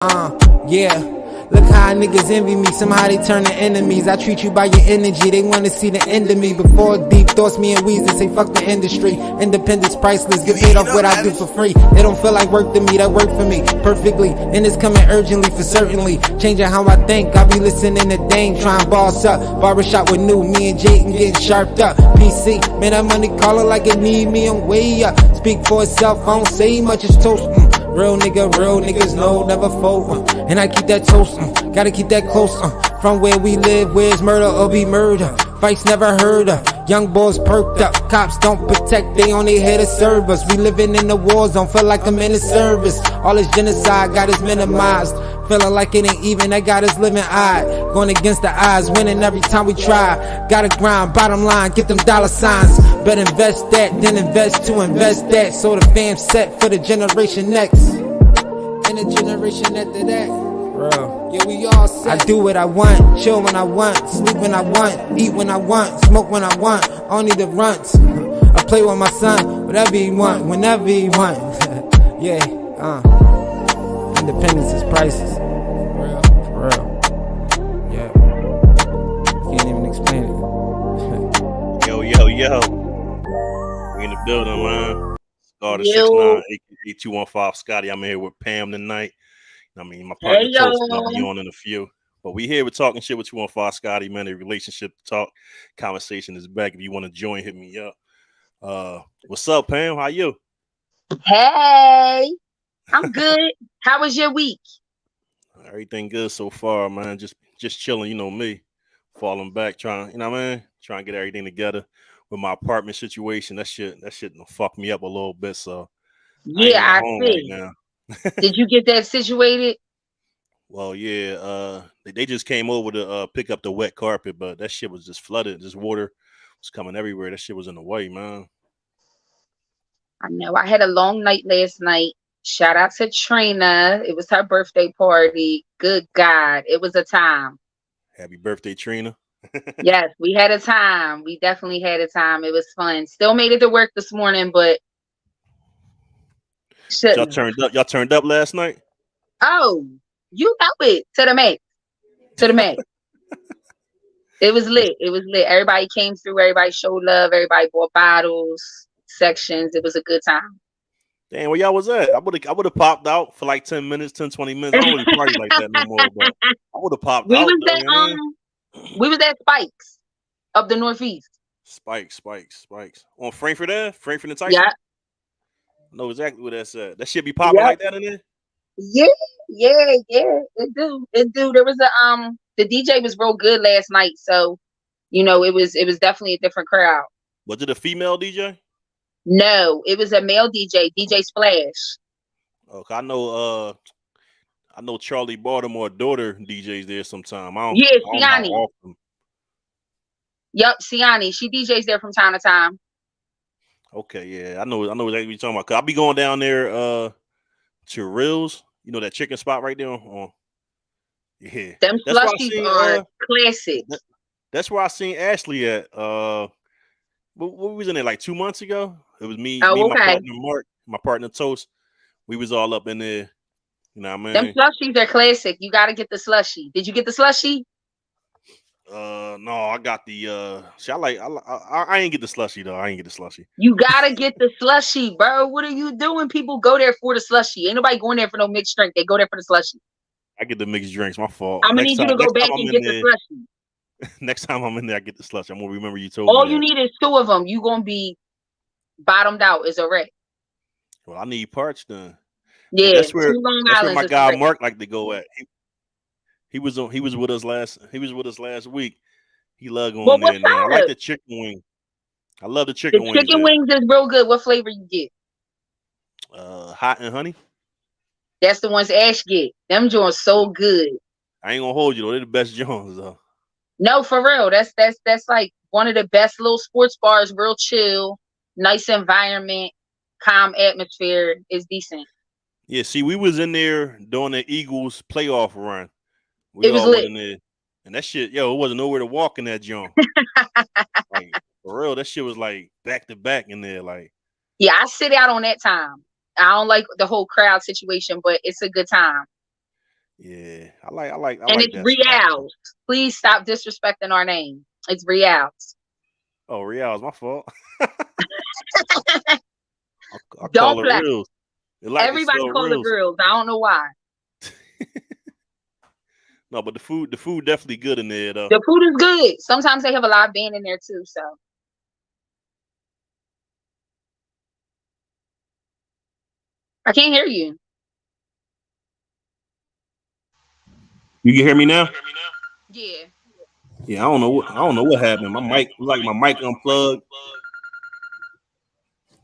Yeah. Look how niggas envy me, somehow they turn to enemies. I treat you by your energy, they wanna see the end of me. Before deep thoughts, me and Weezy say fuck the industry. Independence priceless, get paid off what I do for free. It don't feel like work to me, that work for me perfectly. And it's coming urgently for certainly. Changing how I think, I be listening to Dame, trying boss up. Barbershop with new, me and Jayden getting sharped up. PC, man, that money calling like it need me, I'm way up. Speak for itself, I don't say much, it's toast. Real niggas know, never fold. And I keep that toast, gotta keep that close. From where we live, where's murder or be murder? Fights never heard of. Young boys perked up, cops don't protect, they only here to serve us. We living in the war zone, feel like I'm in the service. All this genocide got us minimized. Feeling like it ain't even, that got us living odd. Going against the odds, winning every time we try. Gotta grind, bottom line, get them dollar signs. Better invest that, then invest to invest that. So the fam's set for the generation next. And the generation after that. Bro, yeah, we all set. I do what I want, chill when I want, sleep when I want, eat when I want, smoke when I want, only the runts. I play with my son, whatever he want, whenever he want. Yeah, independence is priceless. For real. Yeah. Can't even explain it. Yo. We in the building, man. Scar 69, aka 215 Scotty. I'm here with Pam tonight. I mean, my partner Toast will be on in a few. But we here, we're talking shit with 215 Scotty, man. The relationship talk conversation is back. If you want to join, hit me up. What's up, Pam? How you? Hey, I'm good. How was your week? Everything good so far, man. Just chilling, you know me. Falling back, trying, you know what I mean? Trying to get everything together with my apartment situation. That shit fuck me up a little bit. So yeah, I see. Right now. Did you get that situated? Well, yeah. They just came over to pick up the wet carpet, but that shit was just flooded. Just water was coming everywhere. That shit was in the way, man. I know. I had a long night last night. Shout out to Trina. It was her birthday party. Good God, it was a time. Happy birthday, Trina. Yes, we had a time. We definitely had a time. It was fun. Still made it to work this morning, but y'all turned up last night? Oh, you know it. To the max. It was lit. Everybody came through. Everybody showed love. Everybody bought bottles, sections. It was a good time. Damn, where y'all was at? I would have popped out for like 10 minutes, 10, 20 minutes. I don't really party like that no more, but I would have popped out. We was at Spikes up the Northeast. Spikes. On Frankfurt there? Frankfurt and Tyson? Yeah. I know exactly where that's at. That shit be popping like that in there? Yeah. It do. There was the DJ was real good last night, so you know it was definitely a different crowd. Was it a female DJ? No, it was a male DJ, DJ Splash. Okay, I know Charlie Baltimore daughter DJs there sometime. Siani. Yep, Siani. She DJs there from time to time. Okay, yeah, I know exactly what you're talking about. Cause I'll be going down there to Rills, you know that chicken spot right there on yeah. Them slushies are classic. That's where I seen Ashley at. What was in there like 2 months ago? It was me, my partner Mark, my partner Toast. We was all up in there. You know what I mean? Them slushies are classic. You got to get the slushie. Did you get the slushie? No, I got the I ain't get the slushie though. I ain't get the slushie. You gotta get the slushie, bro. What are you doing? People go there for the slushie. Ain't nobody going there for no mixed drink. They go there for the slushie. I get the mixed drinks. My fault. I'm gonna need you to go back and get the slushie. Next time I'm in there, I get the slushie. I'm gonna remember you told me. All you need is 2 of them. You gonna be bottomed out as a wreck. Well, I need parts then. Yeah, that's where my guy Mark like to go at. He was with us last week. He loved going there now. I like the chicken wing. I love the chicken wings. The chicken wings is real good. What flavor you get? Hot and honey. That's the ones Ash get. Them joints so good. I ain't gonna hold you though. They're the best joints though. No, for real. That's like one of the best little sports bars. Real chill, nice environment, calm atmosphere. Is decent. Yeah. See, we was in there during the Eagles playoff run. It was lit. In there, and that shit, it wasn't nowhere to walk in that joint. Like for real, that shit was like back to back in there. Like, yeah, I sit out on that time. I don't like the whole crowd situation, but it's a good time. Yeah, I like and it's that. Reals. Please stop disrespecting our name. It's Reals. Oh, Reals, my fault. I Don't call it play. Reals. Everybody calls it Reals. I don't know why. No, but the food definitely good in there though. The food is good. Sometimes they have a live band in there too. So I can't hear you. You can hear me now? Yeah. Yeah, I don't know what happened. My mic unplugged.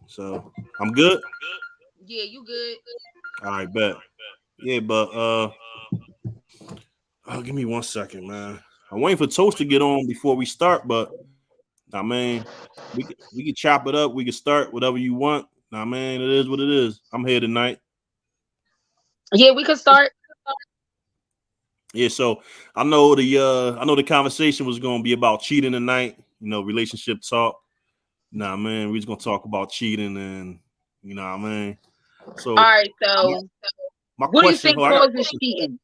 So I'm good. Yeah, you good. All right, bet. Yeah, but give me 1 second, man. I'm waiting for Toast to get on before we start, but I mean, we can chop it up. We can start whatever you want. Nah, man, it is what it is. I'm here tonight. Yeah, we could start. Yeah, so I know the conversation was gonna be about cheating tonight, relationship talk. Nah, man, we're just gonna talk about cheating and you know what I mean. So all right, so my what do you question, think causes cheating?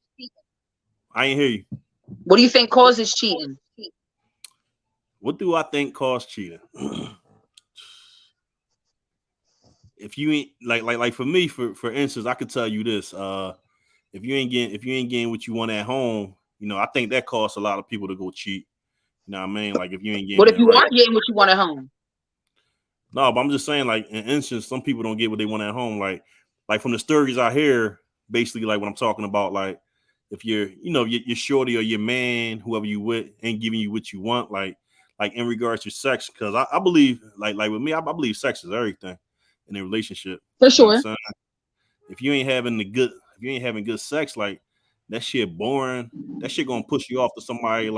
I ain't hear you. What do you think causes cheating? What do I think causes cheating? If you ain't like for me, for instance, I could tell you this. If you ain't getting what you want at home, I think that costs a lot of people to go cheat. You know what I mean? Like if you ain't getting What if you right. are getting what you want at home? No, but I'm just saying, like in instance, some people don't get what they want at home. Like from the stories I hear, basically, like what I'm talking about, like if you're, your shorty or your man, whoever you with, ain't giving you what you want, like in regards to sex, because I believe, like with me, I believe sex is everything in a relationship. For sure. If you ain't having good sex, like that shit boring. That shit gonna push you off to somebody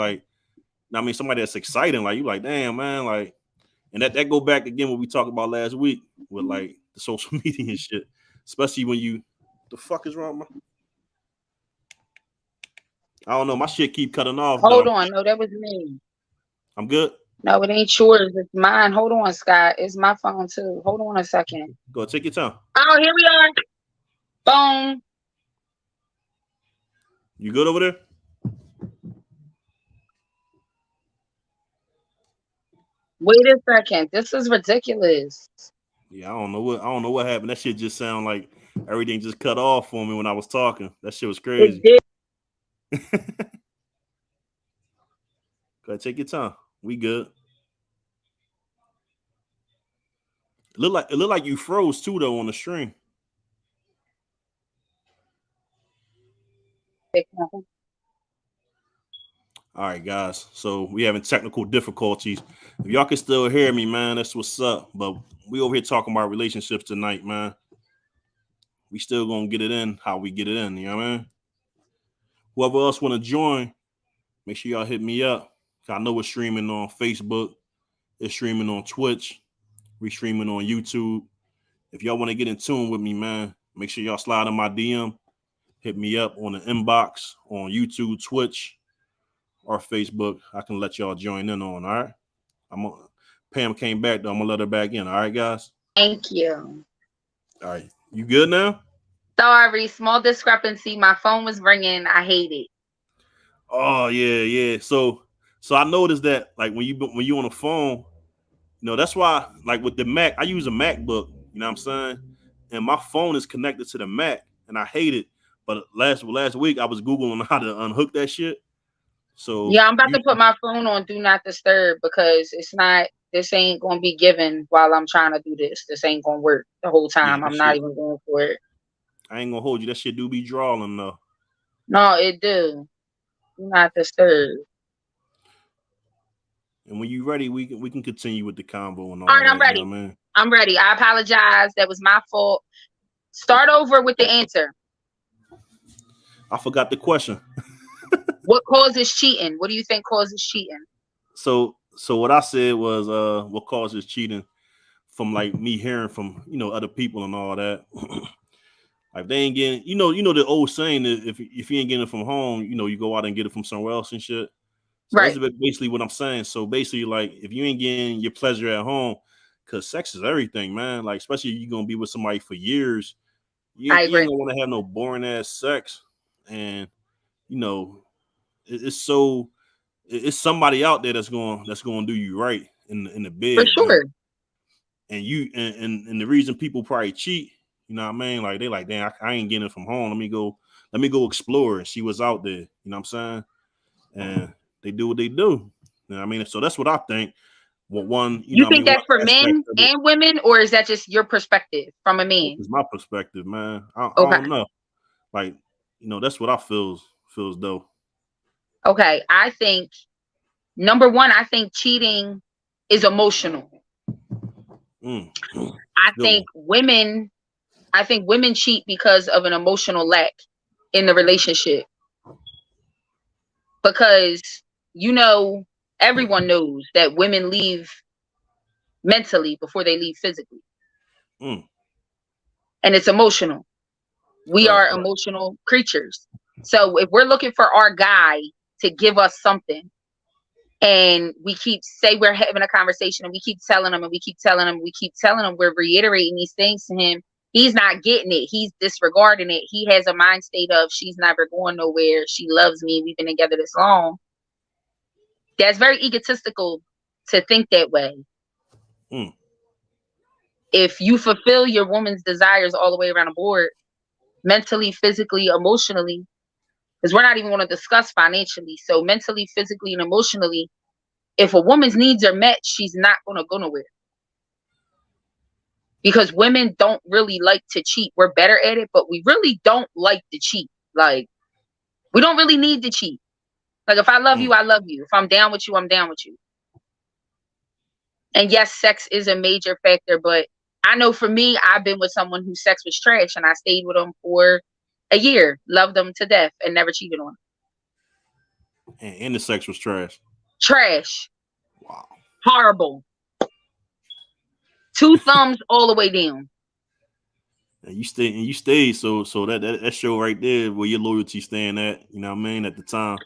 somebody that's exciting. Like you like, damn man, like, and that go back again what we talked about last week with like the social media and shit. Especially when the fuck is wrong, man? I don't know. My shit keep cutting off. Hold on, no, that was me. I'm good. No, it ain't yours. It's mine. Hold on, Scott. It's my phone too. Hold on a second. Go take your time. Oh, here we are. Boom. You good over there? Wait a second. This is ridiculous. Yeah, I don't know what happened. That shit just sound like everything just cut off for me when I was talking. That shit was crazy. It did. Go ahead, take your time. We good. It looked like you froze too though on the stream. All right, guys. So we having technical difficulties. If y'all can still hear me, man, that's what's up. But we over here talking about relationships tonight, man. We still gonna get it in how we get it in. You know what I mean? Whoever else want to join, make sure y'all hit me up. I know we're streaming on Facebook. It's streaming on Twitch. We streaming on YouTube. If y'all want to get in tune with me, man, make sure y'all slide in my DM. Hit me up on the inbox on YouTube, Twitch, or Facebook. I can let y'all join in on. All right. Pam came back though. I'm gonna let her back in. All right, guys. Thank you. All right. You good now? Sorry, small discrepancy. My phone was ringing. I hate it. Oh yeah. So I noticed that like when you on the phone, that's why like with the Mac, I use a MacBook. You know what I'm saying? And my phone is connected to the Mac, and I hate it. But last week I was Googling how to unhook that shit. So yeah, I'm about to put my phone on Do Not Disturb because this ain't gonna be given while I'm trying to do this. This ain't gonna work the whole time. Yeah, I'm not even going for it. I ain't gonna hold you. That shit do be drawing though. No, it do. Do Not Disturb. And when you ready, we can continue with the convo and all. All right, that, I'm ready. You know what I mean? I'm ready. I apologize. That was my fault. Start over with the answer. I forgot the question. What causes cheating? What do you think causes cheating? So what I said was what causes cheating from like me hearing from other people and all that. Like they ain't getting the old saying that if you ain't getting it from home, you go out and get it from somewhere else and shit. So right. That's basically what I'm saying. So basically, like if you ain't getting your pleasure at home, because sex is everything, man. Like especially if you're gonna be with somebody for years, you ain't gonna want to have no boring ass sex. And you know, it's so it's somebody out there that's going to do you right in the bed. For sure. And you and the reason people probably cheat, you know what I mean? Like they like, damn, I ain't getting it from home. Let me go explore and see what's out there. You know what I'm saying? And they do what they do. You know what I mean? So that's what I think. Well, one, you think that's for men and women, or is that just your perspective from a man? It's my perspective, man. I don't know. Like, you know, that's what I feels though. Okay, I think number one, I think cheating is emotional. I think women cheat because of an emotional lack in the relationship. Because, you know, everyone knows that women leave mentally before they leave physically. And it's emotional. We are emotional creatures. So if we're looking for our guy to give us something, and we we're having a conversation and we keep telling him and we keep telling him, we're reiterating these things to him, he's not getting it. He's disregarding it. He has a mind state of, she's never going nowhere. She loves me. We've been together this long. That's very egotistical to think that way. If you fulfill your woman's desires all the way around the board, mentally, physically, emotionally, because we're not even going to discuss financially. So mentally, physically, and emotionally, if a woman's needs are met, she's not going to go nowhere. Because women don't really like to cheat. We're better at it, but we really don't like to cheat. Like, we don't really need to cheat. Like, if I love you, I love you. If I'm down with you, I'm down with you. And yes, sex is a major factor, but I know for me, I've been with someone whose sex was trash, and I stayed with them for a year, loved them to death, and never cheated on them. And the sex was trash. Trash. Wow. Horrible. 2 thumbs all the way down. And you stayed. So that show right there where your loyalty staying at, you know what I mean, at the time.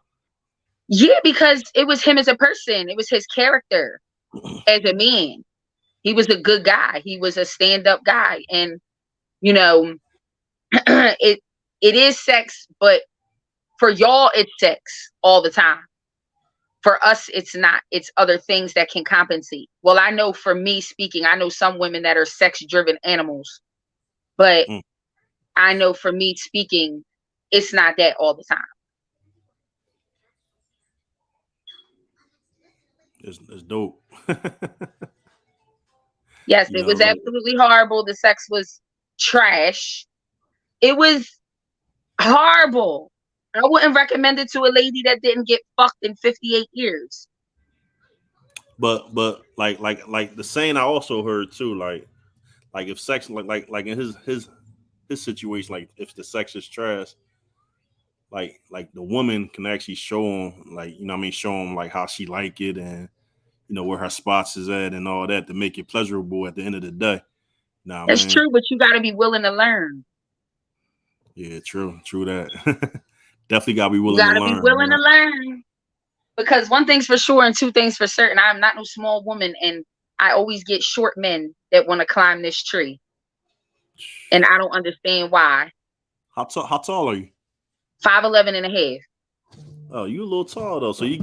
Yeah, because it was him as a person. It was his character as a man. He was a good guy. He was a stand-up guy. And, you know, it is sex, but for y'all, it's sex all the time. For us, it's not. It's other things that can compensate. Well, I know for me speaking, I know some women that are sex-driven animals. But I know for me speaking, it's not that all the time. It's dope. Yes, it was absolutely horrible. The sex was trash. It was horrible. I wouldn't recommend it to a lady that didn't get fucked in 58 years. But like the saying I also heard too, like if sex like in his situation, like if the sex is trash, like the woman can actually show him, like, you know what I mean, show him like how she like it, and you know where her spots is at and all that, to make it pleasurable at the end of the day. Nah, that's true, but you got to be willing to learn. Yeah, true that. Definitely got to be willing to learn. You got to be willing to learn. Because one thing's for sure and two things for certain. I'm not no small woman, and I always get short men that want to climb this tree. And I don't understand why. How tall are you? 5'11" and a half. Oh, you a little tall though. So you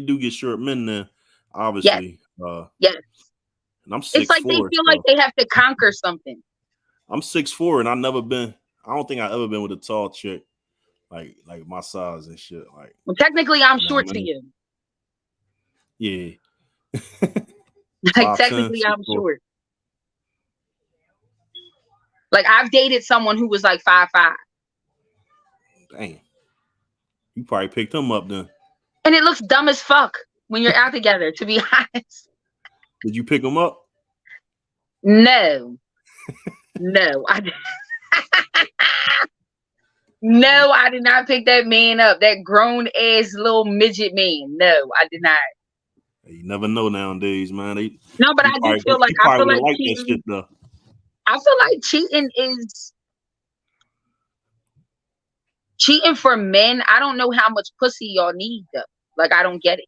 do get short men then, obviously. Yes. And I'm 6'4". It's like they feel like they have to conquer something. I'm 6'4", and I don't think I've ever been with a tall chick like my size and shit. Like, well, technically I'm short to you. Yeah. Like, technically I'm short. Like, I've dated someone who was like 5'5". Dang. You probably picked him up then. And it looks dumb as fuck when you're out together, to be honest. Did you pick him up? No. No, I didn't. No, I did not pick that man up. That grown ass little midget man. No, I did not. You never know nowadays, man. No, but I do feel like cheating, that shit, though. I feel like cheating for men. I don't know how much pussy y'all need though. Like, I don't get it.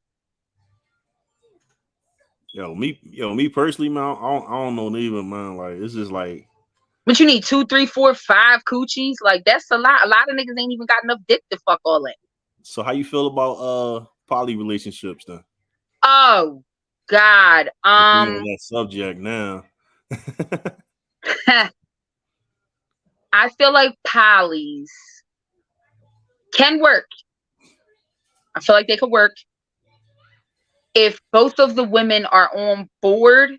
Me personally, man, I don't know neither, man. Like, it's just like. But you need 2, 3, 4, 5 coochies. Like, that's a lot. A lot of niggas ain't even got enough dick to fuck all that. So how you feel about poly relationships then? Oh God. On that subject now. I feel like polys can work. I feel like they could work if both of the women are on board.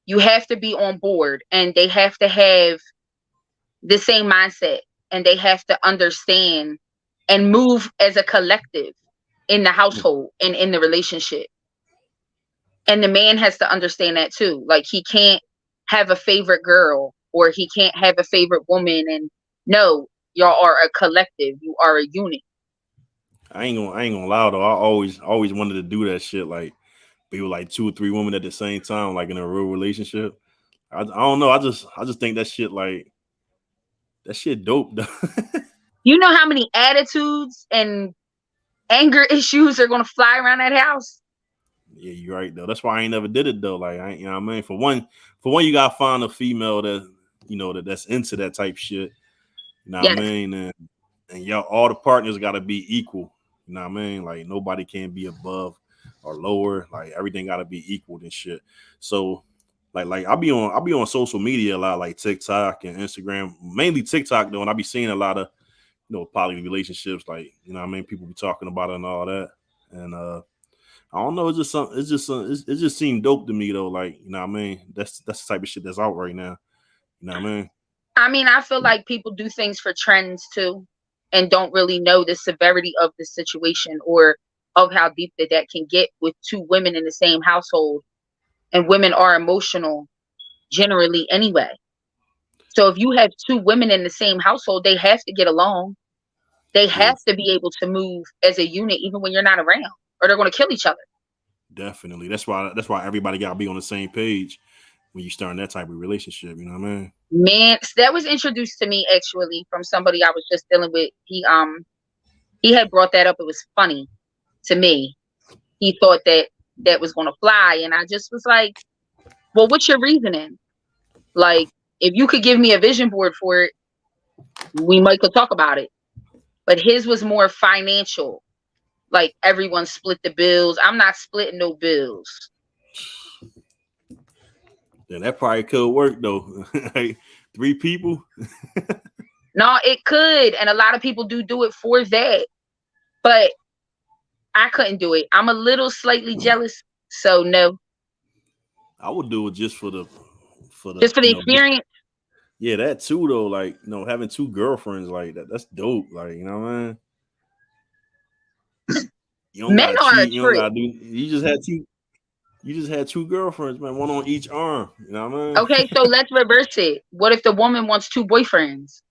You have to be on board, and they have to have the same mindset, and they have to understand and move as a collective in the household and in the relationship. And the man has to understand that too. Like, he can't have a favorite girl, or he can't have a favorite woman. And no, y'all are a collective. You are a unit. I ain't gonna lie though. I always wanted to do that shit. Like, be with like 2 or 3 women at the same time, like in a real relationship. I don't know. I just think that shit, like, that shit dope though. You know how many attitudes and anger issues are gonna fly around that house? Yeah, you're right though. That's why I ain't never did it though. Like, you know what I mean? For one, you gotta find a female that, you know, that's into that type shit. You know what I mean? And y'all, all the partners gotta be equal. You know what I mean? Like, nobody can be above or lower. Like, everything gotta be equal and shit. So like I'll be on social media a lot, like TikTok and Instagram, mainly TikTok though, and I be seeing a lot of, you know, poly relationships, like, you know what I mean, people be talking about it and all that. And I don't know, it just seemed dope to me though. Like, you know what I mean? That's the type of shit that's out right now. You know what I mean? I mean, I feel like people do things for trends too, and don't really know the severity of the situation, or of how deep that can get with 2 women in the same household. And women are emotional generally anyway. So if you have 2 women in the same household, they have to get along. They have to be able to move as a unit, even when you're not around, or they're going to kill each other. Definitely. That's why everybody got to be on the same page when you start that type of relationship. You know what I mean? Man, that was introduced to me actually from somebody I was just dealing with. He had brought that up. It was funny to me. He thought that was going to fly, and I just was like, well, what's your reasoning? Like, if you could give me a vision board for it, we might could talk about it. But his was more financial. Like, everyone split the bills. I'm not splitting no bills. Then that probably could work though. 3 people. No, it could, and a lot of people do it for that. But I couldn't do it. I'm a little slightly jealous, so no. I would do it just for the experience. Yeah, that too though. Like, you know, having 2 girlfriends like that's dope. Like, you know what I mean? You don't Men gotta are cheat. You don't gotta do. You just had 2 girlfriends, man. One on each arm. You know what I mean? Okay, so let's reverse it. What if the woman wants 2 boyfriends?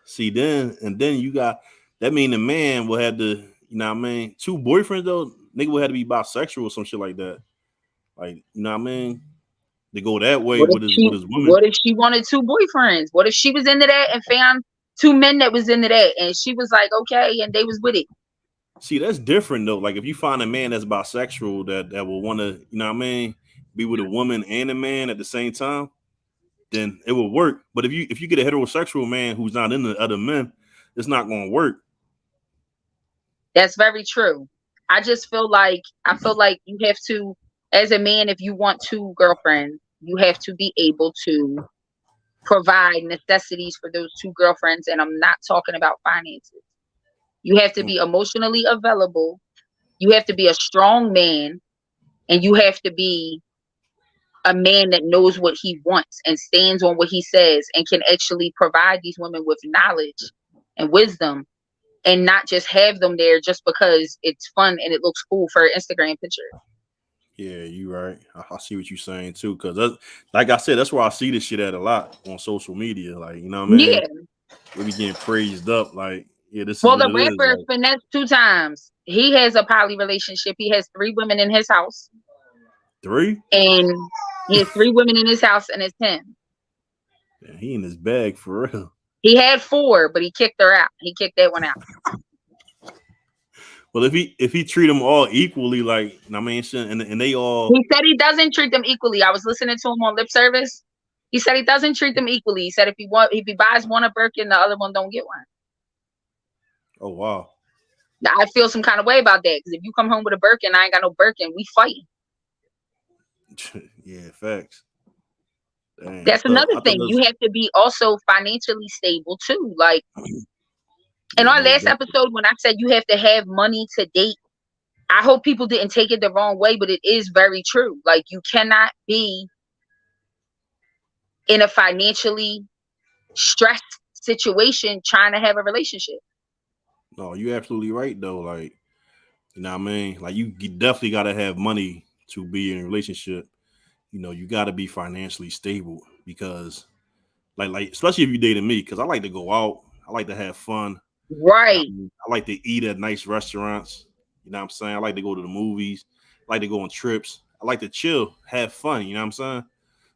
See, then you got that mean the man will have to, you know what I mean? 2 boyfriends though, nigga will have to be bisexual or some shit like that. Like, you know what I mean? To go that way with his woman. What if she wanted 2 boyfriends? What if she was into that and found 2 men that was into that, and she was like, okay, and they was with it? See, that's different though. Like, if you find a man that's bisexual that will want to, you know what I mean, be with a woman and a man at the same time, then it will work. But if you get a heterosexual man who's not into other men, it's not going to work. That's very true. I feel like you have to, as a man, if you want 2 girlfriends, you have to be able to provide necessities for those 2 girlfriends. And I'm not talking about finances. You have to be emotionally available. You have to be a strong man, and you have to be a man that knows what he wants and stands on what he says, and can actually provide these women with knowledge and wisdom, and not just have them there just because it's fun and it looks cool for an Instagram picture. Yeah, you're right. I see what you're saying too, because like I said, that's where I see this shit at a lot on social media. Like, you know what I mean? Yeah. We be getting praised up. Like, yeah, this well, is the rapper is finessed 2 times. He has a poly relationship. He has 3 women in his house. 3? And he has 3 women in his house, and it's him. Yeah, he in his bag for real. He had 4, but he kicked her out. He kicked that one out. Well, if he treat them all equally, like, I mean, and they all. He said he doesn't treat them equally. I was listening to him on Lip Service, He said he doesn't treat them equally. He said if he buys one a Birkin, the other one don't get one. Oh wow. Now, I feel some kind of way about that because if you come home with a Birkin, I ain't got no Birkin, we fighting. Yeah, facts. Dang, that's another thing. You have to be also financially stable too. Like in our last episode, when I said you have to have money to date, I hope people didn't take it the wrong way, but it is very true. Like you cannot be in a financially stressed situation trying to have a relationship. No, you're absolutely right though. Like, you know what I mean? Like you definitely got to have money to be in a relationship. You know, you got to be financially stable because like especially if you dating me, because I like to go out. I like to have fun. Right. I like to eat at nice restaurants. You know what I'm saying? I like to go to the movies. I like to go on trips. I like to chill, have fun. You know what I'm saying?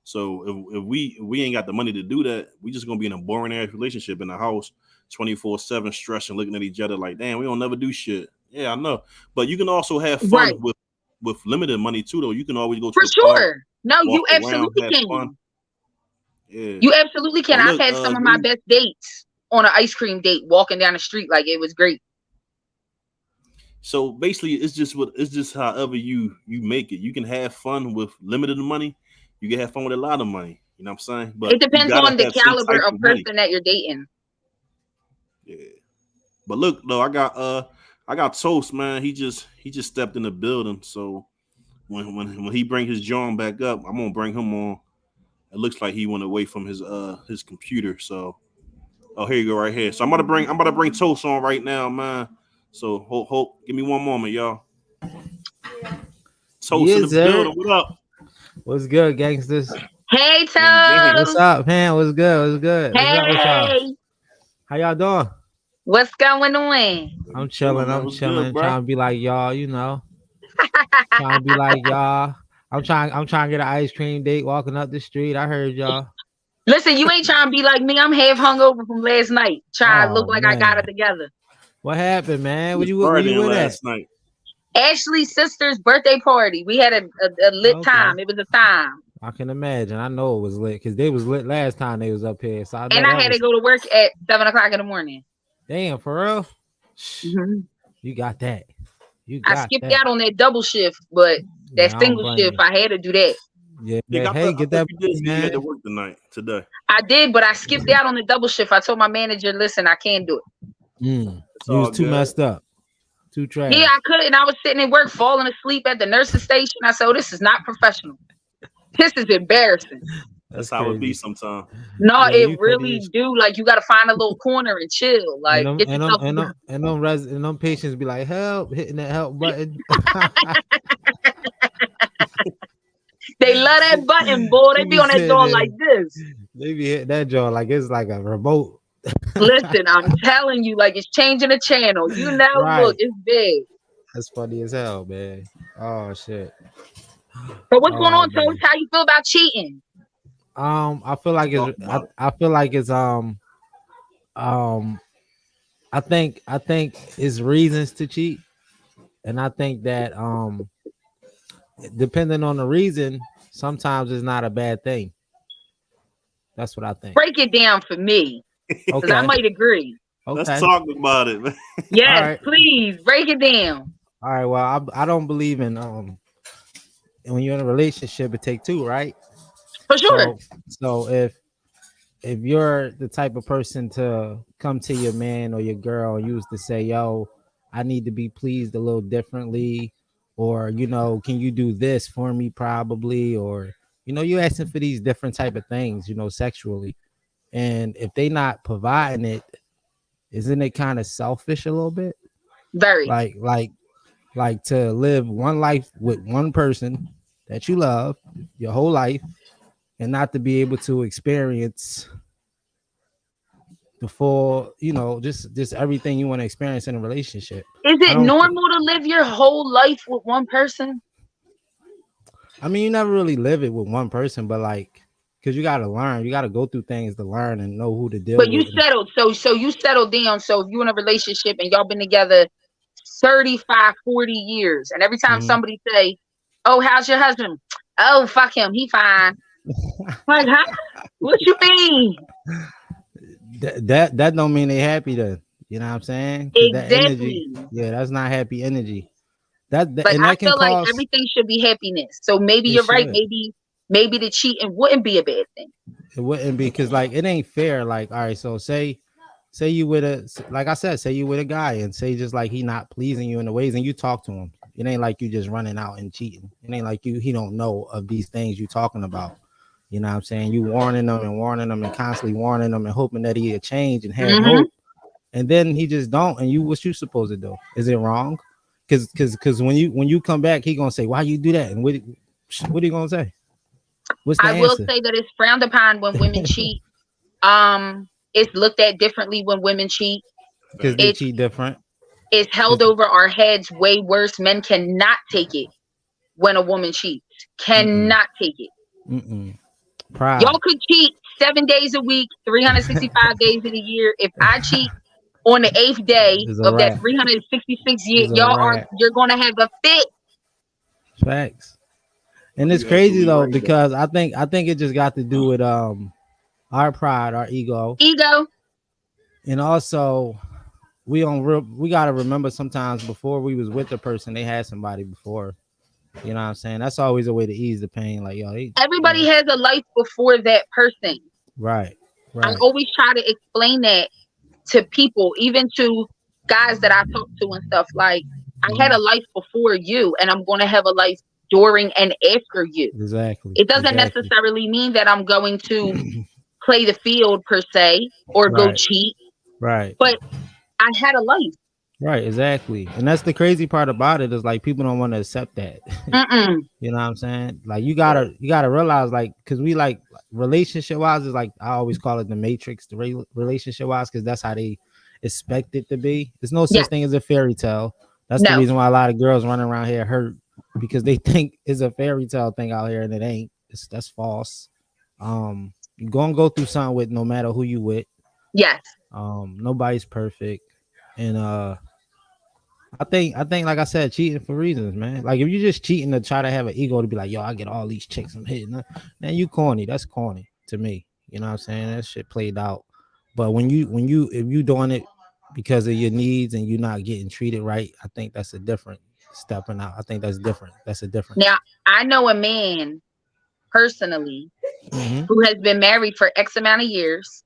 So if we ain't got the money to do that, we just gonna be in a boring ass relationship in the house, 24/7, stressing, looking at each other like, damn, we don't never do shit. Yeah, I know. But you can also have fun with limited money too, though. You can always go to the park. No, you absolutely can. Fun. Yeah, you absolutely can. I've had some of my best dates on an ice cream date, walking down the street. Like it was great. So basically, it's just however you make it. You can have fun with limited money. You can have fun with a lot of money. You know what I'm saying? But it depends on the caliber of person that you're dating. Yeah. But look, though, I got Toast, man. He just stepped in the building. So when he bring his John back up, I'm gonna bring him on. It looks like he went away from his computer. So here you go, right here. So I'm about to bring Toast on right now, man. So hope give me one moment, y'all. Toast in the building. What up? What's good, gangsters? Hey, Toast. What's up, man? What's good? Hey. What's up with y'all? How y'all doing? What's going on? I'm chilling. Good, trying to be like y'all, you know. Trying to be like y'all. I'm trying to get an ice cream date walking up the street. I heard y'all. Listen, you ain't trying to be like me. I'm half hungover from last night. Trying to look like I got it together. What happened, man? What you with last night? Ashley's sister's birthday party. We had a lit time. It was a time. I can imagine. I know it was lit because they was lit last time they was up here. So I had to go to work at 7:00 in the morning. Damn, for real? Mm-hmm. You got that. I skipped out on that double shift, but that single shift, I had to do that. Yeah, hey, get that. You had to work today. I did, but I skipped out on the double shift. I told my manager, listen, I can't do it. You was too messed up. Too trash. Yeah, I couldn't. I was sitting at work falling asleep at the nurse's station. I said, this is not professional. This is embarrassing. That's how it be sometimes. No, it really do. Like you got to find a little corner and chill. Like and them patients be like, help, hitting that help button. They love that button, boy. They be on that door like this. They be hitting that jaw like it's like a remote. Listen, I'm telling you, like it's changing the channel. You know, look, it's big. That's funny as hell, man. Oh shit. But what's going on, Toast? How you feel about cheating? I feel like it's I think it's reasons to cheat, and I think that depending on the reason, sometimes it's not a bad thing. That's what I think. Break it down for me, because I might agree. Okay. Let's talk about it, man. Yes, right. Please break it down. All right. Well, I don't believe in when you're in a relationship, it takes two, right? For sure. So if you're the type of person to come to your man or your girl and you used to say, yo, I need to be pleased a little differently, or, you know, can you do this for me probably, or, you know, you're asking for these different type of things, you know, sexually. And if they not providing it, isn't it kind of selfish a little bit? Very. Like to live one life with one person that you love your whole life and not to be able to experience the full, you know, just everything you want to experience in a relationship. Is it normal to live your whole life with one person? I mean, you never really live it with one person, but like, because you got to learn, you got to go through things to learn and know who to deal with. But you settled, so you settled down. So if you're in a relationship and y'all been together 35, 40 years, and every time somebody say, oh, how's your husband? Oh, fuck him, he fine. Like, huh? What you mean? That don't mean they happy then. You know what I'm saying? That energy, yeah, that's not happy energy. But and I that can feel like cause, everything should be happiness. So maybe you're right. Maybe the cheating wouldn't be a bad thing. It wouldn't be, because like it ain't fair. Like, all right, so say you with like I said, say you with a guy and say just like he not pleasing you in the ways, and you talk to him. It ain't like you just running out and cheating. It ain't like he don't know of these things you talking about. You know what I'm saying? You warning them and constantly warning them and hoping that he'll change and have hope. And then he just don't. And what you supposed to do? Is it wrong? Because when you come back, he gonna say, why you do that? And what are you gonna say? What's the answer? Will say that it's frowned upon when women cheat. It's looked at differently when women cheat. Because they cheat different. It's held over our heads way worse. Men cannot take it when a woman cheats. Cannot take it. Pride. Y'all could cheat 7 days a week, 365 days in a year. If I cheat on the 8th day of that 366 years, you're gonna have a fit. Facts. And it's crazy though, because I think it just got to do with our pride, our ego. And also we gotta remember sometimes before we was with the person, they had somebody before. You know what I'm saying? That's always a way to ease the pain. Like, yo, everybody has a life before that person. Right. I always try to explain that to people, even to guys that I talk to and stuff. Like, I had a life before you, and I'm going to have a life during and after you. Exactly. It doesn't necessarily mean that I'm going to play the field per se or go cheat. Right. But I had a life. Right, exactly. And that's the crazy part about it, is like people don't want to accept that. You know what I'm saying? Like you gotta realize, like, because we like relationship wise is like, I always call it the matrix, the relationship wise, because that's how they expect it to be. There's no such thing as a fairy tale. That's the reason why a lot of girls running around here hurt, because they think it's a fairy tale thing out here, and it ain't. That's false. You're gonna go through something with no matter who you with. Yes. Nobody's perfect. And I think like I said, cheating for reasons, man. Like if you're just cheating to try to have an ego to be like, yo, I get all these chicks I'm hitting, man, you corny. That's corny to me. You know what I'm saying? That shit played out. But if you doing it because of your needs and you're not getting treated right, I think that's a different stepping out. I think that's different. That's a different. Now, I know a man personally who has been married for X amount of years,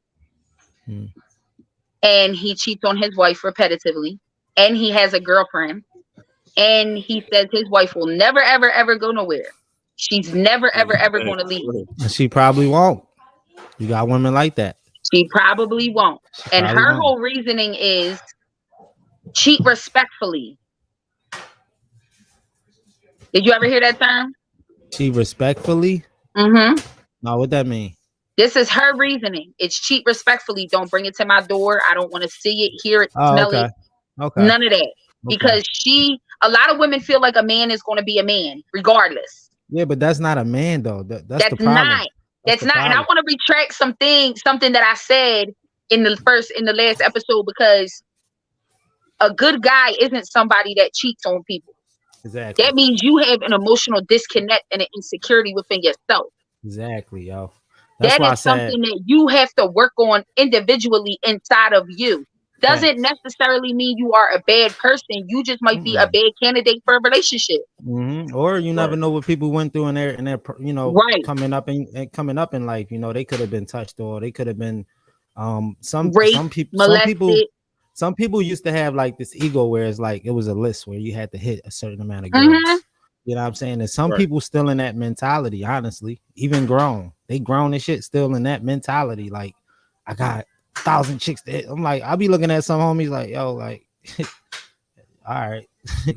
and he cheats on his wife repetitively, and he has a girlfriend, and he says his wife will never, ever, ever go nowhere. She's never, ever, ever going to leave. She probably won't. You got women like that. She probably won't. And her whole reasoning is cheat respectfully. Did you ever hear that term? Cheat respectfully? No, what that mean? This is her reasoning. It's cheat respectfully. Don't bring it to my door. I don't want to see it, hear it, smell it. Okay. None of that. Because a lot of women feel like a man is going to be a man regardless. Yeah, but that's not a man though. That's the problem. That's not. And I want to retract something that I said in the last episode, because a good guy isn't somebody that cheats on people. Exactly. That means you have an emotional disconnect and an insecurity within yourself. Exactly, yo. That is something that you have to work on individually inside of you. Doesn't necessarily mean you are a bad person. You just might be a bad candidate for a relationship. Or you never know what people went through in their coming up in life. You know, they could have been touched, or they could have been some people used to have like this ego where it's like it was a list where you had to hit a certain amount of girls. You know what I'm saying? And some people still in that mentality, honestly, even grown. They grown and shit still in that mentality. Like, I got 1,000 chicks to hit. I'm like, I'll be looking at some homies like, yo, like, all right,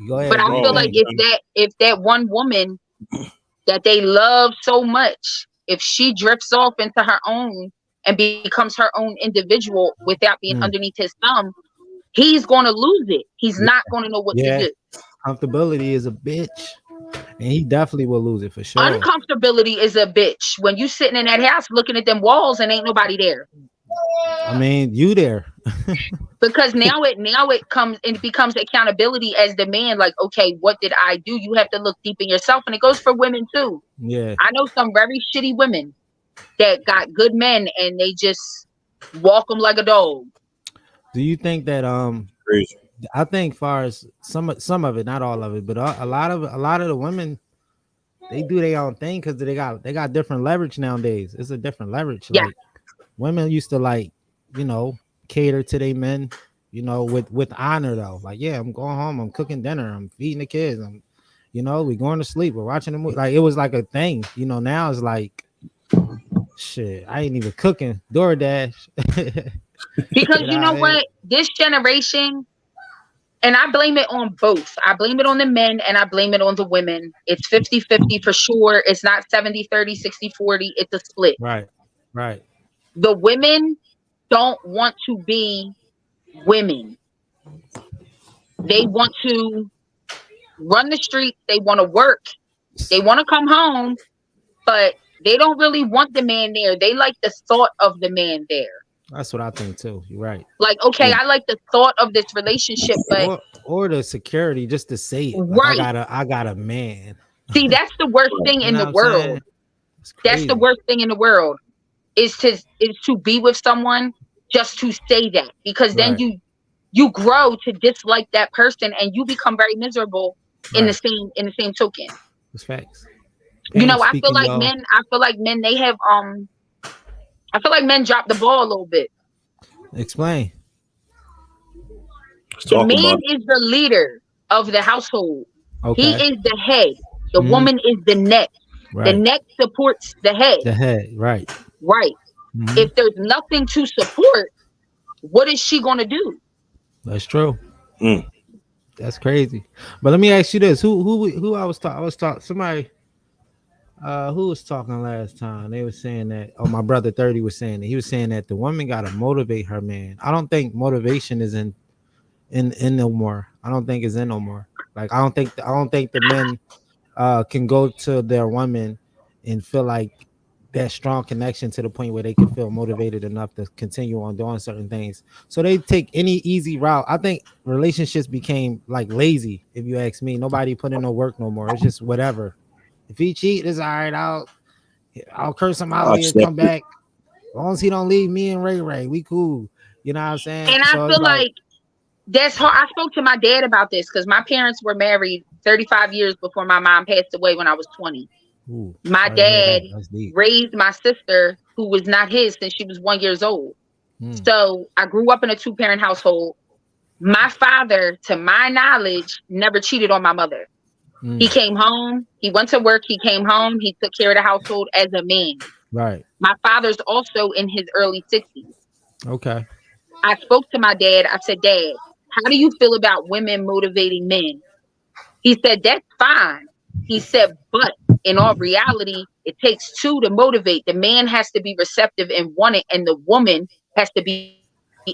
go ahead. But I feel like if that one woman that they love so much, if she drifts off into her own and becomes her own individual without being underneath his thumb, he's going to lose it. He's not going to know what to do. Comfortability is a bitch. And he definitely will lose it for sure. Uncomfortability is a bitch when you sitting in that house looking at them walls and ain't nobody there. I mean, you there. Because now it comes and it becomes accountability as the man. Like, okay, what did I do? You have to look deep in yourself, and it goes for women too. Yeah, I know some very shitty women that got good men, and they just walk them like a dog. Do you think that Crazy. I think, far as some of it, not all of it, but a lot of the women, they do their own thing because they got different leverage nowadays. It's a different leverage. Yeah. Like women used to like, cater to their men, with honor though. Like, yeah, I'm going home, I'm cooking dinner, I'm feeding the kids, we're going to sleep, we're watching the movie. Like it was like a thing. Now it's like, shit, I ain't even cooking. DoorDash. Because you know what? This generation, and I blame it on both. I blame it on the men and I blame it on the women. It's 50-50 for sure. It's not 70-30, 60-40. It's a split. Right. The women don't want to be women. They want to run the streets. They want to work. They want to come home, but they don't really want the man there. They like the thought of the man there. That's what I think too. You're right. Like, okay, I like the thought of this relationship, but or the security, just to say it. Right. Like, I got a man. See, that's the worst thing in the world. That's the worst thing in the world is to be with someone just to say that, because then you grow to dislike that person and you become very miserable in the same token. It's facts. I feel like men they have I feel like men drop the ball a little bit. Explain. The man is the leader of the household. Okay. He is the head. The woman is the neck. Right. The neck supports the head. The head, right. Right. Mm-hmm. If there's nothing to support, what is she going to do? That's true. That's crazy. But let me ask you this: Who I was talking? Somebody. Who was talking last time? They were saying that. Oh, my brother 30 was saying that. He was saying that the woman got to motivate her man. I don't think motivation is in no more. I don't think it's in no more. Like I don't think the men can go to their woman and feel like that strong connection to the point where they can feel motivated enough to continue on doing certain things. So they take any easy route. I think relationships became like lazy. If you ask me, nobody put in no work no more. It's just whatever. If he cheat, it's all right. I'll curse him out and come back. As long as he don't leave me and Ray, we cool. You know what I'm saying? And I feel like that's hard. I spoke to my dad about this because my parents were married 35 years before my mom passed away when I was 20. Ooh, my dad raised my sister, who was not his since she was 1 year old. So I grew up in a 2-parent household. My father, to my knowledge, never cheated on my mother. He came home, he went to work, he came home, he took care of the household as a man. Right. My father's also in his early 60s. Okay. I spoke to my dad. I said, Dad, how do you feel about women motivating men? He said, that's fine. He said, but in all reality, it takes two to motivate. The man has to be receptive and want it, and the woman has to be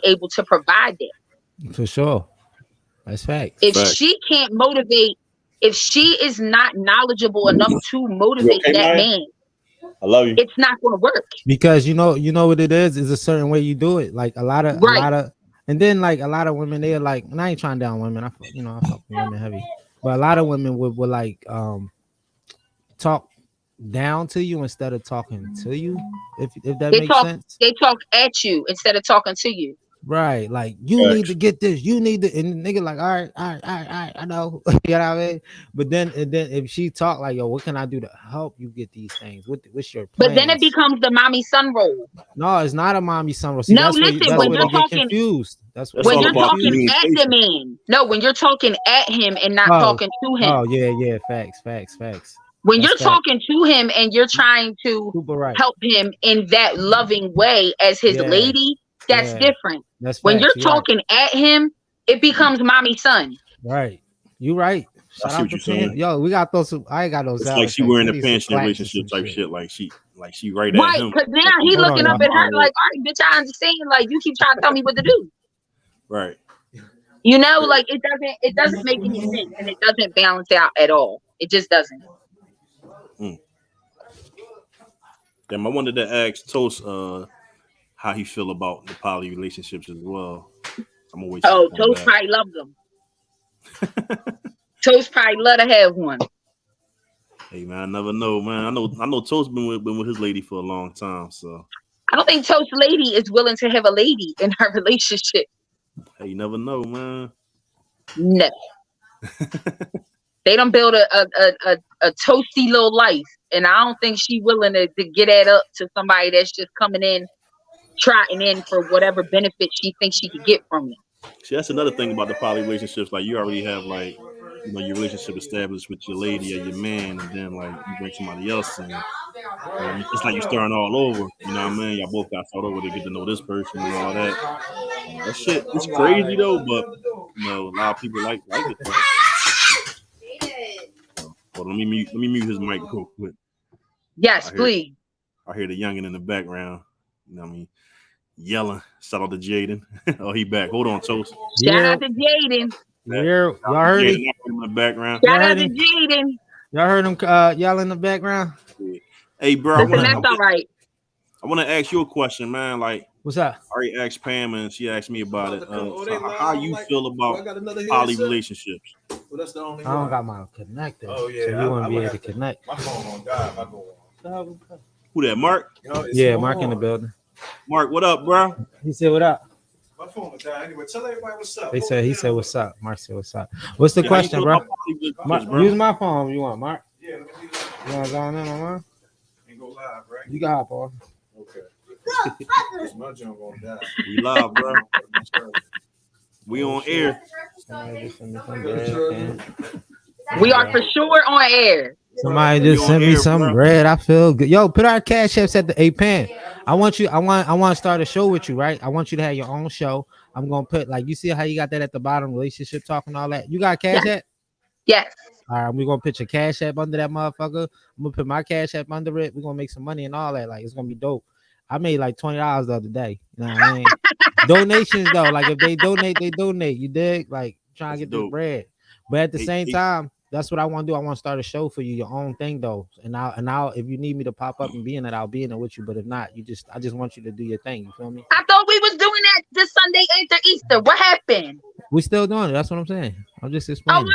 able to provide that. For sure. That's fact. If she can't motivate, if she is not knowledgeable enough to motivate that man, I love you. It's not going to work. Because you know what it is a certain way you do it. Like a lot of, and then like a lot of women, they're like, and I ain't trying down women. I fuck women heavy, but a lot of women would like talk down to you instead of talking to you. If that makes sense. They talk at you instead of talking to you. Right, like you need to get this, you need to, and the nigga like, all right, I know, you know what I mean. But then if she talk like, yo, what can I do to help you get these things? What's your plan? But then it becomes the mommy son role. No, it's not a mommy son role. See, no, listen, when you're talking confused. That's when you're talking at the man. No, when you're talking at him and not talking to him. Oh yeah, facts. When you're talking to him and you're trying to help him in that loving way as his lady, that's different. That's when you're talking at him, it becomes mommy son. Right. You right. Shout out to Pam. Yo, we got those. I ain't got those. It's like she wearing a pension relationship type shit. Like she right at him. Right, because now he looking up at her like, all right, bitch, I understand. Like you keep trying to tell me what to do. Right. You know, like it doesn't make any sense, and it doesn't balance out at all. It just doesn't. Damn, I wanted to ask Toast. how he feel about the poly relationships as well. I'm gonna wait. Oh, Toast probably love them. Toast probably love to have one. Hey man, I never know, man. I know Toast been with his lady for a long time, so I don't think Toast lady is willing to have a lady in her relationship. Hey, you never know, man. No. They don't build a toasty little life, and I don't think she willing to get that up to somebody that's just coming in, trotting in for whatever benefit she thinks she could get from it. See, that's another thing about the poly relationships. Like, you already have, like, you know, your relationship established with your lady or your man, and then, like, you bring somebody else in. It's like you're starting all over. You know what I mean? Y'all both got to start over to get to know this person and all that. That shit, it's crazy, though, but, you know, a lot of people like it, though. Hold on, let me mute his mic real quick. Yes, please. I hear the youngin in the background. You know what I mean? Yelling. Shout out to Jaden. Oh, he back. Hold on, Toast. Shout out to Jaden. Y'all heard him in the background. Shout out to Jaden. Y'all heard him yelling in the background. Hey, bro. That's all right. I want to ask you a question, man. Like, what's up? I already asked Pam, and she asked me about it. How you feel about poly relationships? Well, that's the only I don't got my connector. Oh yeah, so you wouldn't be able to connect. My phone on die if I go on. Who that, Mark? Yeah, Mark in the building. Mark, what up, bro? He said, "What up?" My phone will die anyway. Tell everybody what's up. He said, "What's up?" Mark said, "What's up?" What's the question, bro? Mark, use my phone. You want, Mark? Yeah. Let me you want to go on in on mine? And go live, right? You got hop on. Okay. My junk gonna die. We live, bro. We on air. We are for sure on air. Somebody just sent me some bread. I feel good. Yo, put our cash apps at the pan. I want to start a show with you, right? I want you to have your own show. I'm gonna put, like, you see how you got that at the bottom, relationship talk and all that. You got cash app? Yes. All right, we're gonna put your cash app under that motherfucker. I'm gonna put my cash app under it. We're gonna make some money and all that. Like, it's gonna be dope. I made like $20 the other day. You know what I mean? Donations though, like if they donate, they donate. You dig? Like, trying to get this bread. But at the same time, that's what I want to do. I want to start a show for you, your own thing though. And I'll if you need me to pop up and be in it, I'll be in it with you. But if not, I just want you to do your thing. You feel me? I thought we was doing that this Sunday after Easter. What happened? We still doing it. That's what I'm saying. I'm just explaining. All right.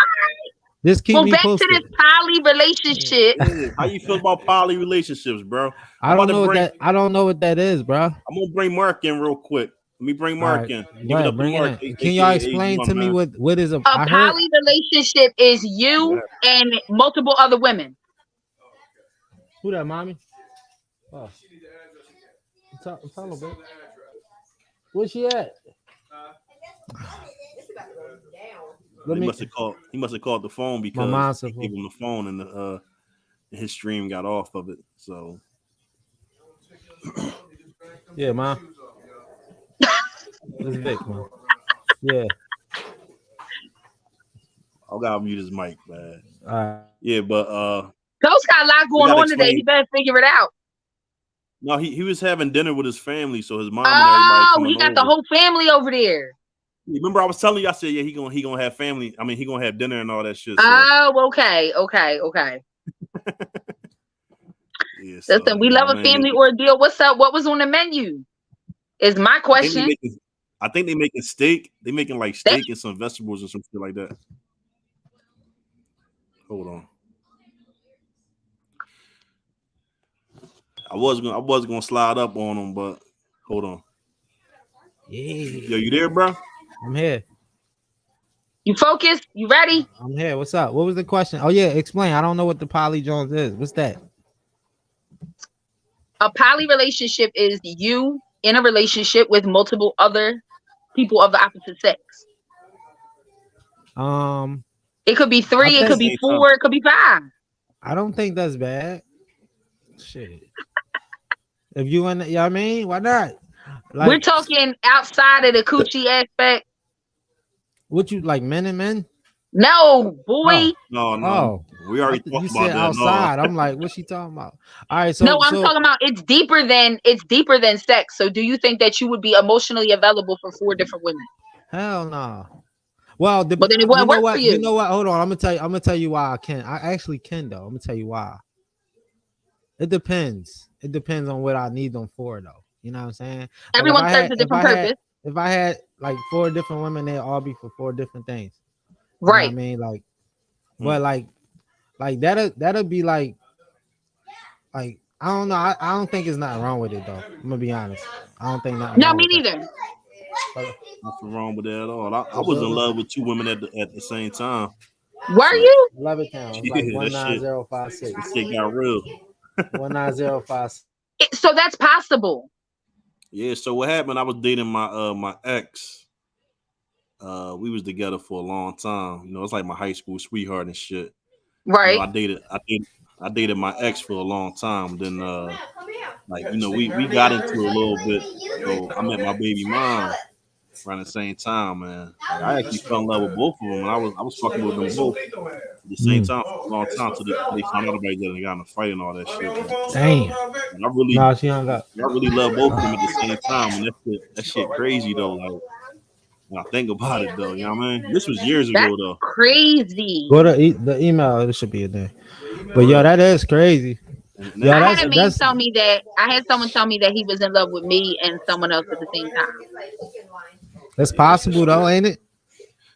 Just keep me posted. Back to this poly relationship. How you feel about poly relationships, bro? I don't know what that is, bro. I'm gonna bring Mark in real quick. Let me bring Mark in. Give it up to Mark. Can y'all explain to me what is a poly relationship? Is you and multiple other women. Who that, mommy? Oh, tell her, bro. Where's she at? He must have called the phone because he gave him the phone and his stream got off of it. So yeah, Mom. It's Vic, man. Yeah. I gotta mute his mic, man. Yeah, but Ghost got a lot going on today. He better figure it out. No, he was having dinner with his family, so his mom and everybody. He got the whole family over there. Remember, I was telling you, I said, yeah, he gonna have family. I mean, he gonna have dinner and all that shit. So. Oh, okay. Yeah, listen, we love a family ordeal. What's up? What was on the menu? Is my question. I think they making steak. They making like steak and some vegetables and some shit like that. Hold on. I was gonna slide up on them, but hold on. Yeah. Yo, you there, bro? I'm here. You focused? You ready? I'm here. What's up? What was the question? Oh yeah, explain. I don't know what the poly Jones is. What's that? A poly relationship is you in a relationship with multiple other people of the opposite sex. It could be 3, it could be 4, it could be 5. I don't think that's bad. Shit. If you want, you know what I mean? Why not? Like, we're talking outside of the coochie aspect. What you like, men and men? No, boy. No. Oh, we already talked about that. Outside. No. I'm like, what's she talking about? All right, so I'm talking about it's deeper than sex. So, do you think that you would be emotionally available for 4 different women? Hell no. Well, but then it wouldn't work for you. You know what? Hold on. I'm gonna tell you why I can. I actually can though. I'm gonna tell you why. It depends. It depends on what I need them for though. You know what I'm saying? Everyone serves a different purpose. If I had like 4 different women, they'd all be for 4 different things. You Right. know what I mean? Like, but like that'll be like I don't know. I don't think it's nothing wrong with it though. I'm gonna be honest. I don't think nothing. No, me neither. Nothing wrong with that at all. I was in love with 2 women at the same time. Were you? Levittown. It's like 19056. This shit got real. 19056. So that's possible. Yeah. So what happened? I was dating my ex. We was together for a long time. You know, it's like my high school sweetheart and shit. Right. You know, I dated my ex for a long time. Then like, you know, we got into a little bit. So I met my baby mom around the same time, man. Like, I actually fell in love with both of them, and I was fucking with them both at the same time for a long time. So they found out about each other and got in a fight and all that shit. Man. Damn. And I really love both of them at the same time, and that shit crazy though. Like, when I think about it though, you know what I mean? This was years ago though. Crazy. Go to the email. It should be in there. But yo, that is crazy. I had a man tell me that I had someone tell me that he was in love with me and someone else at the same time. That's possible though, ain't it?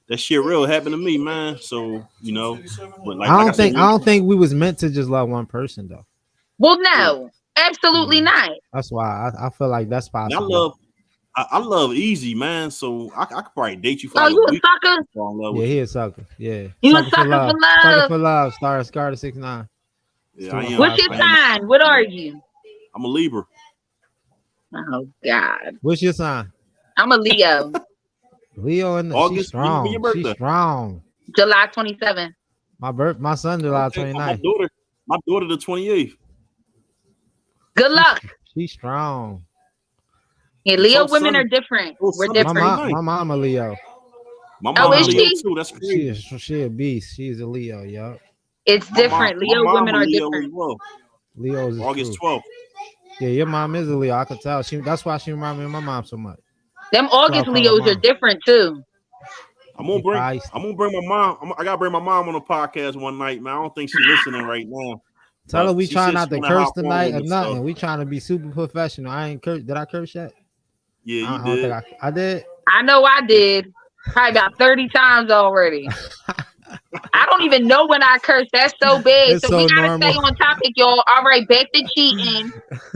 That shit real happened to me, man. So you know, but like, I don't think we was meant to just love one person though. Well, no, absolutely not. That's why I feel like that's possible. I love easy, man. So I could probably date you for. Oh, you a sucker? Yeah, he a sucker. Yeah, you a sucker for love. Sucker for love. Scar to 6'9". Yeah, I am. What's your sign? What are you? I'm a Libra. Oh God. What's your sign? I'm a Leo. Leo and August. She's strong. She's strong. July 27th. My son July 29th. My daughter the 28th. Good luck. She's strong. Yeah, Leo women are different. We're different. My mom a Leo. My mom is Leo she? too. That's crazy. She a beast. She's a Leo, yo. It's different. Leo women are different. Well. Leo's August 12th. Yeah, your mom is a Leo. I could tell. That's why she reminds me of my mom so much. Them August Leos are different too. I'm gonna bring my mom. I gotta bring my mom on a podcast one night, man. I don't think she's listening right now. Tell her we trying not to curse tonight or nothing. We trying to be super professional. I ain't curse. Did I curse yet? Yeah, you did. I did. I know I did. Probably about 30 times already. I don't even know when I curse. That's so bad. So we gotta stay on topic, y'all. All right, back to cheating.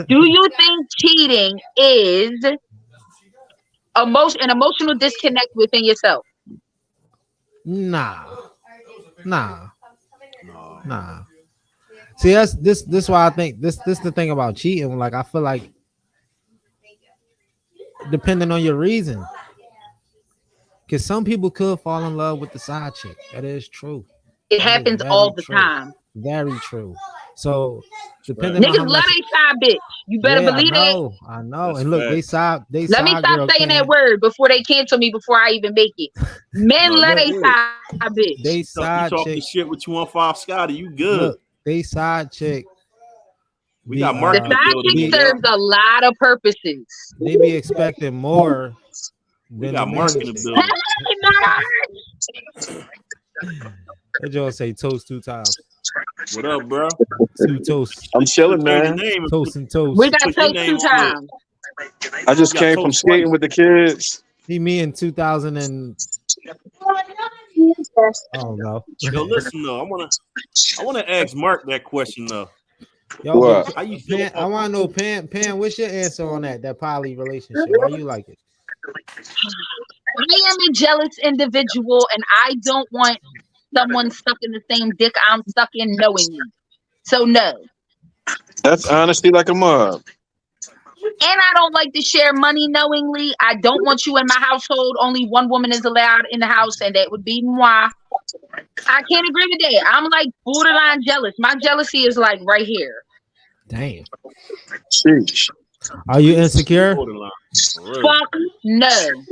Do you think cheating is an emotional disconnect within yourself? Nah. See, that's this why I think this the thing about cheating. Like, I feel like depending on your reason, because some people could fall in love with the side chick. That is true. It happens all the time. Very true. So depending niggas love they side bitch. You better believe it. I know. And look, they side. Let me stop saying that word before they cancel me before I even make it. Men love they side bitch. They side chick. You talking shit with 215 Scotty? You good? Look, they side chick. We got Mark. The side chick serves a lot of purposes. They be expecting more. We got Mark in the building. That Joe say toast 2 times. What up, bro? 2 toasts. I'm chilling, man. Toast and toast. We got toast 2 times. I just came from skating with the kids. See me in 2000 and oh no. Yo, listen though, I wanna ask Mark that question though. Yo, what? How you feel? I want to know, Pam, what's your answer on that poly relationship? Why you like it? I am a jealous individual, and I don't want someone stuck in the same dick I'm stuck in knowingly. So no. That's honesty like a mug. And I don't like to share money knowingly. I don't want you in my household. Only one woman is allowed in the house, and that would be moi. I can't agree with that. I'm like borderline jealous. My jealousy is like right here. Damn. Sheesh. Are you insecure? Fuck no.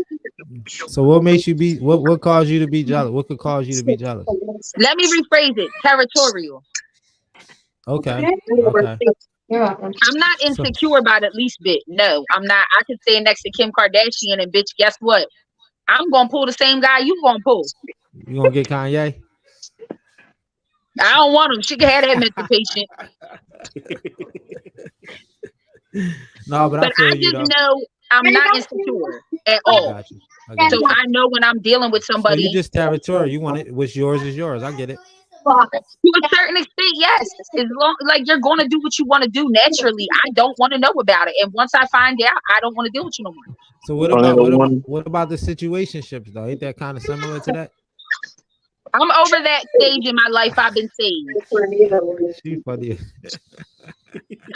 So what makes you be? What caused you to be jealous? What could cause you to be jealous? Let me rephrase it. Territorial. Okay. I'm not insecure about at least bit. No, I'm not. I could stand next to Kim Kardashian and bitch, guess what? I'm gonna pull the same guy you gonna pull. You gonna get Kanye? I don't want him. She can have that mental patient. No, but I But feel I you just though. know I'm not insecure at I all. got you. I got So you. I know when I'm dealing with So you somebody, just territorial. You want it. What's yours is yours. I get it. to a certain extent, yes. As long like you're gonna do what you want to do naturally. I don't want to know about it. And once I find out, I don't want to deal with you no more. So what about the situationships though? Ain't that kind of similar to that? I'm over that stage in my life. I've been saved. She funny.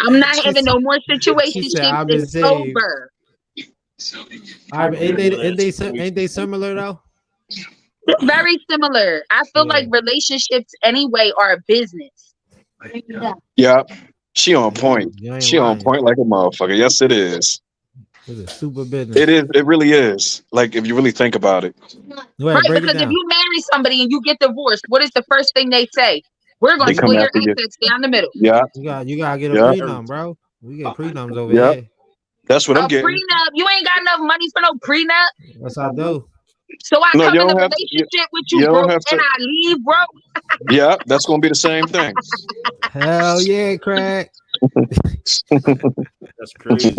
I'm not having no more She said, situationships. "I've been It's saved." over. Ain't they similar though? It's very similar. I feel like relationships anyway are a business. Yeah, she on point. You ain't She on lying. point like a motherfucker. Yes, it is. It's a super business. It is. It really is. Like if you really think about it. Go ahead, Right, break it because if down. you marry somebody and you get divorced, what is the first thing they say? We're going They to come split your after you. assets down the middle. Yeah, You gotta get a Yeah. prenup, bro. We get prenums over Yeah. here. that's what A I'm getting. prenup? You ain't got enough money for no prenup. That's how I do. So I No, come you in a don't have to- relationship with you you don't broke have to- and I leave broke. Yeah, that's gonna be the same thing. Hell yeah, Craig. That's crazy.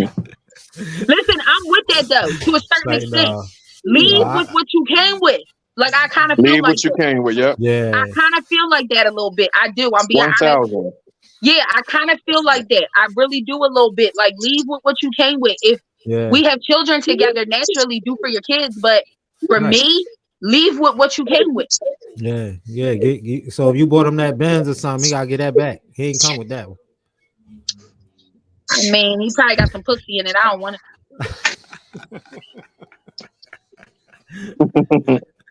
Listen, I'm with that though, to a certain Like, extent. nah. Leave No, with what you came with. Like I kind of feel Leave like what you came with. Yep. Yeah. I kind of feel like that a little bit. I do. I'm being honest. 1,000. Yeah, I kind of feel like that. I really do a little bit. Like leave with what you came with. If Yeah. we have children together, naturally do for your kids. But for Right. me, leave with what you came with. Yeah. Yeah. So if you bought him that Benz or something, he gotta get that back. He ain't come with that one. I mean, he probably got some pussy in it. I don't want it.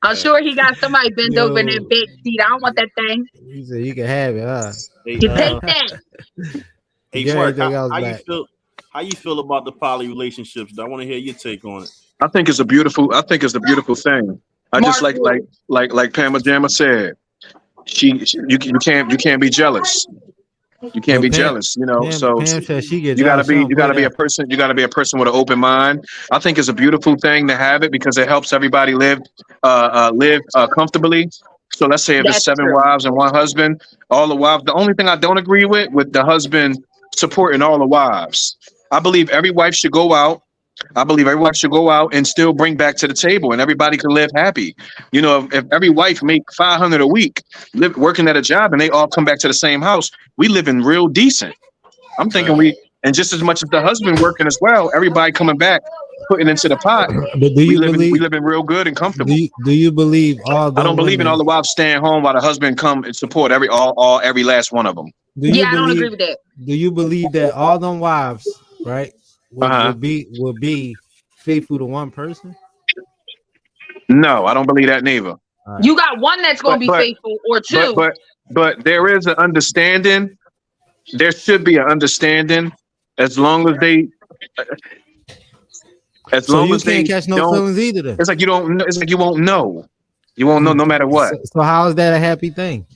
I'm sure he got somebody bent over in that bed seat. I don't want that thing. He said you can have it, huh? Hey, You take that. hey Get Twerk, everything else how you back. feel? How you feel about the poly relationships? I want to hear your take on it. I think it's a beautiful thing. I just Mark like Pamela Jamma said. You can't be jealous. You can't be jealous, you know. So Pam said she gets you gotta jealous. be a person. You gotta be a person with an open mind. I think it's a beautiful thing to have it because it helps everybody live comfortably. So let's say if it's That's 7 true. wives and 1 husband, all the wives. The only thing I don't agree with the husband supporting all the wives. I believe every wife should go out. And still bring back to the table, and everybody can live happy. You know, if every wife make $500 a week, working at a job, and they all come back to the same house, we live in real decent. I'm thinking and just as much as the husband working as well, everybody coming back, putting into the pot. But do you we live in real good and comfortable. Do you believe all? I don't believe in all the wives staying home while the husband come and support every last one of them. Yeah, I don't agree with that. Do you believe that all them wives, right, will be faithful to one person? No, I don't believe that neither. Right. You got one that's going to be faithful, or two. But there is an understanding. There should be an understanding, as long as they. As so long you as they can't catch no don't, feelings either. Then. It's like you don't. It's like you won't know. You won't know no matter what. So how is that a happy thing?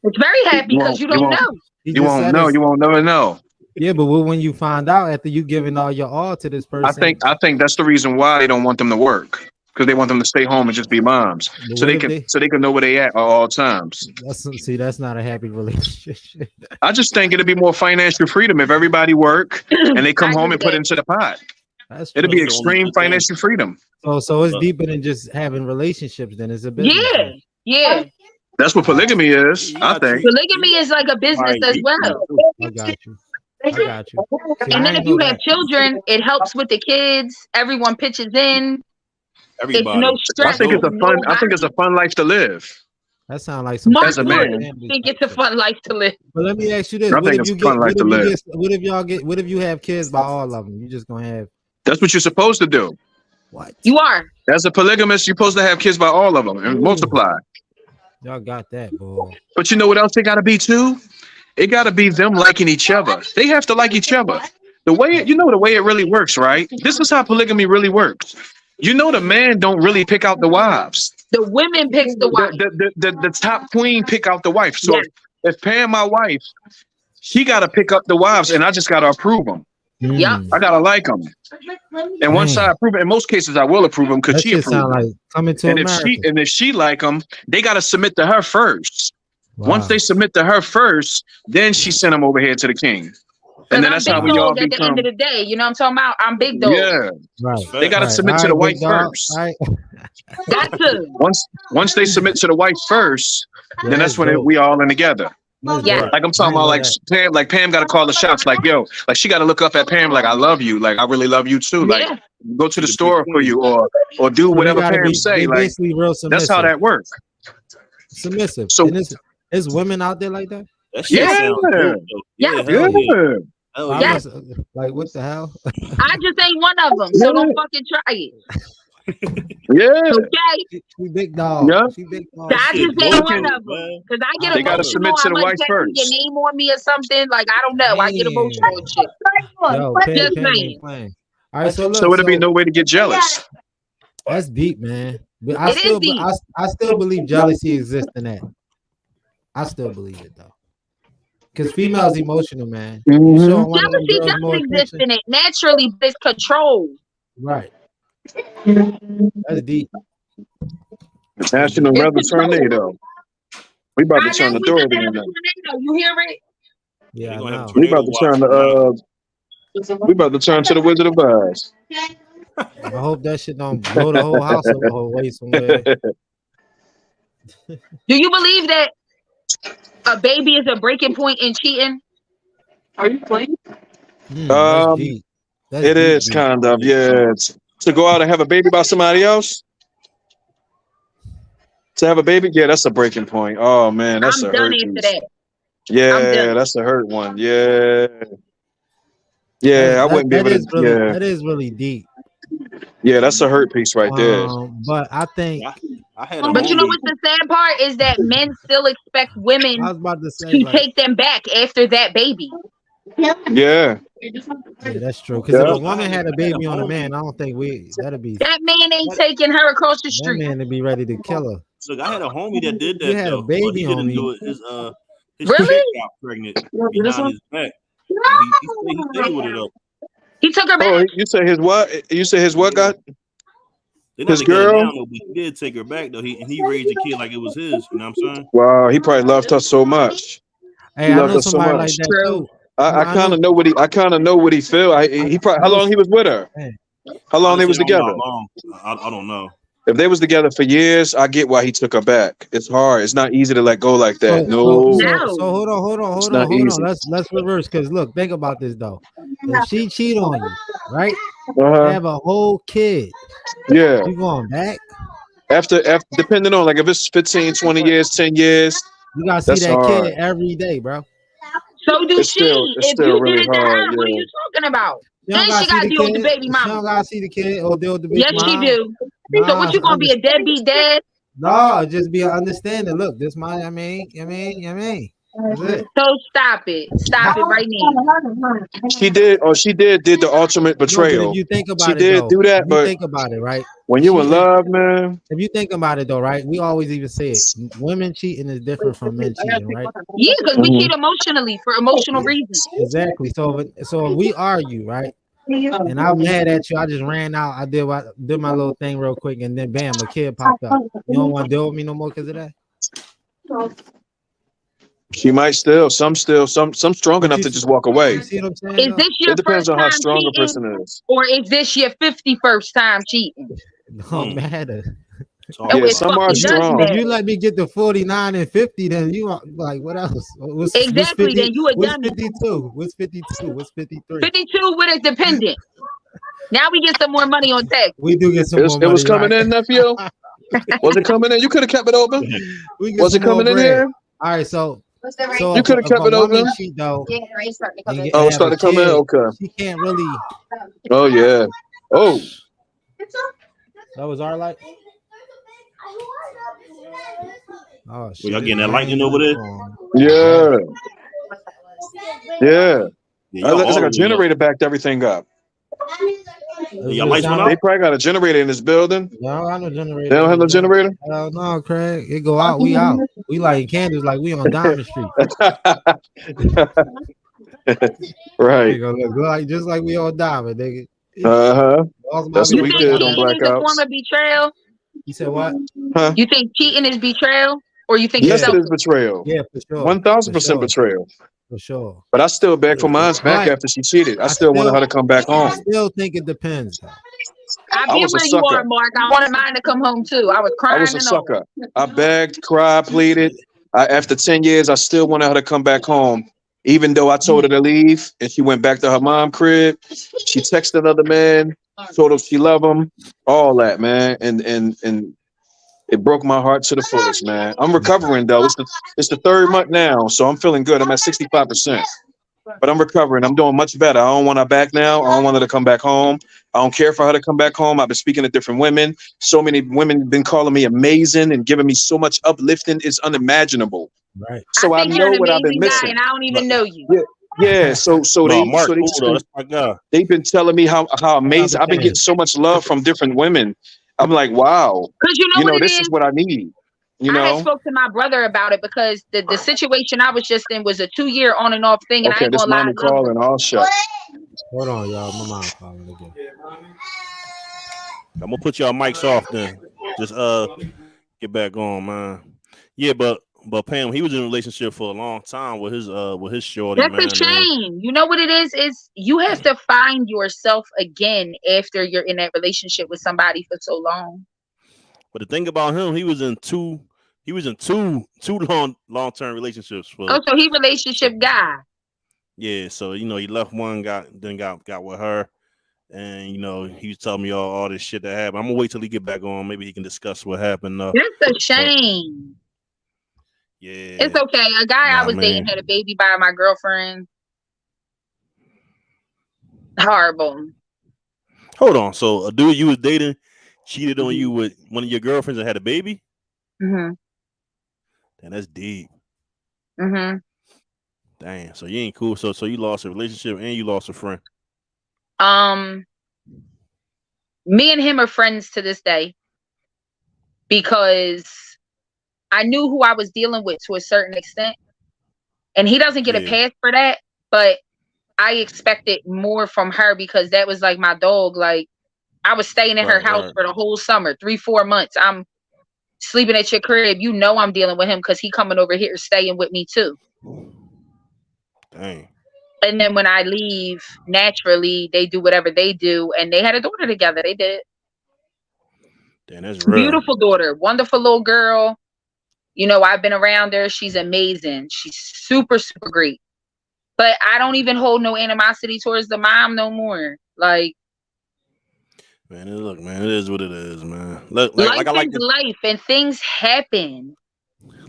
It's very happy because you don't know. You won't know. You won't never know. Yeah, but when you find out after you giving all your all to this person, I think that's the reason why they don't want them to work, because they want them to stay home and just be moms, so they can know where they at all times. That's not a happy relationship. I just think it'd be more financial freedom if everybody work and they come home and put into the pot. It'd be extreme financial freedom. So it's deeper than just having relationships. Then it's a business. Yeah. That's what polygamy is. I think polygamy is like a business as well. I got you. See, and then if you have children, it helps with the kids. Everyone pitches in. Everybody. It's no stress. I think it's a fun life to live. That sounds like some. As a man, I think it's a fun life to live. But let me ask you this: What if you have kids by all of them? You just gonna have. That's what you're supposed to do. What? You are. As a polygamist, you're supposed to have kids by all of them and multiply. Y'all got that, boy. But you know what else they got to be too? It got to be them liking each other. They have to like each other. The way it really works, right? This is how polygamy really works. You know, the man don't really pick out the wives. The women picks the wife. The top queen pick out the wife. So yes. if Pam, my wife, she got to pick up the wives, and I just got to approve them. Yeah, I gotta like them. And once I approve it, in most cases I will approve them because she approves. Like coming to America. If she like them, they gotta submit to her first. Wow. Once they submit to her first, then she sent them over here to the king. And then that's how we all at the end become. of the day. You know what I'm talking about? I'm big dog. Yeah, Right. they got to submit to the wife first. Right. Got to. Once they submit to the wife first, then that's when we all in together. Yeah. Like I'm talking about, like Pam. Like Pam got to call the shots. Like yo, like she got to look up at Pam. Like I love you. Like I really love you too. Like go to the store for you, or do whatever Pam say. Like that's how that works. Submissive. So is women out there like that? That shit sounds good, Yeah. Yes. Like what the hell? I just ain't one of them, so don't fucking try it. Yeah. Okay. She big dog. Yeah. She big dog. I just ain't one of them. Because I get They gotta submit to the wife first. Your name on me or something. Like, I don't know. I get emotional and shit. Yo, Just Pam saying. playing. All right, so look, So would it be no way to get jealous? that's deep, man. But It is deep. I still believe jealousy exists in that. I still believe it though. Because females emotional, man. You show one of them Jealousy girls does more exist attention. in it naturally, but it's control. Right. That's deep. National Weather Tornado. We about to I turn know the we door just had a in. tornado. You hear it? Yeah, I gonna have know. to We about to turn we about to turn to the Wizard of Oz. I hope that shit don't blow the whole house away somewhere. Do you believe that a baby is a breaking point in cheating? Are you playing? That's deep. That's It deep, is deep. kind of, yeah. To go out and have a baby by somebody else? To have a baby? Yeah, that's a breaking point. Oh man, that's I'm a done hurt after piece. that. Yeah, that's a hurt one. Yeah. Yeah, I wouldn't be able to. Yeah, That is really deep. yeah, that's a hurt piece right there. But I think I had a But you know homie- what's the sad part is that men still expect women I was about to say to like, take them back after that baby. Yeah. yeah, that's true. Because Yeah. if a woman had a baby on a man, I don't think that'd be That man ain't taking her across the that street. man to be ready to kill her. Look, I had a homie that did that. You had a though, baby but he on didn't me. do it. His Really? chick got pregnant behind his back. He stayed with it though. He took her back. Oh, you say his what? You say his what got? They not His together girl? now, though, but he did take her back though. He raised a kid like it was his. You know what I'm saying? Wow, he probably loved her so much. Hey, He I loved know her so somebody like much. that too. I kind of know what he feel. He probably how long he was with her? How long they was Honestly, I together? don't know how long. I don't know. If they was together for years, I get why he took her back. It's hard. It's not easy to let go like that. So hold on. not easy. Let's reverse. Because look, think about this though. If she cheat on you, right? Uh-huh. Have a whole kid. Yeah. You going back? After depending on like if it's 15, 20 years, 10 years. You gotta see That's that hard. kid every day, bro. So do It's she. still If still you really did it to her, hard, what are yeah. you talking about? You don't Then gotta she got to see the deal with the kid. baby She don't mama. gotta see the kid or deal with the baby Yes, she mom. do. So Nah, what you gonna be a deadbeat dad? No, just be an understanding. Look, this my, I mean. That's it. So stop it. Stop it right now. She did the ultimate No, but betrayal. if you think about She it, did though, do that, if you but think about it, right? when you in she- love, man. If you think about it, though, right? We always even say it. Women cheating is different from men cheating, right? Yeah, because we Mhm. cheat emotionally for emotional reasons. Exactly. So if we argue, right? And I'm mad at you. I just ran out. I did my little thing real quick, and then bam, a kid popped up. You don't want to deal with me no more because of that. She might still some strong enough to just walk away. You see what I'm saying? Is though? this your It depends first on how time strong a cheating, person is. or is this your 51st time cheating? Don't matter. Oh, Yeah, it's some are fucking does strong. matter. If you let me get to 49 and 50, then you are like, what else? What's Exactly, 50? then you a What's dummy. 52? What's 52? What's 53? 52 with a dependent. Now we get some more money on tax. We do get some more money. It was coming right? in, nephew. Was it coming in? You could have kept it open. We get Was it some more coming in bread. here? All right, so You could have kept it open. Cheat, though, and Oh, have it started a coming in. kid, Okay. She can't really. Oh yeah. Oh. That was our light. Oh shit! Well, y'all getting that lightning over there? Yeah. Yeah. Yeah, y'all It's like a already generator backed everything up. Y'all lights went They out? probably got a generator in this building. Y'all got no generator. They don't have no generator? Hell no, Craig. It go out. We out. We lighting candles like we on Diamond Street. Right. They go look like just like we on Diamond, nigga. Uh-huh. That's You what we think did on cheating is a form blackouts. of betrayal? You said what? You think cheating is betrayal? Or you think Yes, it's it is betrayal. Yeah, for sure. 1000% For sure. betrayal. For sure. But I still begged for mine back But after she cheated. I still wanted her to come back I home. still think it depends, though. I I get was a where you sucker. are, Mark. I wanted mine to come home too. I was I crying was a and all. sucker. I begged, cried, pleaded. After 10 years, I still wanted her to come back home. Even though I told her to leave and she went back to her mom crib, she texted another man, told him she loved him, all that, man. And it broke my heart to the fullest, man. I'm recovering though. It's the third month now, so I'm feeling good. I'm at 65%. But I'm recovering. I'm doing much better. I don't want her back now. I don't want her to come back home. I don't care for her to come back home. I've been speaking to different women. So many women have been calling me amazing and giving me so much uplifting. It's unimaginable. Right. So I think you're know an what I've been amazing guy, missing. and I don't even know you. Yeah. So No, Mark, cool, though. they That's my guy. they've been telling me how amazing. I've been getting so much love from different women. I'm like, wow. Because you know what it this is? is what I need. You I had know. spoke to my brother about it because the situation I was just in was a 2-year on and off thing, and I Okay, ain't this gonna lie. mommy calling. I'll shut. Hold on, y'all. My mom calling again. I'm gonna put y'all mics off then. Just get back on, man. Yeah, but Pam, he was in a relationship for a long time with his shorty. That's man, a shame. You know what it is you have to find yourself again after you're in that relationship with somebody for so long. But the thing about him, he was in two long-term relationships for. Oh, so he relationship guy. Yeah, so he left one, got with her, and he was telling me all this shit that happened. I'm gonna wait till he get back on. Maybe he can discuss what happened. That's a shame. Yeah, it's okay. A guy I was dating had a baby by my girlfriend. Horrible. Hold on. So a dude you was dating cheated on you with one of your girlfriends and had a baby? Mm-hmm. Damn, that's deep. Mm-hmm. Damn. So you ain't cool. So you lost a relationship and you lost a friend. Me and him are friends to this day because I knew who I was dealing with to a certain extent, and he doesn't get a pass for that, but I expected more from her because that was like my dog. Like, I was staying in her house for the whole summer, 3-4 months. I'm sleeping at your crib. I'm dealing with him because he coming over here staying with me too. Dang. And then when I leave, naturally, they do whatever they do, and they had a daughter together. They did. Damn, that's real. Beautiful daughter, wonderful little girl. I've been around her. She's amazing. She's super, super great. But I don't even hold no animosity towards the mom no more. Like, man, look, man, it is what it is, man. Look, life is life, and things happen.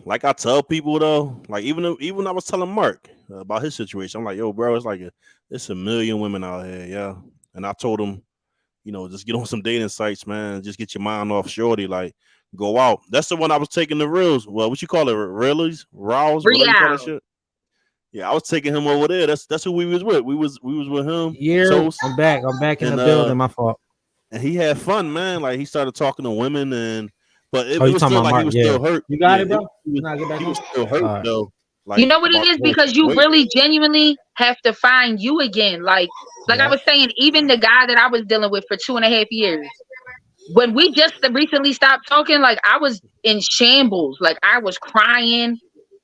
Like I tell people though, like even I was telling Mark about his situation. I'm like, yo, bro, it's a million women out here, yeah. And I told him, just get on some dating sites, man. Just get your mind off shorty, like. Go out. That's the one I was taking the reels. Well, what you call it? Reels? Rows? Whatever you call that shit. Yeah, I was taking him over there. That's who we was with. We was with him. Yeah, I'm back in the building. My fault. And he had fun, man. Like he started talking to women, but it was still like Mark, he was still hurt. You got it, bro. He was still hurt though. Like, you know what it is? Because you really genuinely have to find you again. Like I was saying, even the guy that I was dealing with for 2.5 years. When we just recently stopped talking, like I was in shambles. Like I was crying,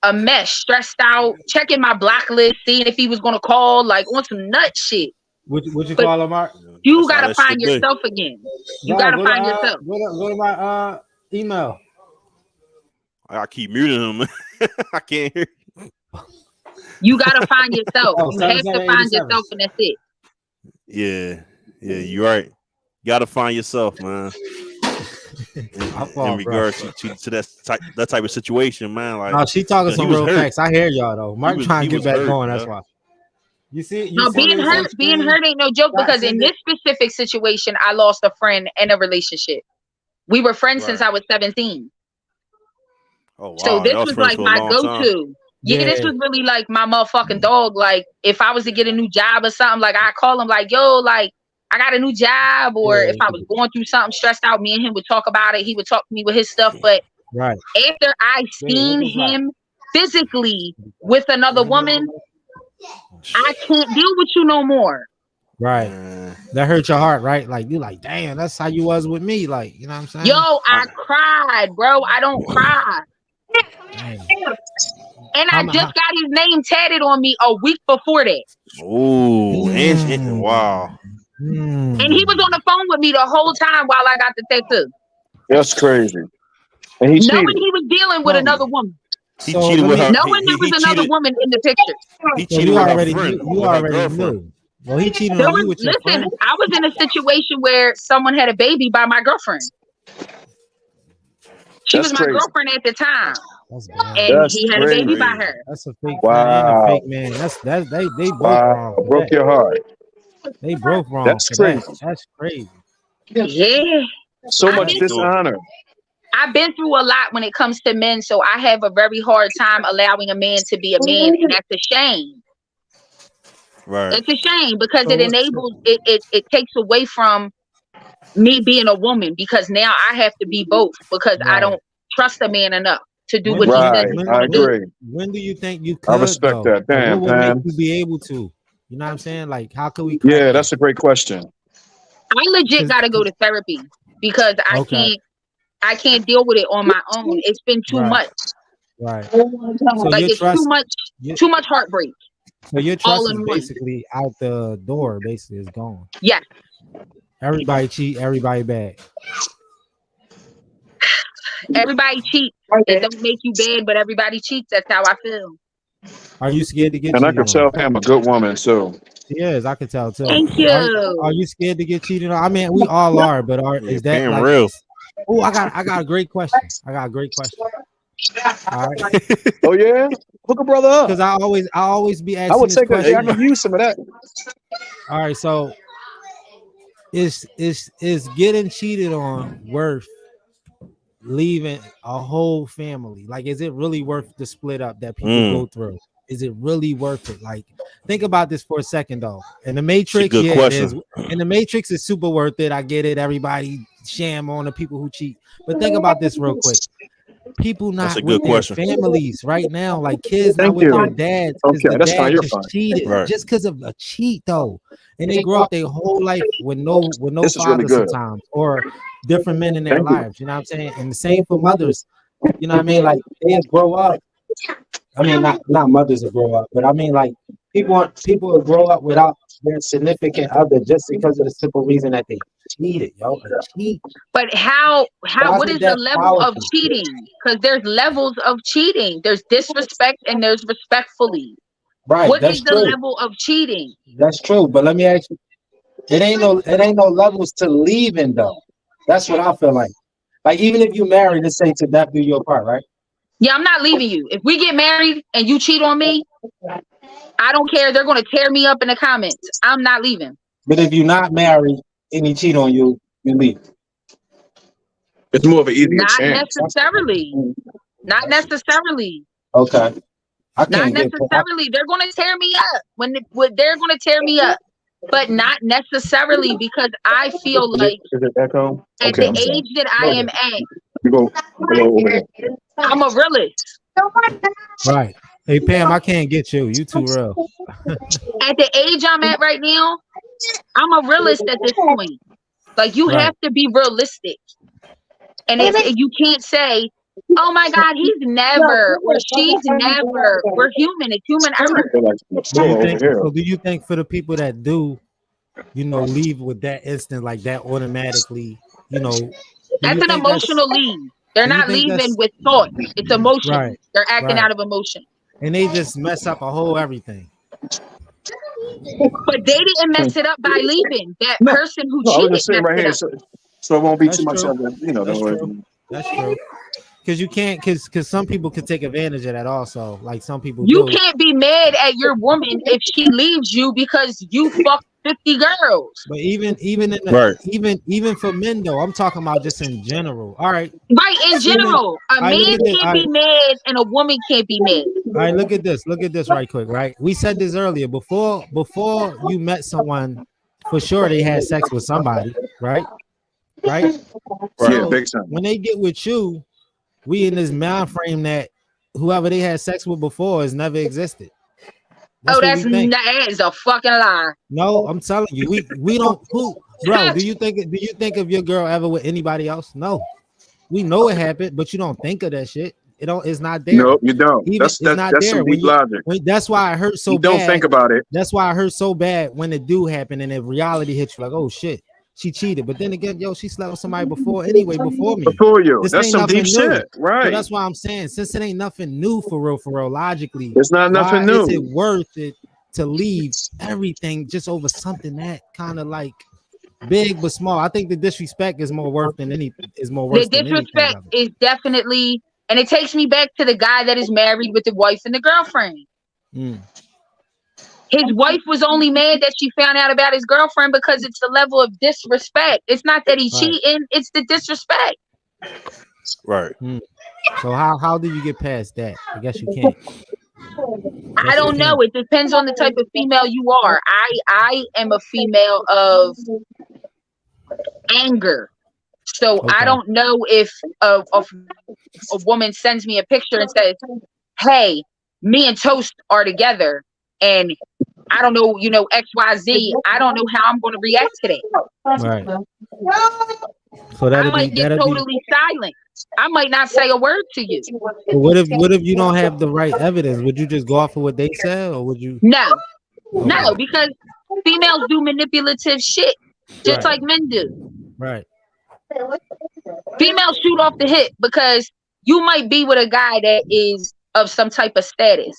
a mess, stressed out, checking my block list, seeing if he was going to call, like on some nut shit. Would you call him, Mark? You got to find yourself again. You got to find yourself. Go to my email. I keep muting him. I can't hear you. You got to find yourself. You have to find yourself, and that's it. Yeah, you're right. Got to find yourself, man. In regards to that type of situation, man. Like, no, she talking some real facts. I hear y'all though. Mark trying to get back going. That's why. You see, being hurt ain't no joke because in this specific situation, I lost a friend and a relationship. We were friends since I was 17. Oh wow! So this was like my go-to. Yeah, this was really like my motherfucking dog. Like if I was to get a new job or something, like I call him like, yo, like. I got a new job, or if I was going through something stressed out, me and him would talk about it. He would talk to me with his stuff. But after I seen him physically with another woman, I can't deal with you no more. Right. That hurt your heart, right? Like you like, damn, that's how you was with me. Like, you know what I'm saying? Yo, I cried, bro. I don't cry. And I just got his name tatted on me a week before that. Ooh, and wow. And he was on the phone with me the whole time while I got the tattoo. That's crazy. And he knowing cheated. he was dealing with another woman. He cheated with her. Knowing there was another woman in the picture. He cheated with her friend. You already knew. Well, he cheated on you with your friend. Listen, I was in a situation where someone had a baby by my girlfriend. She was my girlfriend at the time. And he had a baby by her. That's a fake friend and a fake man. They both wrong. Broke your heart. They both wrong. That's crazy. That's crazy. Yeah. So much dishonor. I've been through a lot when it comes to men, so I have a very hard time allowing a man to be a man, and that's a shame. Right. It's a shame because it enables it takes away from me being a woman, because now I have to be both because I don't trust a man enough to do what he says. I agree. When do you think you could? I respect that. Damn, man. You be able to. You know what I'm saying? Like, how can we? Yeah, that's a great question. I legit got to go to therapy because I can't deal with it on my own. It's been too much. Right. Like it's too much heartbreak. So your trust is basically out the door. Basically, it's gone. Yes. Everybody cheat. Everybody bad. Everybody cheats. It don't make you bad, but everybody cheats. That's how I feel. Are you scared to get? And I can tell Pam a good woman too. She is. I can tell too. Thank you. Are you scared to get cheated on? I mean, we all are, but is that like, real? Oh, I got a great question. All right. Oh yeah, hook a brother up. Because I always be asking. I would take that. I could use some of that. All right, so is getting cheated on worth leaving a whole family? Like, is it really worth the split up that people go through? Is it really worth it? Like, think about this for a second, though. In the Matrix, in the Matrix, is super worth it. I get it. Everybody sham on the people who cheat. But think about this real quick. People not with their families right now, like kids not with their dads. Okay, that's fine. You're fine. Cheated just because of a cheat, though, and they grow up their whole life with no father sometimes, or different men in their lives. You know what I'm saying? And the same for mothers. You know what I mean? Like, they grow up. I mean, not mothers will grow up, but I mean, like, people will grow up without their significant other just because of the simple reason that they cheated, yo. Cheat. But what is the level of cheating? Because there's levels of cheating. There's disrespect and there's respectfully. Right. What is the level of cheating? That's true. But let me ask you, it ain't no levels to leaving though. That's what I feel like. Like, even if you married, let's say to death do you apart, right? Yeah, I'm not leaving you. If we get married and you cheat on me, I don't care. They're going to tear me up in the comments. I'm not leaving. But if you're not married and he cheat on you, you leave. It's more of an easier Not chance. necessarily. Not necessarily. Okay. Not necessarily. They're going to tear me up. They're going to tear me up. But not necessarily, because I feel like at the age that I am at, I'm a realist. Right. Hey, Pam, I can't get you. You too real. At the age I'm at right now, I'm a realist at this point. Like, you have to be realistic. And you can't say, oh my God, he's never or she's never. We're human. It's human error. Do you think for the people that do, leave with that instant, like that automatically, that's an emotional leave. They're not leaving with thought. It's emotion. Right. They're acting out of emotion. And they just mess up a whole everything. But they didn't mess it up by leaving. That person who cheated messed right here, so it won't be too much of it. That's true. Because you can't, because some people could take advantage of that also. Like, some people can't be mad at your woman if she leaves you because you fucked 50 girls. But even in the, even for men though, I'm talking about just in general. All right. Right, in general. A man can't be mad and a woman can't be mad. All right, look at this right quick, right? We said this earlier. Before you met someone, for sure they had sex with somebody, right? Right? So big time. When they get with you, we in this mind frame that whoever they had sex with before has never existed. That is a fucking lie. No, I'm telling you, we don't. Bro, do you think of your girl ever with anybody else? No, we know it happened, but you don't think of that shit. It's not there. No, you don't. Even, That's some deep logic. That's why it hurt so You bad. don't think about it. That's why it hurt so bad when it do happen and the reality hits you like, oh shit, she cheated. But then again, yo, she slept with somebody before me. Before you. This That's ain't some nothing deep new. shit. Right. So that's why I'm saying, since it ain't nothing new for real, logically, It's not nothing new. Is it worth it to leave everything just over something that kind of like big but small? I think the disrespect is more worth than anything. The disrespect is definitely, and it takes me back to the guy that is married with the wife and the girlfriend. His wife was only mad that she found out about his girlfriend because it's the level of disrespect. It's not that he's cheating; it's the disrespect. Right. So how do you get past that? I guess you can't. I don't know. It depends on the type of female you are. I am a female of anger. So I don't know if a woman sends me a picture and says, hey, me and Toast are together and I don't know, XYZ. I don't know how I'm going to react to that. Right. So I might get totally silent. I might not say a word to you. But what if you don't have the right evidence? Would you just go off of what they said, or would you? No, because females do manipulative shit just like men do. Right. Females shoot off the hip because you might be with a guy that is of some type of status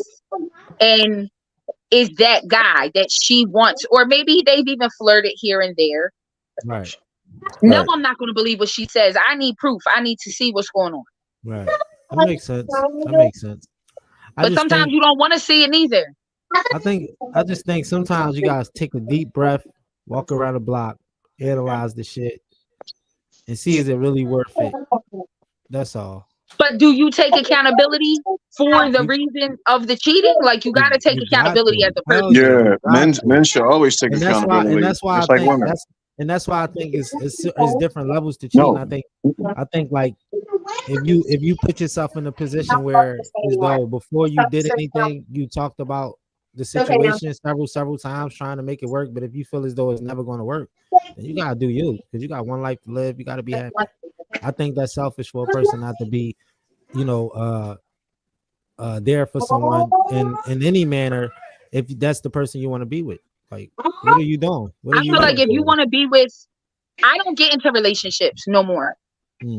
and is that guy that she wants, or maybe they've even flirted here and there. Right. No, I'm not going to believe what she says. I need proof. I need to see what's going on. Right. That makes sense. But sometimes you don't want to see it neither. I just think sometimes you guys take a deep breath, walk around the block, analyze the shit, and see is it really worth it. That's all. But do you take accountability for the reason of the cheating? Like you got to take accountability as a person. Yeah, men should always take accountability. And that's why I think it's different levels to cheating. I think like if you put yourself in a position where as though before you did anything, you talked about the situation several times trying to make it work. But if you feel as though it's never going to work, then you gotta do you, because you got one life to live. You gotta be happy. I think that's selfish for a person not to be, there for someone in any manner if that's the person you want to be with. Like, what are you doing? I feel like if you want to be with, I don't get into relationships no more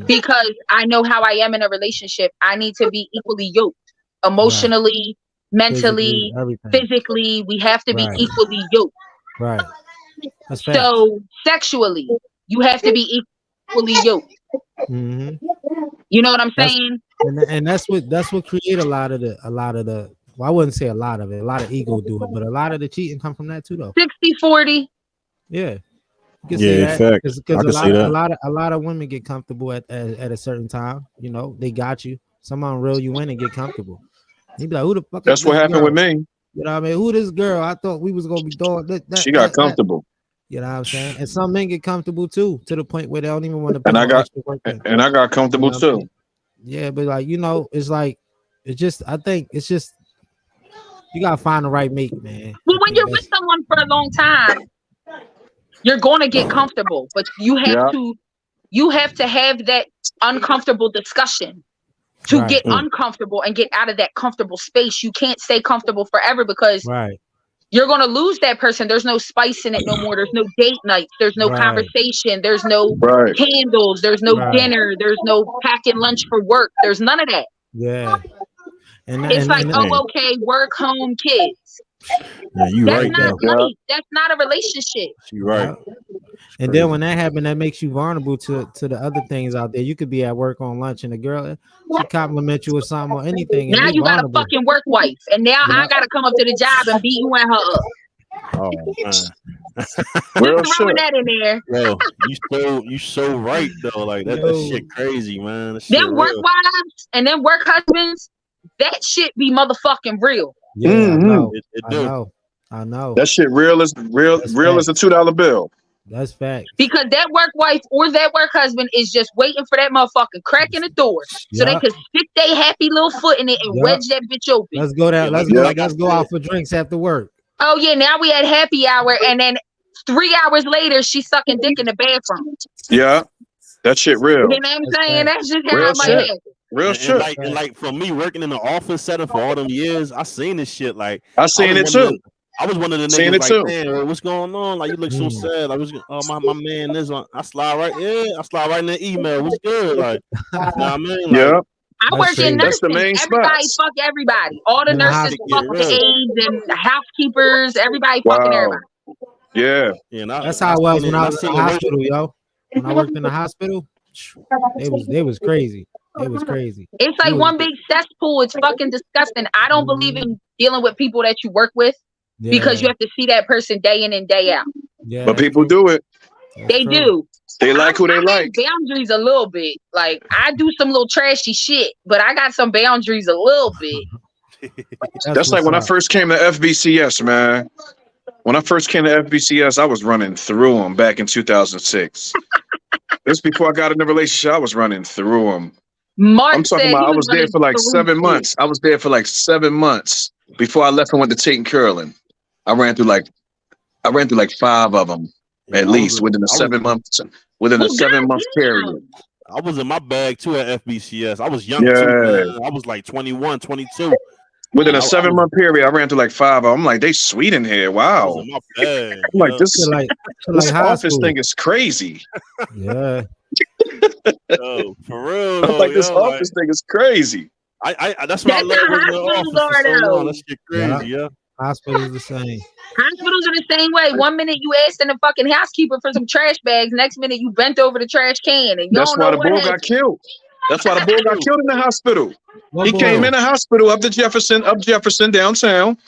because I know how I am in a relationship. I need to be equally yoked, emotionally, mentally, physically. We have to be equally yoked. Right. That's fair. So sexually, you have to be equally yoked. Mm-hmm. You know what I'm saying? And that's what create a lot of the. Well, I wouldn't say a lot of it. A lot of ego do it, but a lot of the cheating come from that too, though. 60-40. Yeah. Yeah, fact. Because a lot of women get comfortable at a certain time. They got you. Some of them reel you in and get comfortable. You be like, who the fuck? That's what happened with me. You know what I mean? Who this girl? I thought we was gonna be doing that. She got comfortable. You know what I'm saying? And some men get comfortable too, to the point where they don't even want to. And I got comfortable too. Yeah, but like I think it's just you gotta find the right mate, man. Well, when you're with someone for a long time, you're gonna get comfortable, but you have to have that uncomfortable discussion to get uncomfortable and get out of that comfortable space. You can't stay comfortable forever because you're going to lose that person. There's no spice in it no more. There's no date nights. There's no conversation. There's no candles. There's no dinner. There's no packing lunch for work. There's none of that. Yeah. It's okay, work, home, kids. Yeah, you That's right. not life. That's not a relationship. You're right. And then when that happens, that makes you vulnerable to the other things out there. You could be at work on lunch and the girl, she compliment you or something or anything. Now you got a fucking work wife, and now I got to come up to the job and beat you and her up. Oh man. Just throwing that in there. Yo, you so right though. Like that shit crazy, man. Them work wives and them work husbands, that shit be motherfucking real. Yeah, I know. That shit real as a $2 bill. That's fact. Because that work wife or that work husband is just waiting for that motherfucking crack in the door so they can stick their happy little foot in it and wedge that bitch open. Let's go down. Let's go out for drinks after work. Oh yeah, now we had happy hour, and then 3 hours later she's sucking dick in the bathroom. Yeah, that shit real. You know what I'm saying? That's just how it might happen. Real shit. And like for me working in the office setting for all them years, I seen this shit. Like I seen it too. I was one of the Seen niggas it like, too. man, what's going on? Like you look so sad. Like my man this one. I slide right in the email. What's good? Like, you know what I mean? Like, Yeah. I work in That's the nursing. main Everybody spots. fuck everybody. All the nurses fuck the aides and the housekeepers. Everybody fucking everybody. Yeah. That's how it was when I was in the hospital, yo. When I worked in the hospital, they was crazy. It was crazy. It's like one big cesspool. It's fucking disgusting. I don't believe in dealing with people that you work with because you have to see that person day in and day out. Yeah, but people do it. They do. They like who they like. Boundaries a little bit. Like I do some little trashy shit, but I got some boundaries a little bit. That's like when I first came to FBCS, man. When I first came to FBCS, I was running through them back in 2006. This before I got in the relationship, I was running through them. I'm talking about I was there for like 7 months. I was there for like 7 months before I left and went to Tate and Curlin. I ran through like 5 of them at least within a 7 months period. I was in my bag too at FBCS. I was young too, man. I was like 21, 22. Within a 7 month period, I ran through like 5 of them. I'm like, they sweet in here. Wow. In my bag, I'm like, this office thing is crazy. Yeah. Oh, for real. I'm like, this office thing is crazy. I that's why I love working in the office for so long. That shit crazy, yeah. Hospitals the same. Hospitals are the same way. 1 minute you asking the fucking housekeeper for some trash bags, next minute you bent over the trash can, and that's why the bull got killed. That's why the bull got killed in the hospital. He came in the hospital up Jefferson downtown,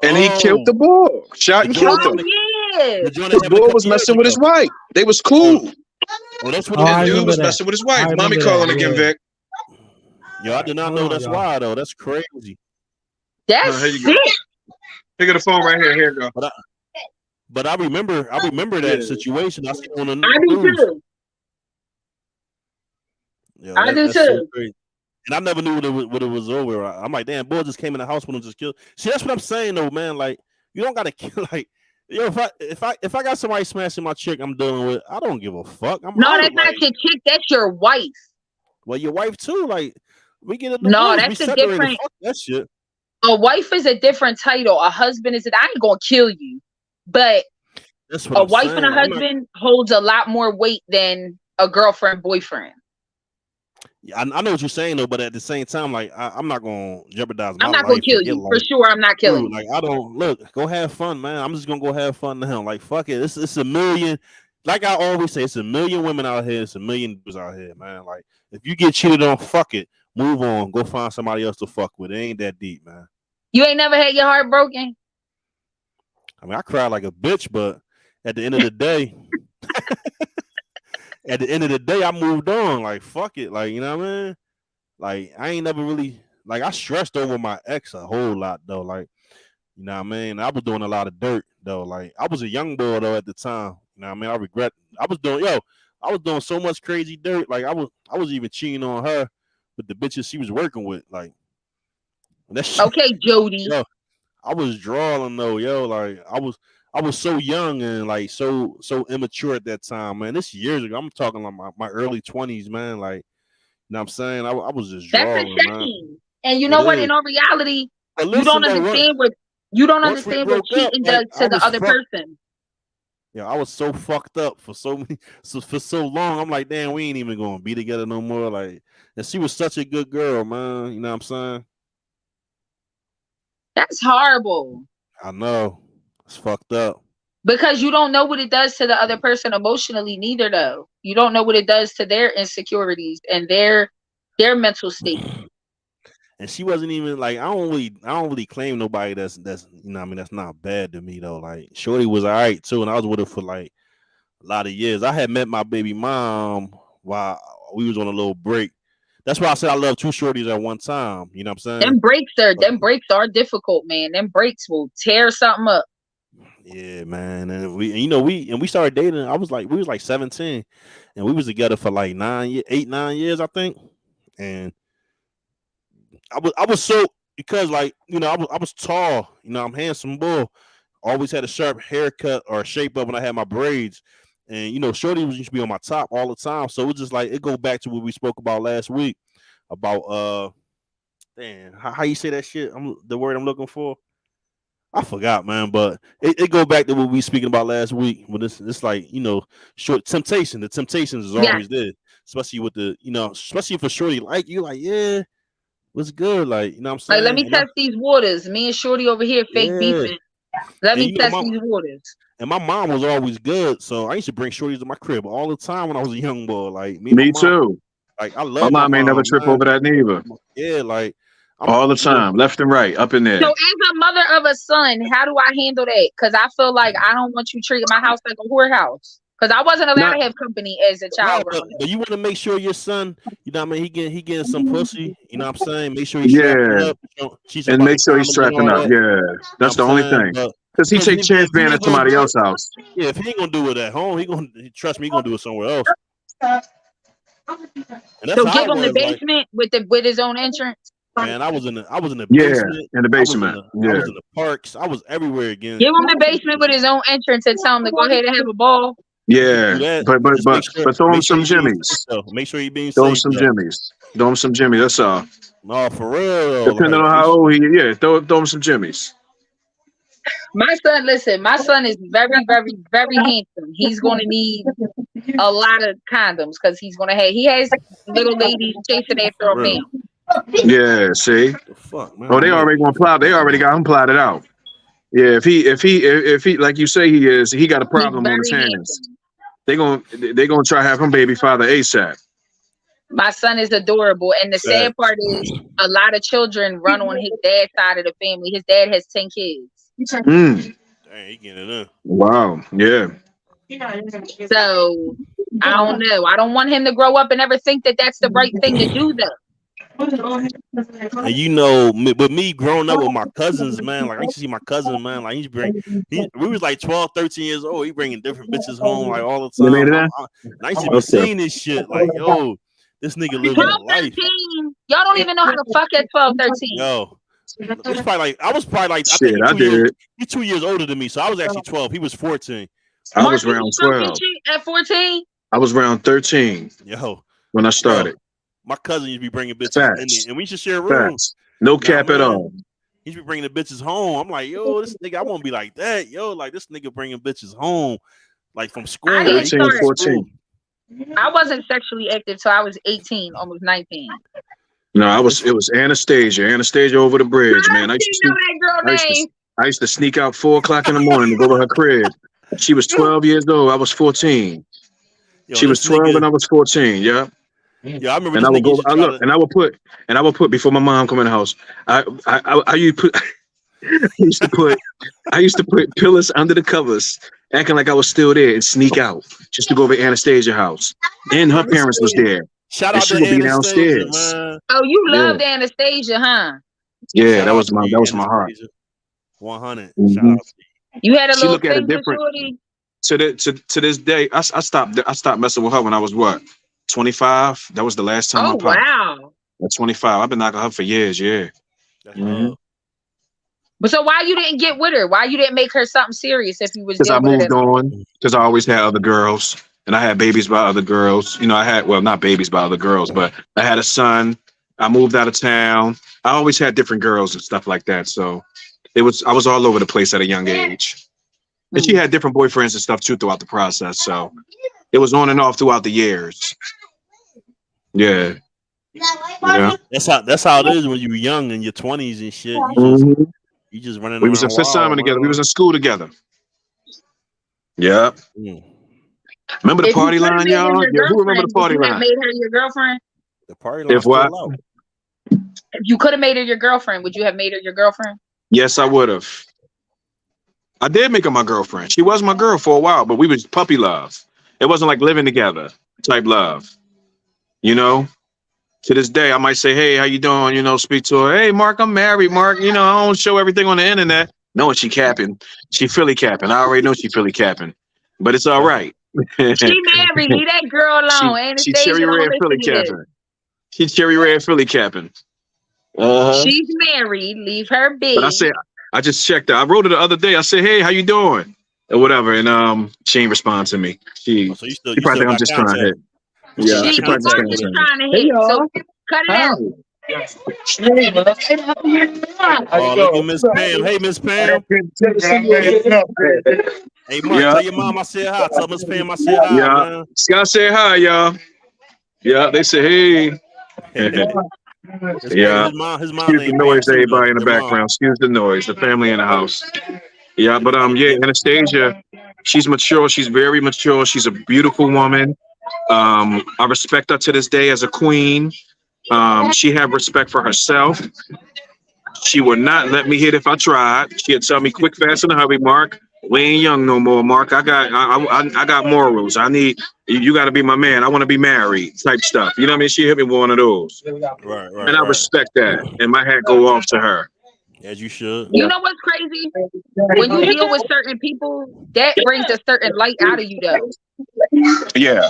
and he killed the bull. Shot and killed him. Yeah. The bull was messing with his wife. They was cool. Well, that's what and dude was messing with his wife. Mommy calling again, Vic. Yo, I did not know that's why though. That's crazy. That's sick. Pick up the phone right here. Here you go. But I remember that situation. I seen on the news. I do too. Yo, I do too. And I never knew what it was over. I'm like, damn, boy just came in the hospital and just killed. See, that's what I'm saying though, man. Like, you don't gotta kill. Like, yo, if I got somebody smashing my chick I'm dealing with, I don't give a fuck. No, that's not your chick. That's your wife. Well, your wife too. Like, we get a no, that's a different. Fuck that shit. A wife is a different title. A husband is I ain't gonna kill you, but a wife and a husband holds a lot more weight than a girlfriend boyfriend. Yeah, I know what you're saying though, but at the same time, like I'm not gonna jeopardize my life. I'm not gonna kill you for sure. I'm not killing you. Like I don't go have fun, man. I'm just gonna go have fun now. Like fuck it, it's a million. Like I always say, it's a million women out here. It's a million dudes out here, man. Like if you get cheated on, fuck it, move on, go find somebody else to fuck with. It ain't that deep, man. You ain't never had your heart broken? I mean, I cried like a bitch, but at the end of the day, I moved on. Like, fuck it. Like, you know what I mean? Like, I ain't never really, like, I stressed over my ex a whole lot, though. Like, you know what I mean? I was doing a lot of dirt, though. Like, I was a young boy, though, at the time. You know what I mean? I regret, I was doing so much crazy dirt. Like, I was even cheating on her with the bitches she was working with. Like, that shit, okay, Jody. Yo, I was drawing though, yo. Like I was so young and like so immature at that time, man. This years ago. I'm talking like my early 20s, man. Like, you know what I'm saying? I was just drawing, that's a shame. Man. And you know what? In all reality, you don't understand what cheating does to the other person. Yeah, I was so fucked up for so long. I'm like, damn, we ain't even gonna be together no more. Like, and she was such a good girl, man. You know what I'm saying? That's horrible. I know. It's fucked up. Because you don't know what it does to the other person emotionally, neither though. You don't know what it does to their insecurities and their mental state. And she wasn't even like I don't really claim nobody that's you know what I mean that's not bad to me though. Like Shorty was all right too, and I was with her for like a lot of years. I had met my baby mom while we was on a little break. That's why I said I love two shorties at one time. You know what I'm saying? Them breaks are difficult, man. Them breaks will tear something up. Yeah, man. And we started dating. We was like 17, and we was together for like 9 years, I think. And I was so because like I was tall. You know, I'm handsome bull. Always had a sharp haircut or shape up when I had my braids. And Shorty used to be on my top all the time. So it's just like it go back to what we spoke about last week about damn, how you say that shit? The word I'm looking for. I forgot, man, but it go back to what we speaking about last week. When it's like, you know, short temptation. The temptations is always there, especially with the, you know, especially for shorty like you, like, yeah, what's good, like, you know what I'm saying? Like, let me test these waters. Me and Shorty over here fake beefing. Let me test these waters. And my mom was always good, so I used to bring shorties to my crib all the time when I was a young boy. Like me too. Like I love my mom ain't never trip over that neither. Yeah, like all the time, left and right, up in there. So, as a mother of a son, how do I handle that? Because I feel like I don't want you treating my house like a whorehouse. Because I wasn't allowed to have company as a child. Right, but you want to make sure your son, you know what I mean, he getting some pussy. You know what I'm saying? Make sure he's strapping up. And make sure he's strapping up. Yeah, that's the only thing. Because he take chance being at somebody else's house. Yeah, if he ain't gonna do it at home, trust me, he gonna do it somewhere else. So give him the basement with his own entrance. Man, I was in the basement. Yeah, in the basement. I was in the parks. I was everywhere again. Give him the basement with his own entrance and tell him to go ahead and have a ball. Yeah, but throw him some jimmies. Make sure he being throw him some jimmies. Throw him some jimmies. That's all. No, for real. Depending on how old he is, throw him some jimmies. My son is very, very, very handsome. He's going to need a lot of condoms because he has little ladies chasing after him now. Yeah, see. The fuck, man. Oh, they already gonna plow. They already got him plotted out. Yeah, if he like you say he got a problem on his hands. They gonna try to have him baby father ASAP. My son is adorable, and the sad part is a lot of children run on his dad's side of the family. His dad has 10 kids. Dang, he getting it in. Wow, yeah. So I don't know. I don't want him to grow up and ever think that that's the right thing to do, though. And you know, with me growing up with my cousins, man, like I used to see my cousin, man, like we was like 12, 13 years old. He bringing different bitches home like all the time. I used to be seeing this shit like, yo, this nigga living 12, life. 13, y'all don't even know how to fuck at 12, 13. Yo, I was probably like, shit, I did. He's 2 years older than me, so I was actually 12. He was 14. I was around 12. At 14? I was around 13. Yo, when I started. My cousin used to be bringing bitches, and we should share rooms. No cap at all. He used to be bringing the bitches home. I'm like, yo, this nigga, I want to be like that. Yo, like this nigga bringing bitches home, like from school. 13, 14. I wasn't sexually active till I was 18, almost 19. No, it was Anastasia over the bridge, man. I used to sneak out 4:00 in the morning to go to her crib. She was 12 years old. I was 14. Yo, she was 12 and I was 14. Yeah. Yeah, I remember. And I would go. I would put before my mom come in the house. I used to put pillows under the covers, acting like I was still there, and sneak out just to go over to Anastasia's house. And her parents was there. Shout out to Anastasia, downstairs. man. Oh, you loved Anastasia, huh? Yeah, that was my heart. 100. Mm-hmm. Shout out to you. You had a little thing with Shorty? To this day, I stopped messing with her when I was what? 25. That was the last time. Oh, wow. At 25, I've been knocking her for years. Yeah. Mm-hmm. But so why you didn't get with her? Why you didn't make her something serious if you was? Because I moved on. Because I always had other girls, and I had babies by other girls. You know, not babies by other girls, but I had a son. I moved out of town. I always had different girls and stuff like that. So I was all over the place at a young age. And she had different boyfriends and stuff too throughout the process. So it was on and off throughout the years. Yeah. That's how it is when you're young in your 20s and shit. You just running. We was in fifth assignment together. We was in school together. Yeah. Remember the party line, y'all? Yeah, who remember the party line? Made her your girlfriend? The party line. If what? If you could have made her your girlfriend, would you have made her your girlfriend? Yes, I would have. I did make her my girlfriend. She was my girl for a while, but we was puppy love. It wasn't like living together type love. You know? To this day, I might say, hey, how you doing? You know, speak to her. Hey, Mark, I'm married, Mark. You know, I don't show everything on the internet. No, she capping. She Philly capping. I already know she Philly capping. But it's all right. She married. Leave that girl alone. She cherry red Philly capping. She cherry red Philly capping. She's married. Leave her be. But I just checked her. I wrote her the other day. I said, hey, how you doing? Or whatever. And she ain't respond to me. She probably think I'm just trying to hit. Yeah, she probably just trying to hit. Cut it out. Oh, look at Miss Pam. Hey, Miss Pam. Hey, Mark, tell your mom I said hi. Tell Miss Pam I said hi, man. Scott said hi, y'all. Yeah, they say hey. Yeah. His mom Excuse the noise, everybody in the background. Excuse the noise. The family in the house. Yeah, but yeah, Anastasia, she's mature. She's very mature. She's a beautiful woman. I respect her to this day as a queen. She had respect for herself. She would not let me hit if I tried. She'd tell me quick, fast, and a hurry, Mark. We ain't young no more, Mark. I got morals. You got to be my man. I want to be married, type stuff. You know what I mean? She hit me with one of those. Right. And I respect that. And my hat go off to her. As you should. You know what's crazy? When you deal with certain people, that brings a certain light out of you, though. Yeah.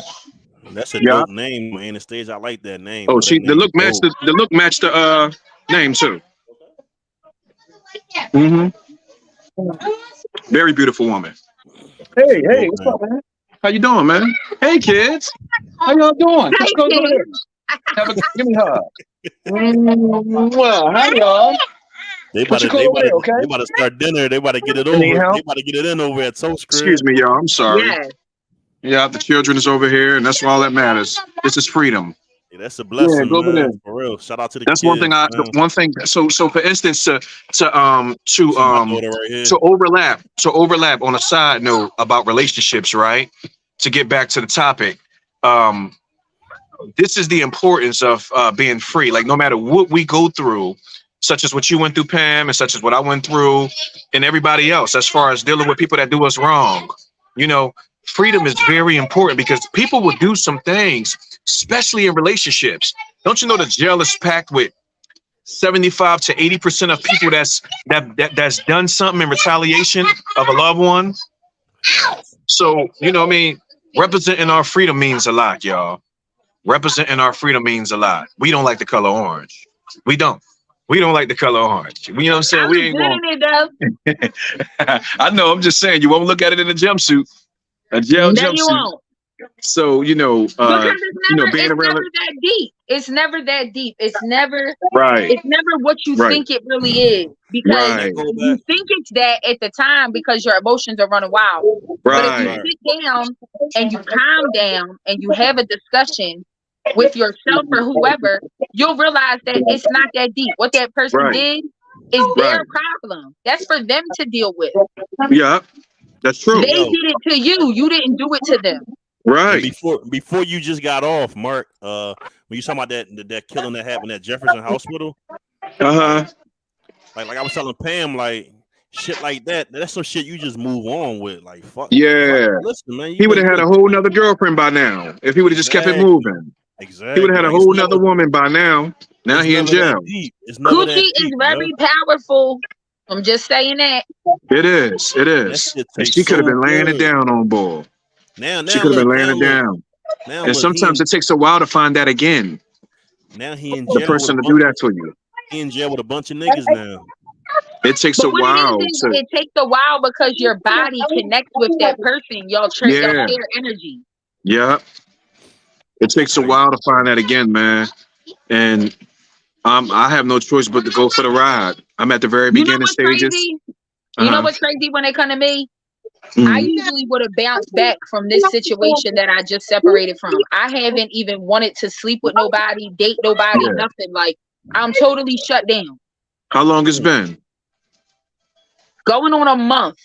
That's a dope name, Anastasia. I like that name. Oh, the look matched the name too. Very beautiful woman. Hey, what's up, man? How you doing, man? Hey, kids. How y'all doing? Hey, Give me a hug. Hi, y'all. They about to start dinner. They about to get it over. They about to get it in over at Toast Crib. Excuse me, y'all. I'm sorry. Yeah. Yeah, the children is over here, and that's all that matters. This is freedom. Yeah, that's a blessing, go over there. For real. Shout out to the That's kids, one thing. So for instance, to overlap on a side note about relationships, right? To get back to the topic, this is the importance of being free. Like no matter what we go through, such as what you went through, Pam, and such as what I went through, and everybody else, as far as dealing with people that do us wrong, you know, freedom is very important because people will do some things, especially in relationships. Don't you know the jail is packed with 75 to 80% of people that's done something in retaliation of a loved one? So, you know what I mean? Representing our freedom means a lot, y'all. Representing our freedom means a lot. We don't like the color orange. We don't like the color orange. You know what I'm saying? We ain't going. I know. I'm just saying. You won't look at it in a jumpsuit, a jail jumpsuit. You won't. So being around. It's never that deep. It's never that deep. It's never right. It's never what you think it really is because you think it's that at the time because your emotions are running wild. But if you sit down and you calm down and you have a discussion with yourself or whoever, you'll realize that it's not that deep. What that person did is their problem. That's for them to deal with. Yeah, that's true. They did it to you. You didn't do it to them. Right. And before you just got off, Mark, when you talking about that killing that happened at Jefferson Hospital, like I was telling Pam, like shit like that's some shit you just move on with. Like fuck. Yeah. Like, listen, man, he would have had a whole nother girlfriend by now if he would have just kept it moving. Exactly. He would have had a whole nother woman by now. Now he in jail. Coochie is very powerful. I'm just saying that. It is. And she could have been laying it down on board. Now she could have been laying it down. And sometimes it takes a while to find that again. Now he in jail. The person to do that for you. He in jail with a bunch of niggas now. It takes a while. It takes a while because your body connects with that person. Y'all share energy. Yeah. It takes a while to find that again, man. And I have no choice but to go for the ride. I'm at the very beginning stages. Crazy? You know what's crazy when they come to me? I usually would have bounced back from this situation that I just separated from. I haven't even wanted to sleep with nobody, date nobody, nothing. Like I'm totally shut down. How long it's been? Going on a month.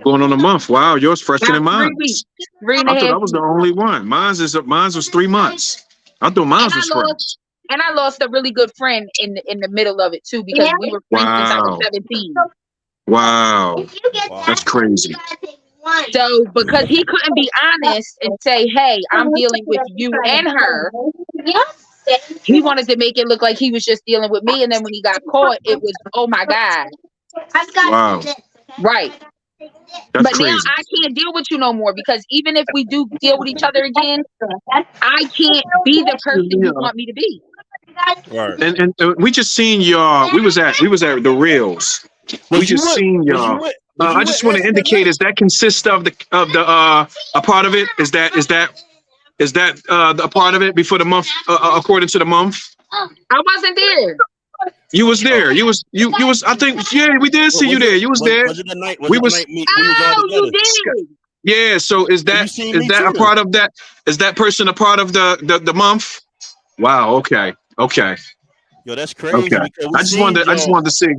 Going on a month. Wow, yours fresher than mine. 3 weeks. 3.5 I thought I was the only one. Mine was 3 months. I thought mine was fresh. And I lost a really good friend in the middle of it too because we were friends since I was 17. Wow. That's crazy. So because he couldn't be honest and say, hey, I'm dealing with you and her, he wanted to make it look like he was just dealing with me. And then when he got caught, it was, oh my God. Wow. Right. That's but crazy. Now I can't deal with you no more because even if we do deal with each other again, I can't be the person you want me to be. Right. And we just seen y'all. We was at the Reels. We just seen y'all. I just want to indicate: is that consists of the a part of it? Is that Is that a part of it before the month? According to the month, I wasn't there. you was there. You was. I think. Yeah, we did see you there. You was there. Was it the night? We was. We was all you together? did. Yeah. So is that a part of that? Is that person a part of the month? Wow. Okay. Yo, that's crazy. Okay. I just wanted to see.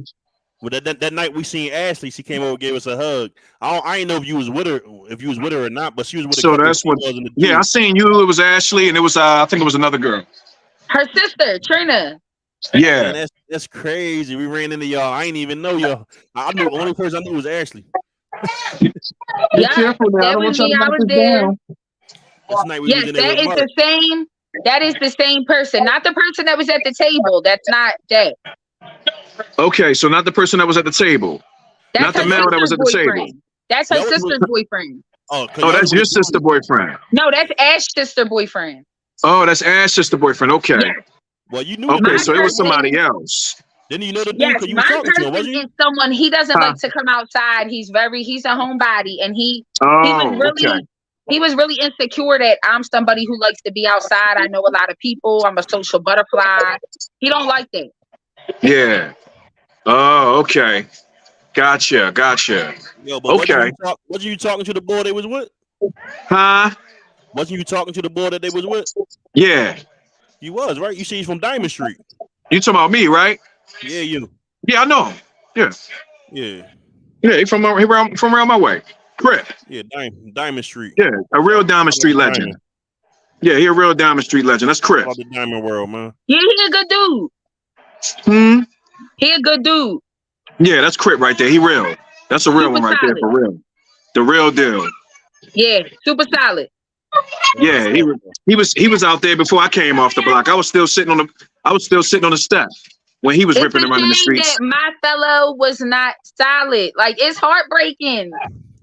Well, that night we seen Ashley. She came over and gave us a hug. I didn't know if you was with her or not, but she was with. So that's what. Yeah, I seen you. It was Ashley, and it was I think it was another girl. Her sister, Trina. Yeah. Man, that's crazy. We ran into y'all. I didn't even know y'all. I knew the only person I knew was Ashley. Yeah, careful now. That was me. I was there. Yes, that is the same. That is the same person, not the person that was at the table. That's not that. Okay, so not the person that was at the table. That's not the man that was at the table. That's her sister's boyfriend. Oh, that's your sister boyfriend. No, that's Ash's sister boyfriend. Oh, that's Ash's sister boyfriend. Okay. Yes. Well, you knew. Okay, so it was somebody else. Didn't you know the dude? Yes, You were talking to him, wasn't you? Is someone he doesn't like to come outside. He's a homebody, and he was really insecure that I'm somebody who likes to be outside. I know a lot of people. I'm a social butterfly. He don't like that. Yeah. Oh, okay. Gotcha. Yo, but okay. Wasn't you talking to the boy they was with? Huh? Wasn't you talking to the boy that they was with? Yeah. You was, right? You see he's from Diamond Street. You talking about me, right? Yeah, you. Yeah, I know him. Yeah. Yeah. Yeah, he from around my way. Correct. Yeah, Diamond Street. Yeah, a real Diamond Street legend. Diamond. Yeah, he a real Diamond Street legend. That's Chris. About the Diamond World, man. Yeah, he a good dude. He a good dude. Yeah, that's Crip right there. He real. That's a real one right there, for real. The real deal. Yeah, super solid. Yeah, he was out there before I came off the block. I was still sitting on the step when he was ripping and running the streets. That my fellow was not solid. Like, it's heartbreaking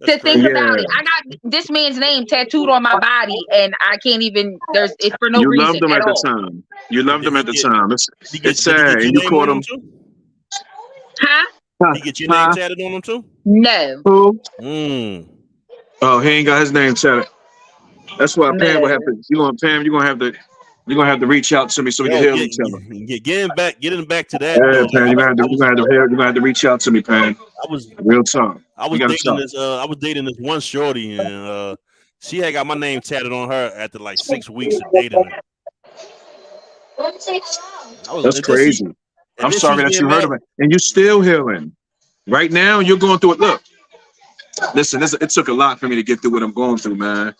to think about it. I got this man's name tattooed on my body, and I can't even. It's for no reason. You loved him at the time. You loved him at the time. It's sad, and you caught him. Huh? Did you get your name tatted on him too? No. Who? Oh, he ain't got his name tatted. That's why Pam will have to. You're gonna have to reach out to me so we can hear each other. Getting back to that. Yeah, Pam, you're gonna have to reach out to me, Pam. Real talk. I was dating this one shorty, and she had got my name tatted on her after like 6 weeks of dating her. That's crazy. I'm sorry that you heard of it, and you're still healing. Right now, you're going through it. Look, listen, it took a lot for me to get through what I'm going through, man.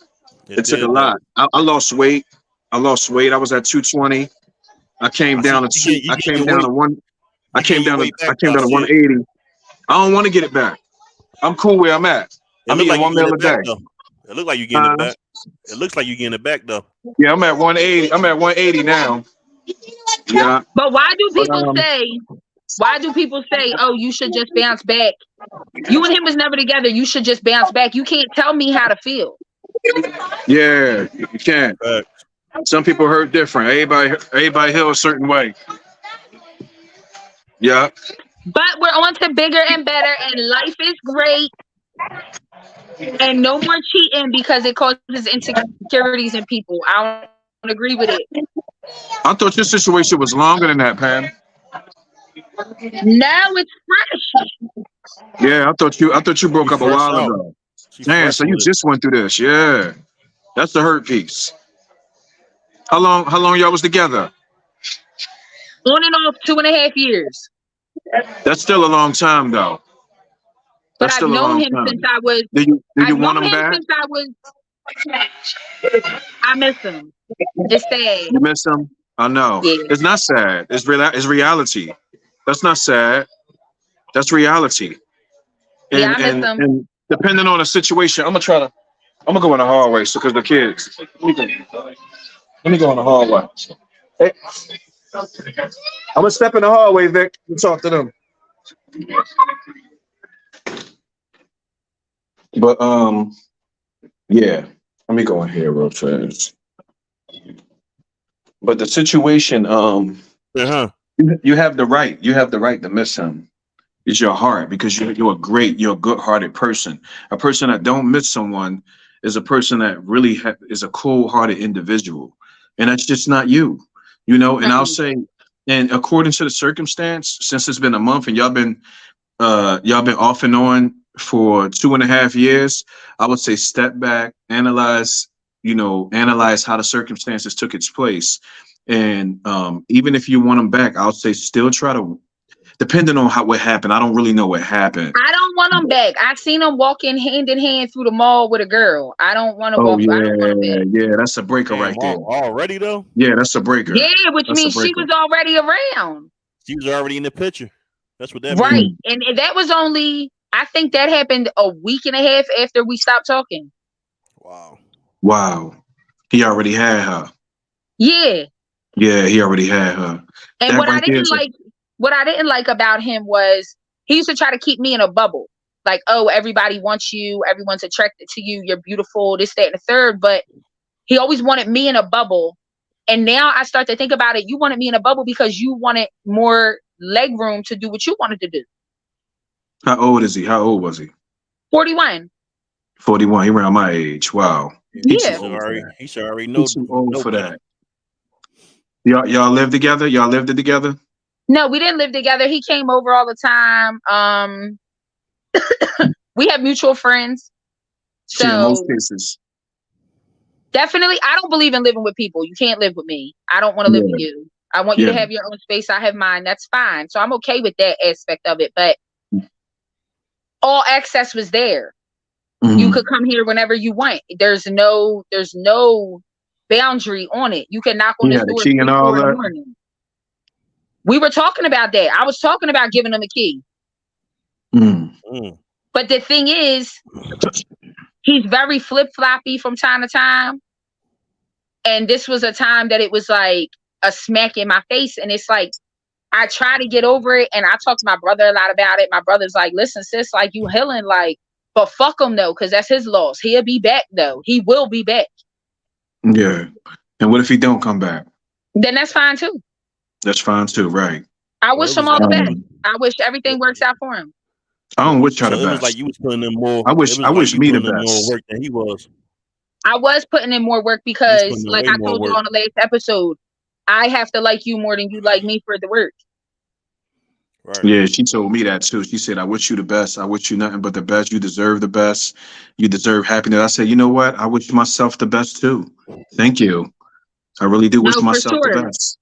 It took a lot. I lost weight. I was at 220. I came down to 180. I don't want to get it back. I'm cool where I'm at. I'm eating 1 meal a day. It looks like you're getting it back. It looks like you're getting it back though. Yeah, I'm at 180. I'm at 180 now. Yeah. But why do people say, oh, you should just bounce back? You and him was never together. You should just bounce back. You can't tell me how to feel. Yeah, you can't. Some people hurt different. Everybody heal a certain way. Yeah. But we're on to bigger and better, and life is great. And no more cheating because it causes insecurities in people. I don't agree with it. I thought your situation was longer than that, Pam. Now it's fresh. Yeah, I thought you broke up a while ago. Man, so you just went through this. Yeah. That's the hurt piece. How long y'all was together? On and off 2.5 years. That's still a long time though. But I've known him since I was. Do you want him back? Since I miss him. It's sad. You miss him? I know. Yeah. It's not sad. It's reality. That's not sad. That's reality. And, I miss him. And depending on the situation, I'm gonna go in the hallway because the kids. Let me go in the hallway. Hey. I'm gonna step in the hallway, Vic, and talk to them. But yeah, let me go in here real fast. But the situation, you have the right. You have the right to miss him. It's your heart because you're a good-hearted person. A person that don't miss someone is a person that really is a cold-hearted individual, and that's just not you, you know. And I'll say, and according to the circumstance, since it's been a month and y'all been off and on for 2.5 years, I would say step back, analyze how the circumstances took its place, and even if you want them back, I'll say still try to. Depending on what happened, I don't really know what happened. I don't want them back. I've seen them walking hand in hand through the mall with a girl. I don't want to Oh walk. I don't want them back. yeah, that's a breaker right there. Already though? Yeah, that's a breaker. Yeah, which That's a means she breaker. was already around. She was already in the picture. That's what that Right. means. And that was only, I think that happened a week and a half after we stopped talking. Wow. He already had her. Yeah. Yeah, he already had her. And That what I right there didn't is a- like, what I didn't like about him was he used to try to keep me in a bubble. Like, oh, everybody wants you, everyone's attracted to you, you're beautiful, this, that, and the third. But he always wanted me in a bubble. And now I start to think about it. You wanted me in a bubble because you wanted more leg room to do what you wanted to do. How old is he? How old was he? 41. 41. He around my age. Wow. Yeah. He should already know. He's too old for that. Y'all live together? Y'all lived it together? No, we didn't live together. He came over all the time. We have mutual friends. So in most cases. Definitely, I don't believe in living with people. You can't live with me. I don't want to live with you. I want you to have your own space. I have mine. That's fine. So I'm okay with that aspect of it. But all access was there. Mm-hmm. You could come here whenever you want. There's no boundary on it. You can knock on this door key and all that. morning. We were talking about that. I was talking about giving them a key. But the thing is, he's very flip-floppy from time to time. And this was a time that it was like a smack in my face. And it's like, I try to get over it. And I talk to my brother a lot about it. My brother's like, listen, sis, like, you healing, like, but fuck him though, because that's his loss. He'll be back though. He will be back. Yeah. And what if he don't come back? Then that's fine too. That's fine too, right? I wish him all the best. I wish everything works out for him. I don't wish her the It was best. like you was putting in more. I wish me the best. More work than he was. I was putting in more work because, like I told you on the last episode, I have to like you more than you like me for the work. Right. Yeah, she told me that too. She said, I wish you the best. I wish you nothing but the best. You deserve the best. You deserve happiness. I said, you know what? I wish myself the best too. Thank you. I really do wish myself the best.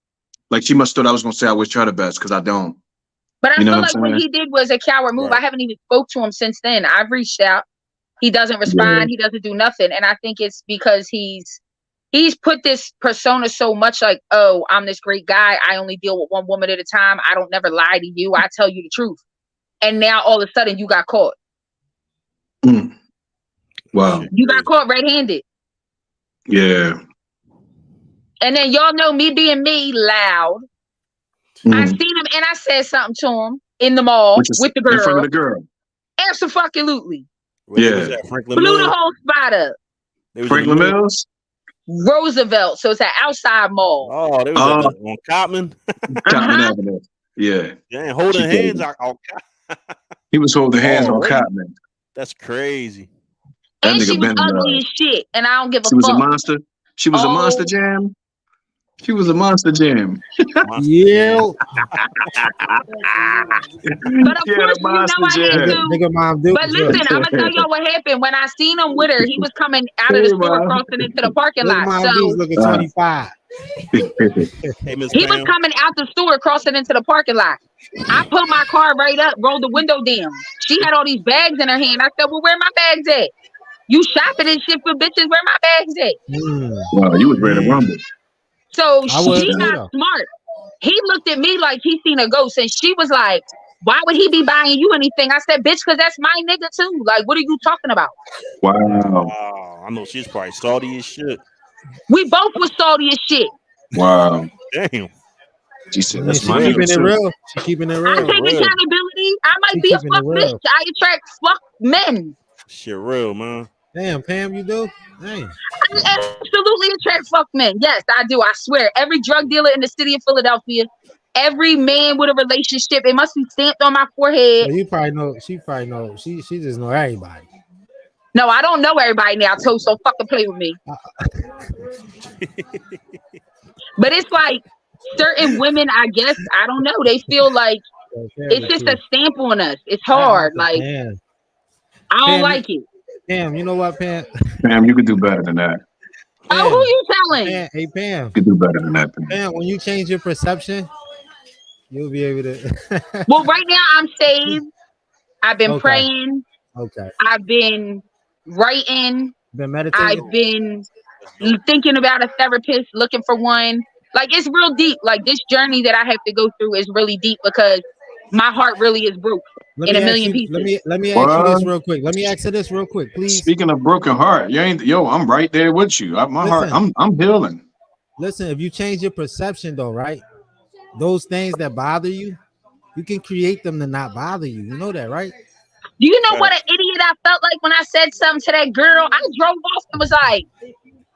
Like she must thought I was going to say I wish her the best because I don't. But I feel like what he did was a coward move. Right. I haven't even spoke to him since then. I've reached out. He doesn't respond. Yeah. He doesn't do nothing. And I think it's because he's put this persona so much like, oh, I'm this great guy. I only deal with one woman at a time. I don't never lie to you. I tell you the truth. And now all of a sudden you got caught. Wow. You got caught red-handed. Yeah. And then y'all know me being me, loud. I seen him and I said something to him in the mall with the girl. In front of the girl. Absolutely. Yeah. Blew the whole spot up. Franklin Mills? Roosevelt. So it's an outside mall. Oh, they was on Cotman. Cotman Avenue. Yeah. Yeah, holding hands on He was holding hands on Cotman. That's crazy. And she was ugly as shit. And I don't give a fuck. She was a monster. She was a monster jam. She was a monster jam. Yeah. But of course, you know I had to. But listen, I'm gonna tell y'all what happened. When I seen him with her, he was coming out of the store, crossing into the parking lot. So looking 25. He was coming out the store, crossing into the parking lot. I put my car right up, rolled the window down. She had all these bags in her hand. I said, "Well, where my bags at? You shopping and shit for bitches? Where my bags at?" Wow, you was ready to rumble. So she got smart. He looked at me like he seen a ghost, and she was like, "Why would he be buying you anything?" I said, "Bitch, because that's my nigga too. Like, what are you talking about?" Wow. I know she's probably salty as shit. We both was salty as shit. Wow. Damn. She said, "That's my keeping nigga it too." real. She keeping it real. I take accountability. I might be a fuck bitch. I attract fuck men. Shit real, man. Damn, Pam, you do? Damn. I absolutely attract fuck men. Yes, I do. I swear. Every drug dealer in the city of Philadelphia, every man with a relationship, it must be stamped on my forehead. Well, you probably know. She probably know. She just know everybody. No, I don't know everybody now, so fucking play with me. But it's like certain women, I guess, I don't know. They feel like it's just a stamp on us. It's hard. Like Pam. I don't Pam, like it. Pam, you know what, Pam? Pam, you could do better than that. Oh, who you telling? Pam, hey, Pam. You could do better than that. Pam, when you change your perception, you'll be able to. Well, right now I'm saved. I've been Okay. praying. Okay. I've been writing. Been meditating. I've been thinking about a therapist, looking for one. Like it's real deep. Like this journey that I have to go through is really deep because my heart really is broke in a million pieces. Let me ask you this real quick. Let me ask you this real quick, please. Speaking of broken heart, I'm right there with you. My heart, I'm healing. Listen, if you change your perception though, right? Those things that bother you, you can create them to not bother you. You know that, right? Do you know what an idiot I felt like when I said something to that girl? I drove off and was like,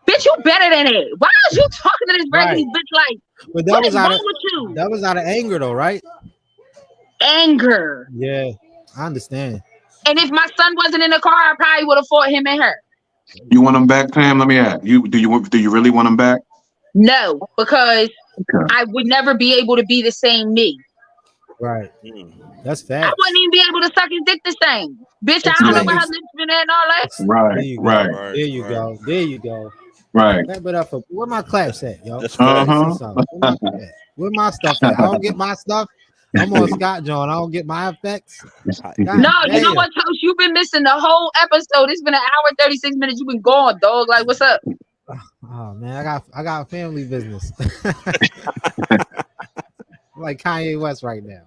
bitch, you better than it. Why is you talking to this raggedy bitch like, but that what was is out wrong of with you? that was out of anger though, right? Anger. Yeah, I understand. And if my son wasn't in the car, I probably would have fought him and her. You want them back, Pam? Let me ask you. Do you really want them back? No, because I would never be able to be the same me. Right. That's I fact. wouldn't even be able to suck his dick the same. Bitch, I don't know where her lips been at and all that. Right. There you go. Right. There you go. There you go. Right. Clap it up for where my claps at, yo. Uh-huh. Where my stuff at? I don't get my stuff. I'm on Scott John. I don't get my effects. God No, you know damn. what, Coach? You've been missing the whole episode. It's been an hour and 36 minutes. You've been gone, dog. Like, what's up? Oh man, I got family business. Like Kanye West right now.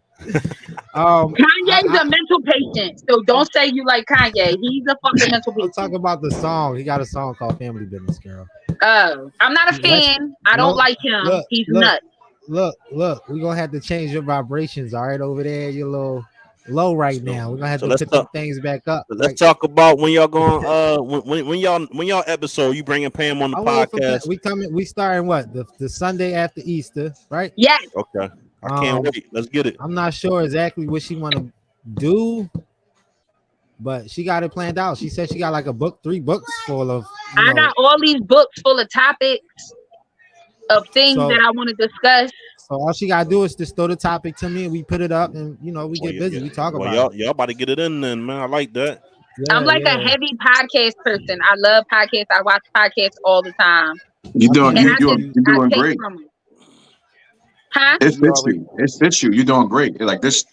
Kanye's a mental patient, so don't say you like Kanye. He's a fucking mental I'm patient. talking about the song. He got a song called Family Business, girl. Oh, I'm not a fan. I don't like him. He's nuts. Look, we're gonna have to change your vibrations, all right, over there. You're a little low right now. We're gonna have to put some things back up. Let's talk about when y'all going when y'all episode you bringing Pam on the podcast. We starting what? The Sunday after Easter, right? Yes. Okay. I can't wait. Let's get it. I'm not sure exactly what she want to do, but she got it planned out. She said she got like a book, 3 books full of. I got all these books full of topics of things that I want to discuss. So all she gotta do is just throw the topic to me, and we put it up, and we get busy. We talk about y'all about to get it in, then, man. I like that. Yeah, I'm like a heavy podcast person. I love podcasts. I watch podcasts all the time. You're doing great. Huh? It fits you. It fits you. You're doing great. Like this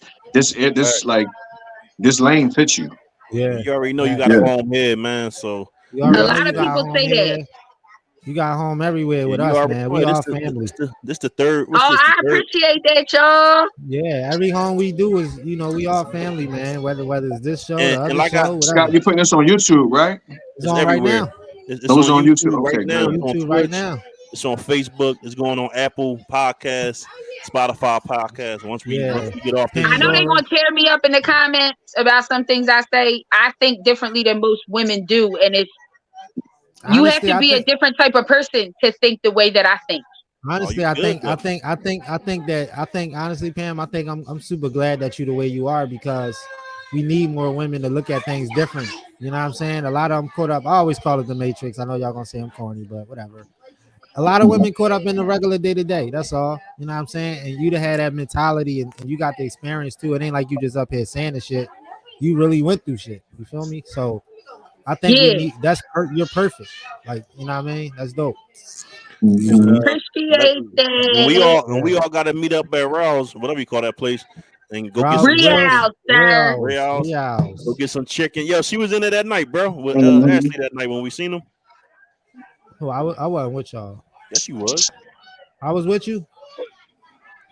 lane fits you. Yeah. You already know you got a home here, man. So a lot of people say that. You got home everywhere with us, man. We all family. This the third. I appreciate that, y'all. Yeah, every home we do is, we all family, man. Whether it's this show or other like show, Scott, you putting this on YouTube, right? It's on right now. It's Those on YouTube right now. YouTube right now. It's on Facebook. It's going on Apple Podcasts, Spotify Podcasts. Once we get off, I know they're gonna tear me up in the comments about some things I say. I think differently than most women do, and it's you have to be a different type of person to think the way that I think. Honestly, I think honestly, Pam, I think I'm super glad that you're the way you are, because we need more women to look at things different. You know what I'm saying? A lot of them caught up. I always call it the Matrix. I know y'all gonna say I'm corny, but whatever. A lot of women caught up in the regular day to day. That's all. You know what I'm saying? And you'd have had that mentality, and you got the experience too. It ain't like you just up here saying the shit. You really went through shit. You feel me? So I think you're perfect. Like, you know what I mean? That's dope. Appreciate that. When we all got to meet up at Rouse, whatever you call that place, and go get some Reals. Go get some chicken. Yo, she was in there that night, bro. With Ashley that night when we seen him. Oh, I wasn't with y'all. Yes, she was. I was with you.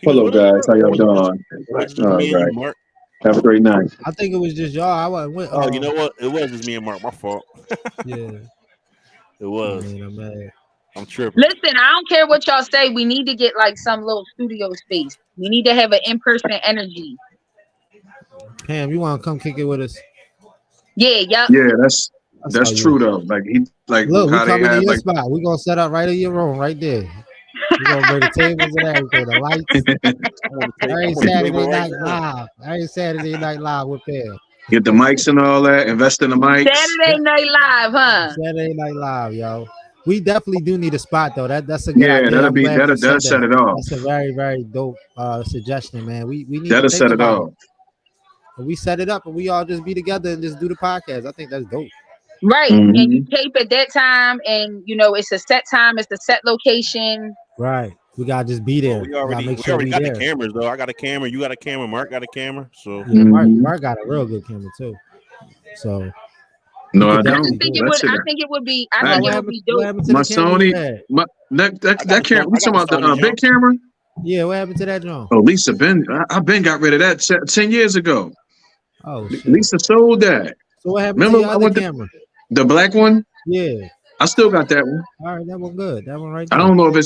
Hello, guys. How y'all doing? All right. Mark. Have a great night. I think it was just y'all. I wasn't with. Oh, you know what? It was just me and Mark. My fault. Yeah. It was. I'm mad. I'm tripping. Listen, I don't care what y'all say. We need to get like some little studio space. We need to have an in-person energy. Pam, you want to come kick it with us? Yeah, yep. Yeah, that's true though. Like look, we coming to your like, spot. We gonna set up right in your room, right there. We gonna bring the tables and everything, the lights. Every Saturday night live. Every Saturday night live with Pam. Get the mics and all that. Invest in the mics. Saturday Night Live, huh? Saturday Night Live, yo. We definitely do need a spot though. That's a good Yeah, idea. that'll set it off. That's a very, very dope suggestion, man. We need That'll to set it off. We set it up and we all just be together and just do the podcast. I think that's dope. Right. And you tape at that time, and you know it's a set time, it's a set location. Right. We gotta just be there. We already got the cameras though. I got a camera, you got a camera, Mark got a camera. So yeah, Mark got a real good camera too. So no, I don't. I think it would be dope. My Sony, that camera. We talking about the big camera? Yeah, what happened to that John? Oh, Lisa I've been got rid of that 10 years ago. Oh, shit. Lisa sold that. So what happened to your other camera? The black one? Yeah. I still got that one. All right, that one good. That one right there. I don't know if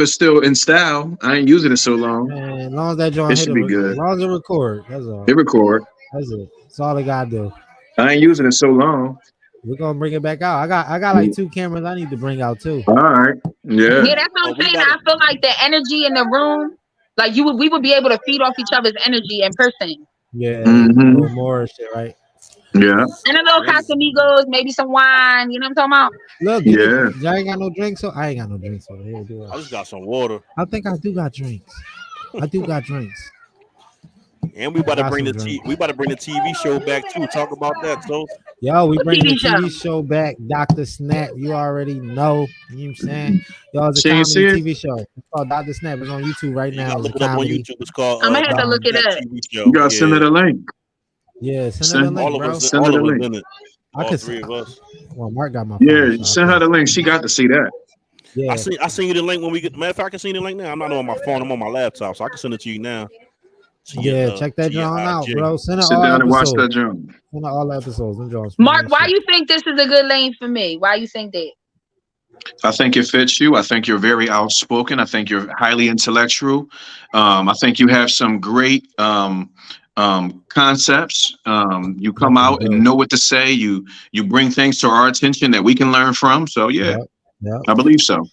it's still in style. I ain't using it so long. Man, as long as that joint should be good. As long as it record, that's all. It record. That's it. That's all I gotta do. I ain't using it so long. We're gonna bring it back out. I got like 2 cameras I need to bring out too. All right. Yeah. Yeah, that's what I'm saying. I feel like the energy in the room, like we would be able to feed off each other's energy in person. Yeah, a little more shit, right? Yeah. And a little Casamigos, maybe some wine. You know what I'm talking about? Look, y'all ain't got no drinks, so I ain't got no drinks over here. Do I? I just got some water. I think I do got drinks. I do got drinks. And we about to bring the TV show back too. Talk about that, so. Yo, we bring the TV show back, Dr. Snap. You already know. You know what I'm saying? Yo, it's a comedy TV show. It's called Dr. Snap. It's on YouTube right now. Look it up on YouTube. It's called. I'm gonna have to look it up. You gotta send her the link. Yeah, send her the link, bro. Send her the link. All 3 of us. Well, Mark got my phone. Yeah, send her the link. She got to see that. Yeah. I seen you the link when we get. Matter of fact, I can send you the link now. I'm not on my phone. I'm on my laptop, so I can send it to you now. Yeah, check that joint out, bro. Send Sit down and watch that joint. Send all the episodes. Mark, why you think this is a good lane for me? Why you think that? I think it fits you. I think you're very outspoken. I think you're highly intellectual. I think you have some great concepts. You come out and know what to say. You bring things to our attention that we can learn from. So yeah. I believe so.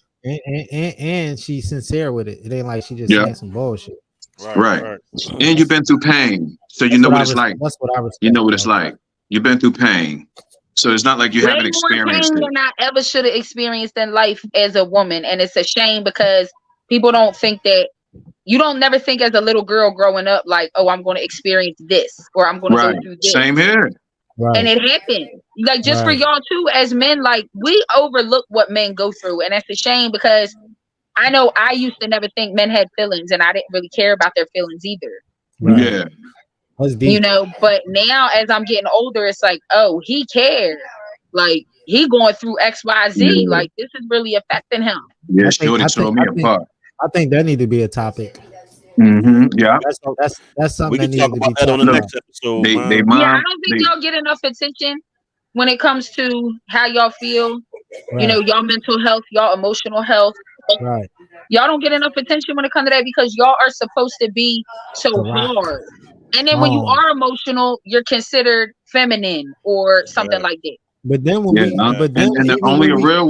And she's sincere with it. It ain't like she just saying some bullshit. Right. And you've been through pain, so you know what it's like. That's what I respect. You know what it's like. You've been through pain, so it's not like you haven't experienced it. Than I ever should have experienced in life as a woman, and it's a shame because people don't think that. You don't never think as a little girl growing up like, oh, I'm going to experience this or I'm going to go through this. Same here. Right. And it happened. Like just for y'all too, as men, like we overlook what men go through, and that's a shame because. I know I used to never think men had feelings, and I didn't really care about their feelings either. Right. Yeah. You know, but now as I'm getting older, it's like, oh, he cared. Like he going through X, Y, Z. Yeah. Like this is really affecting him. Yeah, Shorty told me apart. I think that need to be a topic. Yeah. That's something we can that talk needs to be about that on the next episode. I don't think y'all get enough attention when it comes to how y'all feel. Right. You know, y'all mental health, y'all emotional health. Right. Y'all don't get enough attention when it comes to that because y'all are supposed to be so hard. And then when you are emotional, you're considered feminine or something like that. But then when only a real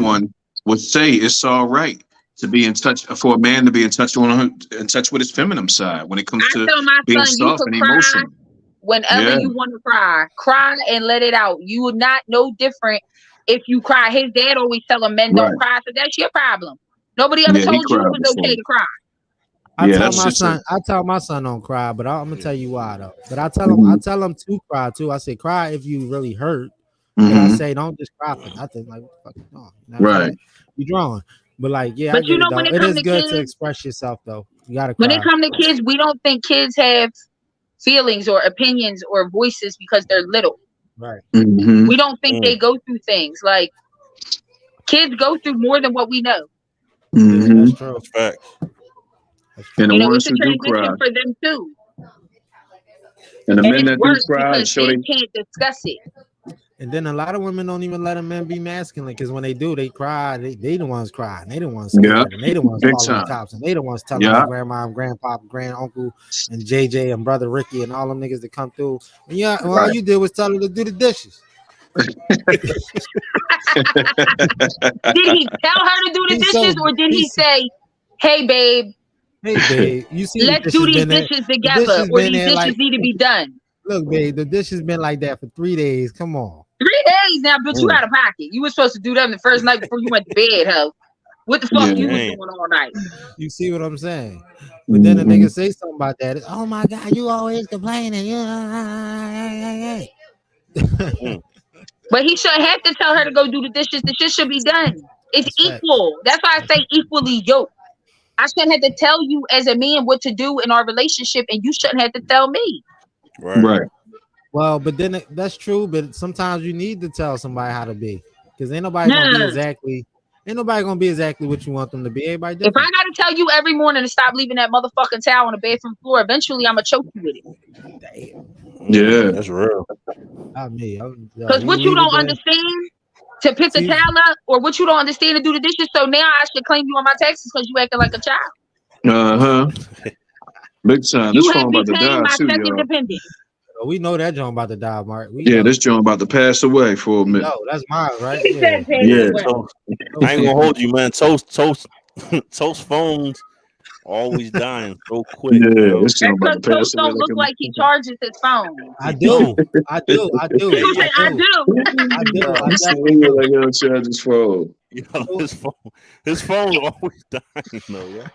one would say it's all right to be in touch for a man to be in touch with his feminine side when it comes to being soft and emotional. Whenever you want to cry and let it out. You would not know different. If you cry, his dad always tell him men don't cry, so that's your problem. Nobody ever told you it was okay to cry. I tell my son don't cry, but I'm gonna tell you why though. But I tell him to cry too. I say cry if you really hurt. And I say don't just cry for nothing. Like what the fuck no. You know you drawing. But like but you know when it is good to express yourself though. You gotta cry. When it comes to kids, we don't think kids have feelings or opinions or voices because they're little. Right. We don't think they go through things like kids go through more than what we know. That's true. That's fact. And you know, it's a transition for them too. And the men that do cry, they can't discuss it. And then a lot of women don't even let a man be masculine because when they do, they cry. They the ones crying. They the ones scared. And they the ones calling the cops. And they the ones telling their grandma, grandpa, grand uncle, and JJ and brother Ricky and all them niggas that come through. And all you did was tell her to do the dishes. Did he tell her to do the dishes, or did he say, "Hey, babe, you see, let's do these dishes together, or these dishes need to be done"? Look, babe, the dish has been like that for 3 days. Come on. 3 days now, bitch. You out of pocket. You were supposed to do them the first night before you went to bed, ho. What the fuck you was doing all night? You see what I'm saying? But then the nigga say something about that. Oh my God, you always complaining. But he shouldn't have to tell her to go do the dishes. The shit should be done. It's equal. That's why I say equally yoked. I shouldn't have to tell you as a man what to do in our relationship, and you shouldn't have to tell me. Right. Well, but then that's true. But sometimes you need to tell somebody how to be, because ain't nobody gonna be exactly what you want them to be. Everybody different. If I gotta tell you every morning to stop leaving that motherfucking towel on the bathroom floor, eventually I'm gonna choke you with it. Damn. Yeah, that's real. Because what you don't understand to pick the towel up, or what you don't understand to do the dishes. So now I should claim you on my taxes because you acting like a child. Big time. This phone about to die my too, second y'all. dependent. We know that John about to die, Mark. This John about to pass away for a minute. No, that's mine, right? Yeah. So, I ain't gonna hold you, man. Toast phones always dying so quick. Yeah, this John about to Because pass Toast don't away. look like he charges his phone. I do. I do. Like he'll charge his phone. His phone always dying though, yeah.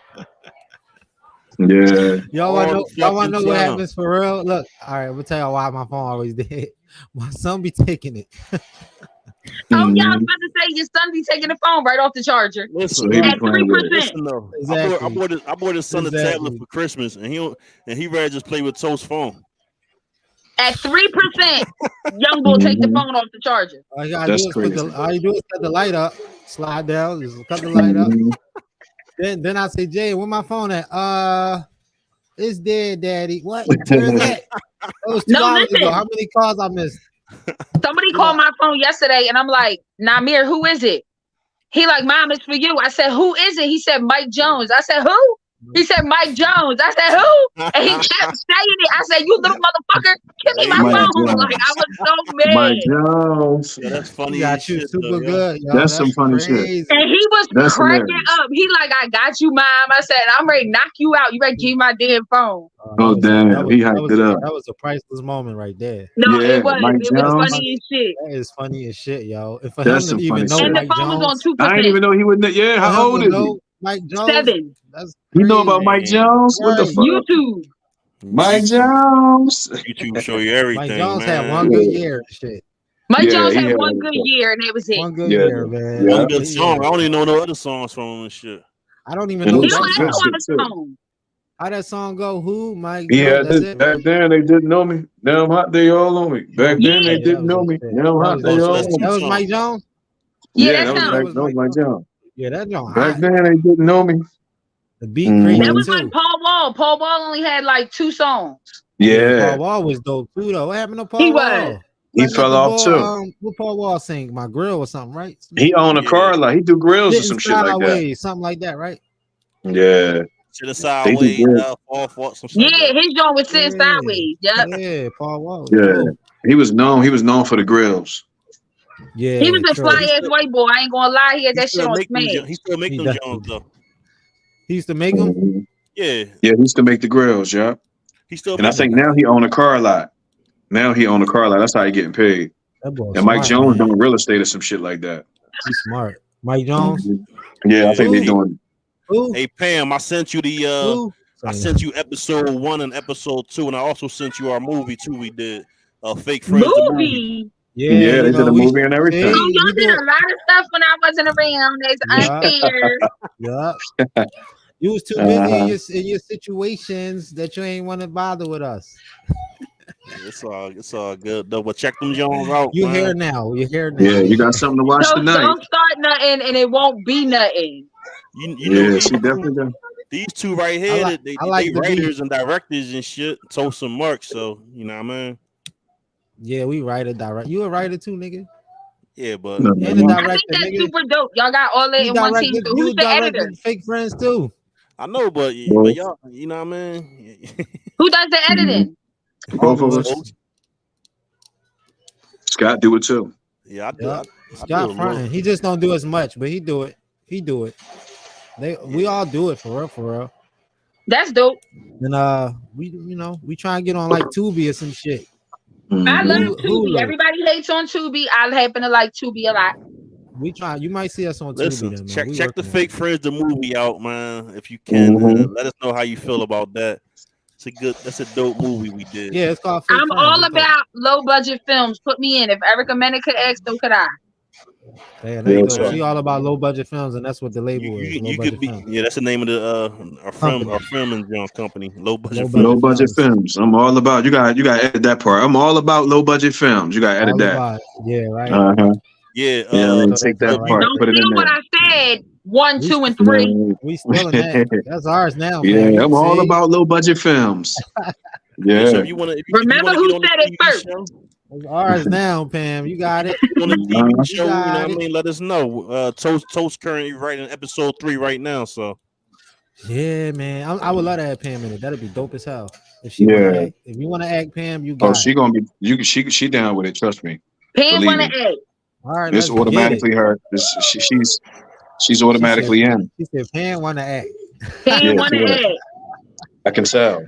Yeah. Y'all want to know what happens for real? Look, all right, I'm gonna tell y'all why my phone always dead. My son be taking it. Oh, yeah, I was about to say your son be taking the phone right off the charger. Listen, at 3%. Listen though, exactly. I bought his son a tablet for Christmas, and he rather just play with Toast's phone. At 3%, young boy take the phone off the charger. All you do is cut the light up, slide down, just cut the light up. Then I say, Jay, where my phone at? It's dead, Daddy. What? Where's that? That was 2 hours ago. How many calls I missed? Somebody called my phone yesterday, and I'm like, Namir, who is it? He like, Mom, it's for you. I said, who is it? He said, Mike Jones. I said, who? He said, Mike Jones. I said, who? And he kept saying it. I said, you little motherfucker, give me my phone. Jones. Like, I was so mad. Mike Jones. Yeah, that's funny. Got you super good. Yo, that's some funny crazy. shit. And he was cracking up. He like, I got you, Mom. I said, I'm ready to knock you out. You ready to give me my damn phone. Oh, damn. He hyped it up. That was a priceless moment right there. No, yeah, it was. Mike It Jones. was funny as shit. That is funny as shit, yo. And for That's him to some even funny know shit. And Mike the phone Jones, was on 2%. I didn't even know he wouldn't. Yeah, how old is he? Mike Jones. 7. That's You know about Mike Jones? What the fuck? YouTube. Mike Jones. YouTube show you everything. Mike Jones man. had one good year and shit. Mike Yeah, Jones he had had one one good good- year, and that was it. One good Yeah. year, man. Yeah. One good song. I don't even know no other songs from him and shit. I don't even And know He it was don't that some have good no shit, other too. song. how that song go. Who Mike? Yeah, Jones, that's it. back then they didn't know me. Now I'm hot, they all on me. Back then they Yeah. didn't know me. Now I'm hot, they all on me. That was Mike Jones. Yeah, that that's was him. Mike Jones. Yeah, that Jones. Back then they didn't know me. The beat Mhm. crazy That was too. like Paul Wall. Paul Wall only had like 2 songs. Yeah, Paul Wall was dope too, though. What happened to Paul He Wall? was. he Let fell the off ball, too. What Paul Wall sing? My grill or something, right? He owned a car lot. He do grills or Sitting some shit like that. sideways, something like that, right? Yeah, To the They sideways, do good. fall, some shit. Yeah, like that. his joint was sitting Yeah. sideways. Yep. Yeah, Paul Wall. Yeah. Dope. he was known for the grills. Yeah, He was a true. fly ass white boy. I ain't gonna lie. He had that shit on smash. He still make He them definitely- Jones though. He used to make them. Mhm. Yeah, Yeah, he used to make the grills. Yeah, he still. and I make think them. now he own a car lot. That's how he getting paid. That boy And Mike smart, Jones man. doing real estate or some shit like that. He's smart. Mike Jones. Yeah, I think they Who? doing. Who? Hey Pam, I sent you the. Who? I sent you episode 1 and episode 2, and I also sent you our movie too. We did Fake Friends. The movie. Movie. Yeah, they did a movie and everything. Oh, y'all we did a lot of stuff when I wasn't around. That's unfair. Yeah. You was too busy in your situations that you ain't want to bother with us. It's all good though. But check them Jones out. You man. here now? You here now? Yeah, you got something to watch So tonight. don't start nothing and it won't be nothing. You know Yeah, she definitely done. these two right here. They the writers and directors and shit. Toast and Mark. So you know what I mean. Yeah, we writer direct. You a writer too, nigga? Yeah, but No, And the I think director, that's nigga. super dope. Y'all got all that You in one team. directed, So you who's the editor? directed Fake Friends too. I know, but Well- y'all, you know what I mean. Who does the editing? Both of us. Scott do it too. Yeah, I do. Yeah. I Scott do, fronting. He just don't do as much, but he do it. He do it. We all do it for real. That's dope. And we try and get on like Tubi or some shit. I love Hulu. Tubi. Everybody hates on Tubi. I happen to like Tubi a lot. We try. You might see us on Listen, Tubi. Then, check we the working on Fake Friends the movie out, man. If you can, let us know how you feel about that. That's a dope movie we did. Yeah, it's called Fake I'm Friends. all It's dope. about low budget films. Put me in. If Erica Mena could act, so could I. Yeah, Yeah, that's so- dope. She all about low budget films, and that's what the label is. Low You budget could be, films. yeah. That's the name of the our Company. filming company. Low budget. Low budget films. I'm all about. You got to edit that part. I'm all about low budget films. You got to edit All that. about it. Yeah, right. Yeah. Yeah, I mean, So take that's that all part, right. Don't put it in steal what there. I said. 1, 2, and 3. We still in that. That's ours now. Yeah, man. I'm all See? about low budget films. Yeah. So Yeah. if you want to, Remember who said it first. It's ours now, Pam. You got it. On the TV show, you know what I got it. mean? Let us know. Toast currently writing episode 3 right now, so Yeah, man. I would love to have Pam in it. That'd be dope as hell. If she Yeah. wanna act, if you want to act Pam, you got Oh, it. she gonna be. She down with it. Trust me. Pam Believe want to me. act. All right, It's let's get automatically it. her. She's automatically in. She said Pam want to act. Pam Yeah, want to yeah. act. I can tell.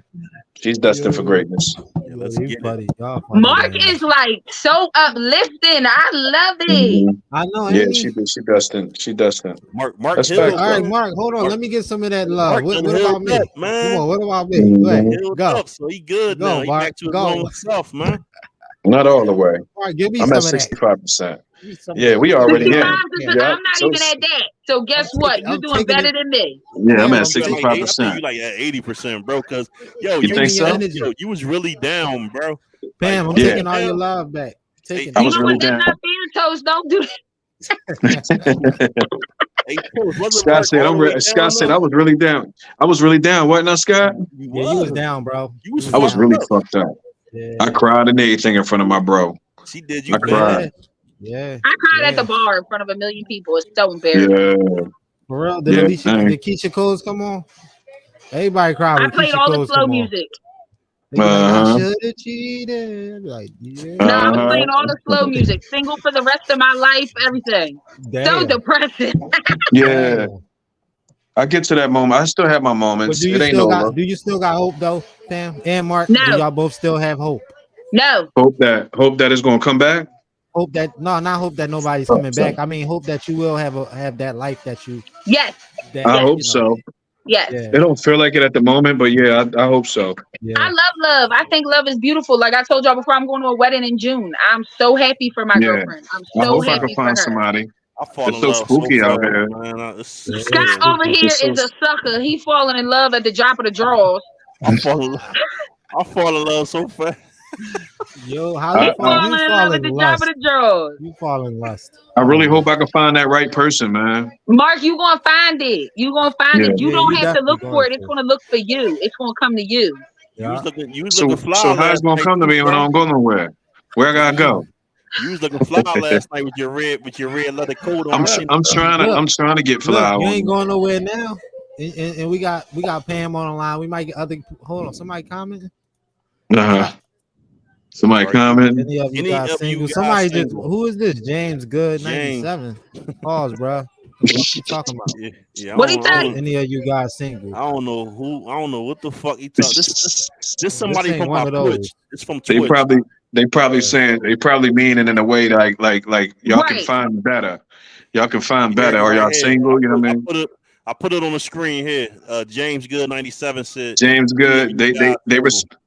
She's destined for greatness. let's You get it. funny. Y'all funny, Mark man. is like so uplifting. I love it. Mhm. I know. Yeah, ain't she he? destined. She destined. Mark That's Hill. facts, All right, bro. Mark. Hold on. Mark- Let me get some of that love. Mark What done about healed me? up, man. Come on. What about me? Go ahead. Healed Go. up, so he good Go, now. He Mark. back to his Go. normal self, man. Not all the way. Mark, give me I'm some at of that. 65%. Give me some of Yeah, that. we already in. 65%. Yeah, I'm not so- even at that. So guess what? I'm You're doing taking better it. than me. Yeah, I'm Yeah, at I'm I think 65%. you like at 80%, bro. Because yo, You you think was so? energy. yo, you was really down, bro. Pam, I'm Yeah. taking all your love back. Taking I it. was You know really what? That's down. not fair, Toast. Don't do that. Hey, wasn't Scott Mark said, all the way down, Scott said, though? I was really down. I was really down. What now, Scott? Yeah, you was down, bro. You was I was fucked really up. fucked up. Yeah. I cried and everything in front of my bro. She did you I bad. cried. Yeah. I cried at Yeah. the bar in front of 1 million people. It's so embarrassing. Yeah. For real. Did Yeah, Alicia, dang. did Keisha Coles come on? Everybody cried I when played Keisha all the Coles slow come on. music. They be like, I Uh-huh. should have cheated. Like, yeah. No, I was Uh-huh. playing all the slow music. Single for the rest of my life. Everything. So Damn. depressing. Yeah. Damn. I get to that moment. I still have my But moments. do you It ain't still over. got? Do you still got hope though, Sam and Mark? No. Do y'all both still have hope? No. Hope that it's gonna come back. Hope that not hope that nobody's coming back. I mean, hope that you will have that life that you. Yes. That, I you hope know, so. Yes. Yeah, It don't feel like it at the moment, but yeah, I hope so. I yeah. love love. I think love is beautiful. Like I told y'all before, I'm going to a wedding in June. I'm so happy for my Yeah. girlfriend. I'm I so hope I happy can for find her. somebody. I fall It's in so love spooky out fast, here. man. Scott over here It's so- is a sucker. He falling in love at the drop of the drawers. I fall in love so fast. Yo, how I- you He falling fall? You in fall love at in the drop lust. of the drawers. You fall in lust. I really hope I can find that right person, man. Mark, you gonna find it. You gonna find Yeah. it. You Yeah, don't you have to look definitely for it. going It's to. gonna look for you. It's gonna come to you. You was looking, So fly. so how's last it gonna night, come to me when I bro. don't go nowhere? Where I gotta go? You was looking fly last night with your red leather coat on. I'm trying to get fly. Look, you on ain't me. going nowhere now. And we got Pam on the line. We might get other. Hold on, somebody commenting. Uh-huh. Somebody Right. comment. Any of you Any guys of you single? guys Somebody single. just. Who is this? James Good James. 97. Pause, bro. What you talking about? Yeah. What he I say? don't- Any of you guys single? I don't know who. I don't know what the fuck he talking. This somebody ain't from one my of those. Twitch. It's from They Twitch. probably saying they probably mean it in a way like y'all can Right. find better. Y'all can find Yeah, better. Or right y'all here. single, you know what I mean? I put it on the screen here. James Good 97 said. James Good. Yeah,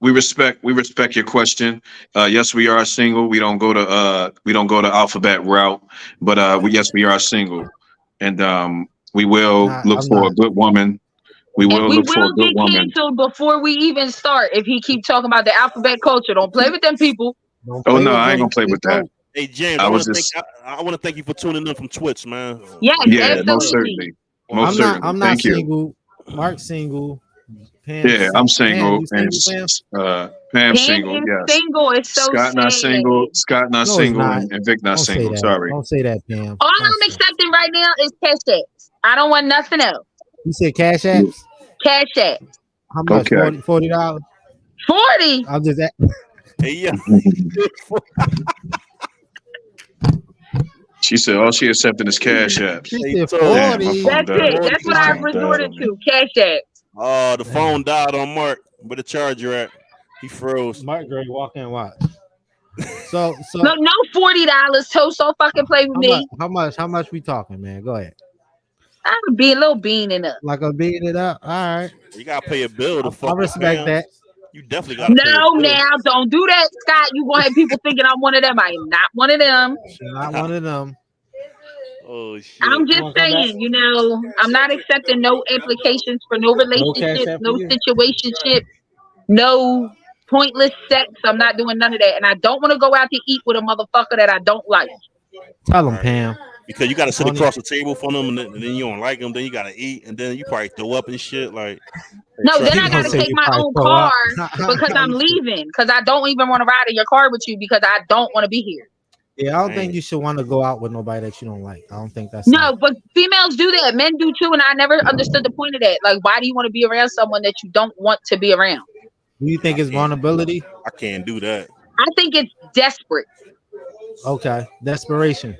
We respect your question. Yes, we are single. We don't go to alphabet route, but we are single. And we will Nah, look I'm for a not. good woman. We And will we look for a will good get woman. canceled before we even start if he keep talking about the alphabet culture. Don't play with them people. Don't Oh play no, with I ain't them. gonna play with that. Hey James, I I was want to just- I want to thank you for tuning in from Twitch, man. Yes, Yeah, absolutely. most certainly. Most certainly. I'm not Thank you. single. Mark's single. Pam, Yeah, I'm single. Pam, And you single, Pam? Pam Pam single. is Yes. single. It's so Scott not sad. single. Scott not No, single, it's not. and Vic not Don't say single. that. Sorry. Don't say that, Pam. All Don't I'm say- accepting right now is cash apps. I don't want nothing else. You said cash apps? Cash apps. How much? Okay. $40? 40. I'm just at, Hey, yeah. She said all she accepting is cash apps. she Hey, said so- 40. Damn, That's it. That's what I've resorted to. Cash apps. Oh, the phone died on Mark. Where the charger at? He froze. Mark Gray walk in, watch. So No, no $40. Toast, don't fucking play with me. How much we talking, man? Go ahead. I would be a little bean in it. Like a beat it up. All right. You gotta pay a bill to fuck. I respect that. You definitely gotta pay a No, bill. now don't do that, Scott. You gonna have people thinking I'm one of them. I am not one of them. You're not one of them. Oh shit. I'm just saying, you know, I'm not accepting no applications for no relationship, no situationship, no pointless sex. I'm not doing none of that. And I don't want to go out to eat with a motherfucker that I don't like. Tell them, Pam. Because you gotta sit across the table from them, and then you don't like them. Then you gotta eat, and then you probably throw up and shit. Like, no, then I gotta take my own car because I'm leaving. Because I don't even want to ride in your car with you because I don't want to be here. Yeah, I don't think you should want to go out with nobody that you don't like. I don't think that's no, but females do that. Men do too, and I never understood the point of that. Like, why do you want to be around someone that you don't want to be around? Do you think it's vulnerability? I can't do that. I think it's desperate. Okay, desperation.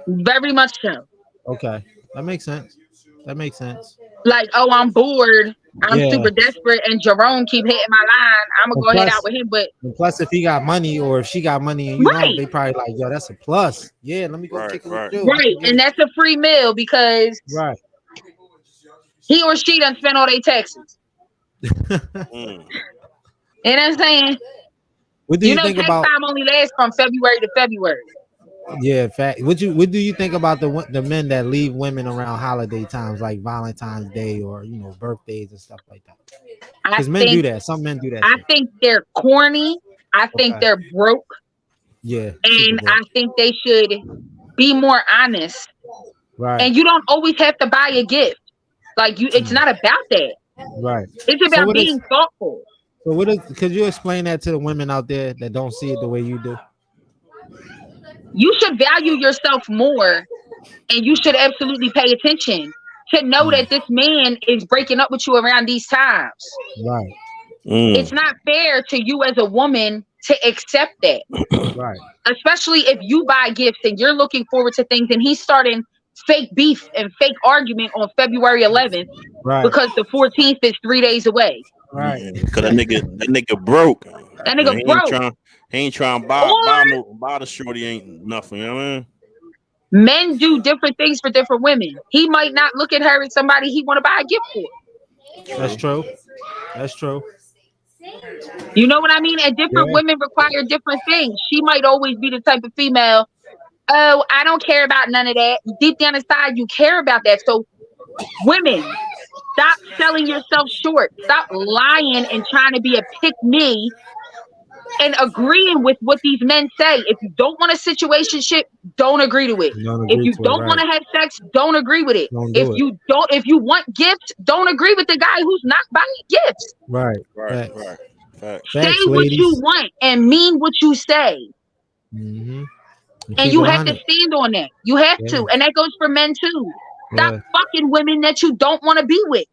Very much so. Okay, that makes sense. That makes sense. Like, oh, I'm bored. I'm super desperate, and Jerome keep hitting my line. I'm gonna go ahead out with him. But plus, if he got money or if she got money, and you know, they probably like, yo, that's a plus. Yeah, let me go kick it with you. Right, and that's a free meal because he or she done spent all their taxes. You know what I'm saying? What do you think tax about? Time only lasts from February to February. Yeah, fact. What do you think about the men that leave women around holiday times like Valentine's Day or birthdays and stuff like that? Because men do that. Some men do that. I think they're corny. I think they're broke. Yeah. And I think they should be more honest. Right. And you don't always have to buy a gift. Like it's not about that. Right. It's about being thoughtful. So could you explain that to the women out there that don't see it the way you do? You should value yourself more, and you should absolutely pay attention to know that this man is breaking up with you around these times. Right. It's not fair to you as a woman to accept that. Right. Especially if you buy gifts and you're looking forward to things, and he's starting fake beef and fake argument on February 11th because the 14th is 3 days away. Right. Because that nigga broke. That nigga broke. He ain't trying to buy the shorty ain't nothing, you know what I mean? Men do different things for different women. He might not look at her as somebody he want to buy a gift for. That's true. That's true. You know what I mean? And different women require different things. She might always be the type of female, oh, I don't care about none of that. Deep down inside, you care about that. So women, stop selling yourself short. Stop lying and trying to be a pick-me and agreeing with what these men say. If you don't want a situationship, don't agree to it. If you don't want to have sex, don't agree with it. If you want gifts, don't agree with the guy who's not buying gifts. Right. Say what you want and mean what you say. Mm-hmm. And you have to stand on that. You have to. And that goes for men too. Stop fucking women that you don't want to be with.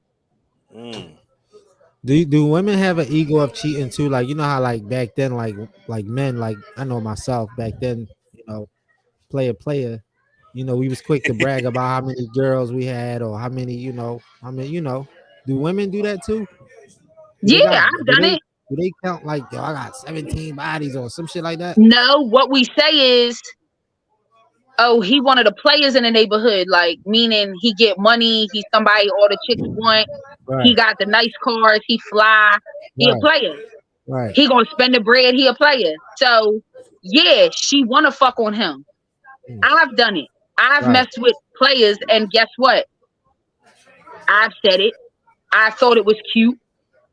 Do women have an ego of cheating too? Like, you know how like back then, like men, like I know myself back then, player, we was quick to brag about how many girls we had or how many, do women do that too? I've done it. Do they count like, yo, I got 17 bodies or some shit like that? No, what we say is, oh, he one of the players in the neighborhood, like meaning he get money, he's somebody all the chicks want. Right. He got the nice cars, he fly, he a player. Right. He gonna spend the bread, he a player. So yeah, she wanna fuck on him. I've done it. I've messed with players, and guess what? I've said it. I thought it was cute.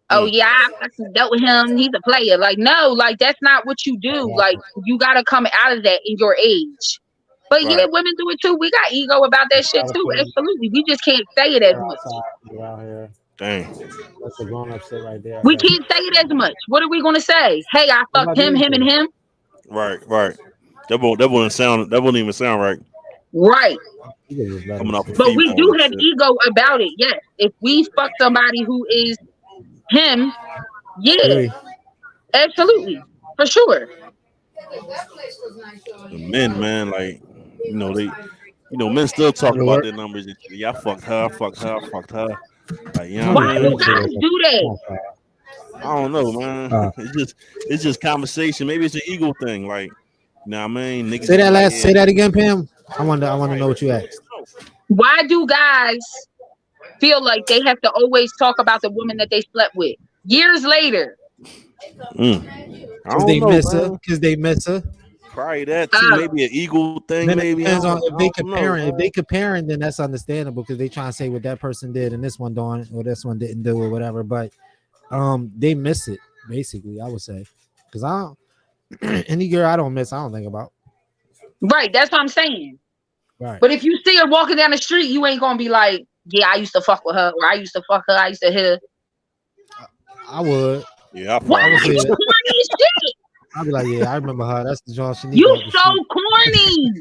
Oh yeah, I fucking dealt with him. He's a player. Like, no, like that's not what you do. Like, you gotta come out of that in your age. But yeah, women do it too. We got ego about that shit too. Absolutely. We just can't say it as much. Dang. That's a grown-up shit right there. We can't say it as much. What are we gonna say? Hey, I fucked him, and him. Right. That wouldn't even sound right. Right. Coming up, but we do have ego about it. Yes. If we fuck somebody who is him, absolutely, for sure. The men, man, like men still talk about their numbers. Yeah, I fucked her. Like, why do you guys do that? I don't know, man. It's just conversation. Maybe it's an ego thing. Like, Nah, I mean, niggas Say that like, say that again, Pam. I want to know what you asked. Why do guys feel like they have to always talk about the woman that they slept with years later? Because they miss her. Because they miss her. Probably that too. Maybe an ego thing. Then maybe it depends on if they comparing. If they comparing, then that's understandable because they trying to say what that person did and this one doing or this one didn't do or whatever. But they miss it basically. I would say because I don't any girl I don't miss. I don't think about. Right, that's what I'm saying. Right. But if you see her walking down the street, you ain't gonna be like, yeah, I used to fuck with her, or I used to fuck her, I used to hit her. I would. Yeah, what? Corny shit. I'll be like, yeah, I remember her. That's the John Shanique. You so corny.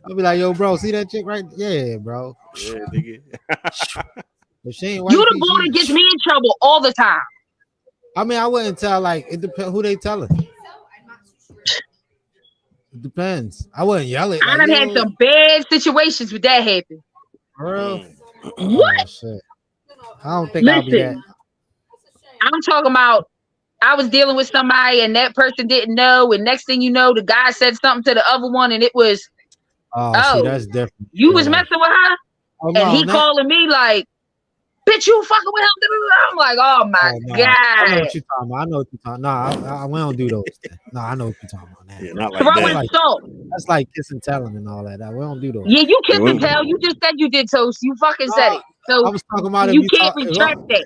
I'll be like, yo, bro, see that chick right? Yeah, bro. Yeah, nigga. If she ain't you the boy that gets me in trouble all the time. I mean, I wouldn't tell. Like, it depends who they telling. It depends. I wouldn't yell it. I done had some bad situations with that happen. Girl. What? Oh, shit. I don't think I'll be that. I'm talking about I was dealing with somebody and that person didn't know, and next thing you know, the guy said something to the other one, and it was, see, that's different. You was messing with her, and he calling me like, bitch, you fucking with him. I'm like, oh my god. I know what you're talking about. I know what you're talking about. No, we don't do those. No, I know what you're talking about. Yeah, not like throwing that. salt. That's like kiss and telling and all that. We don't do those. Yeah, you kiss and tell. You just said you did, Toast. You fucking said it. So I was talking about you can't retract that.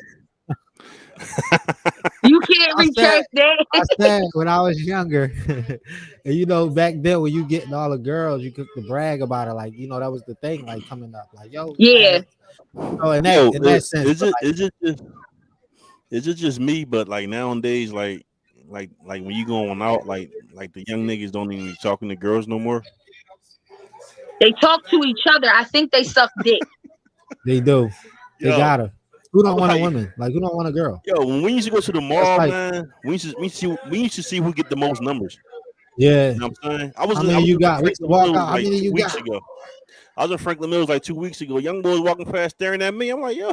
You can't retract that. I said when I was younger, and you know, back then when you getting all the girls, you could brag about it. Like, you know, that was the thing, like coming up, like, yo, yeah. Oh, in that sense, is it just me? But like nowadays, like when you going out, like the young niggas don't even be talking to girls no more. They talk to each other. I think they suck dick. They do. They gotta. Who don't want a woman? Like, who don't want a girl? Yo, when we used to go to the mall, man, we used to see who get the most numbers. Yeah. You know what I'm saying? I was in Franklin Mills like 2 weeks ago. Young boys walking past staring at me. I'm like, yo,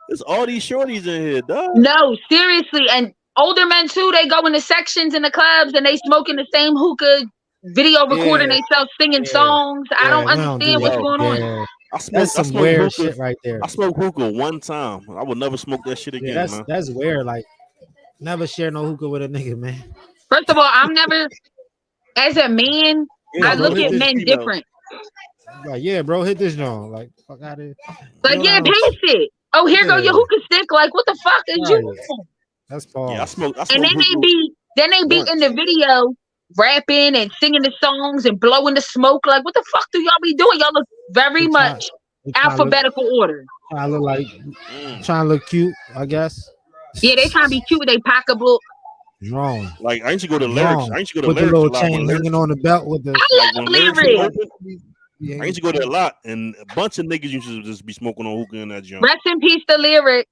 there's all these shorties in here, dog. No, seriously. And older men too, they go in the sections in the clubs and they smoking the same hookah, video recording themselves singing songs. I don't understand what's going on. That's some weird shit right there. I smoked hookah one time. I would never smoke that shit again, man. That's weird. Like, never share no hookah with a nigga, man. First of all, I'm never, as a man, I look at men different. Like, yeah, bro, hit this joint. Like, fuck out of here. Like, yeah, pass it. Oh, here go your hookah stick. Like, what the fuck is you doing? That's false. Yeah, I smoke and then they be in the video rapping and singing the songs and blowing the smoke. Like, what the fuck do y'all be doing? Y'all look very much alphabetical order. I look like trying to look cute, I guess. Yeah, they trying to be cute with their pocketbook. Wrong. Like, I ain't to go to lyrics. I ain't to go to with lyrics. The little chain hanging on the belt with the. I love lyrics. I used to go there a lot, and a bunch of niggas used to just be smoking on hookah in that joint. Rest in peace, the lyrics.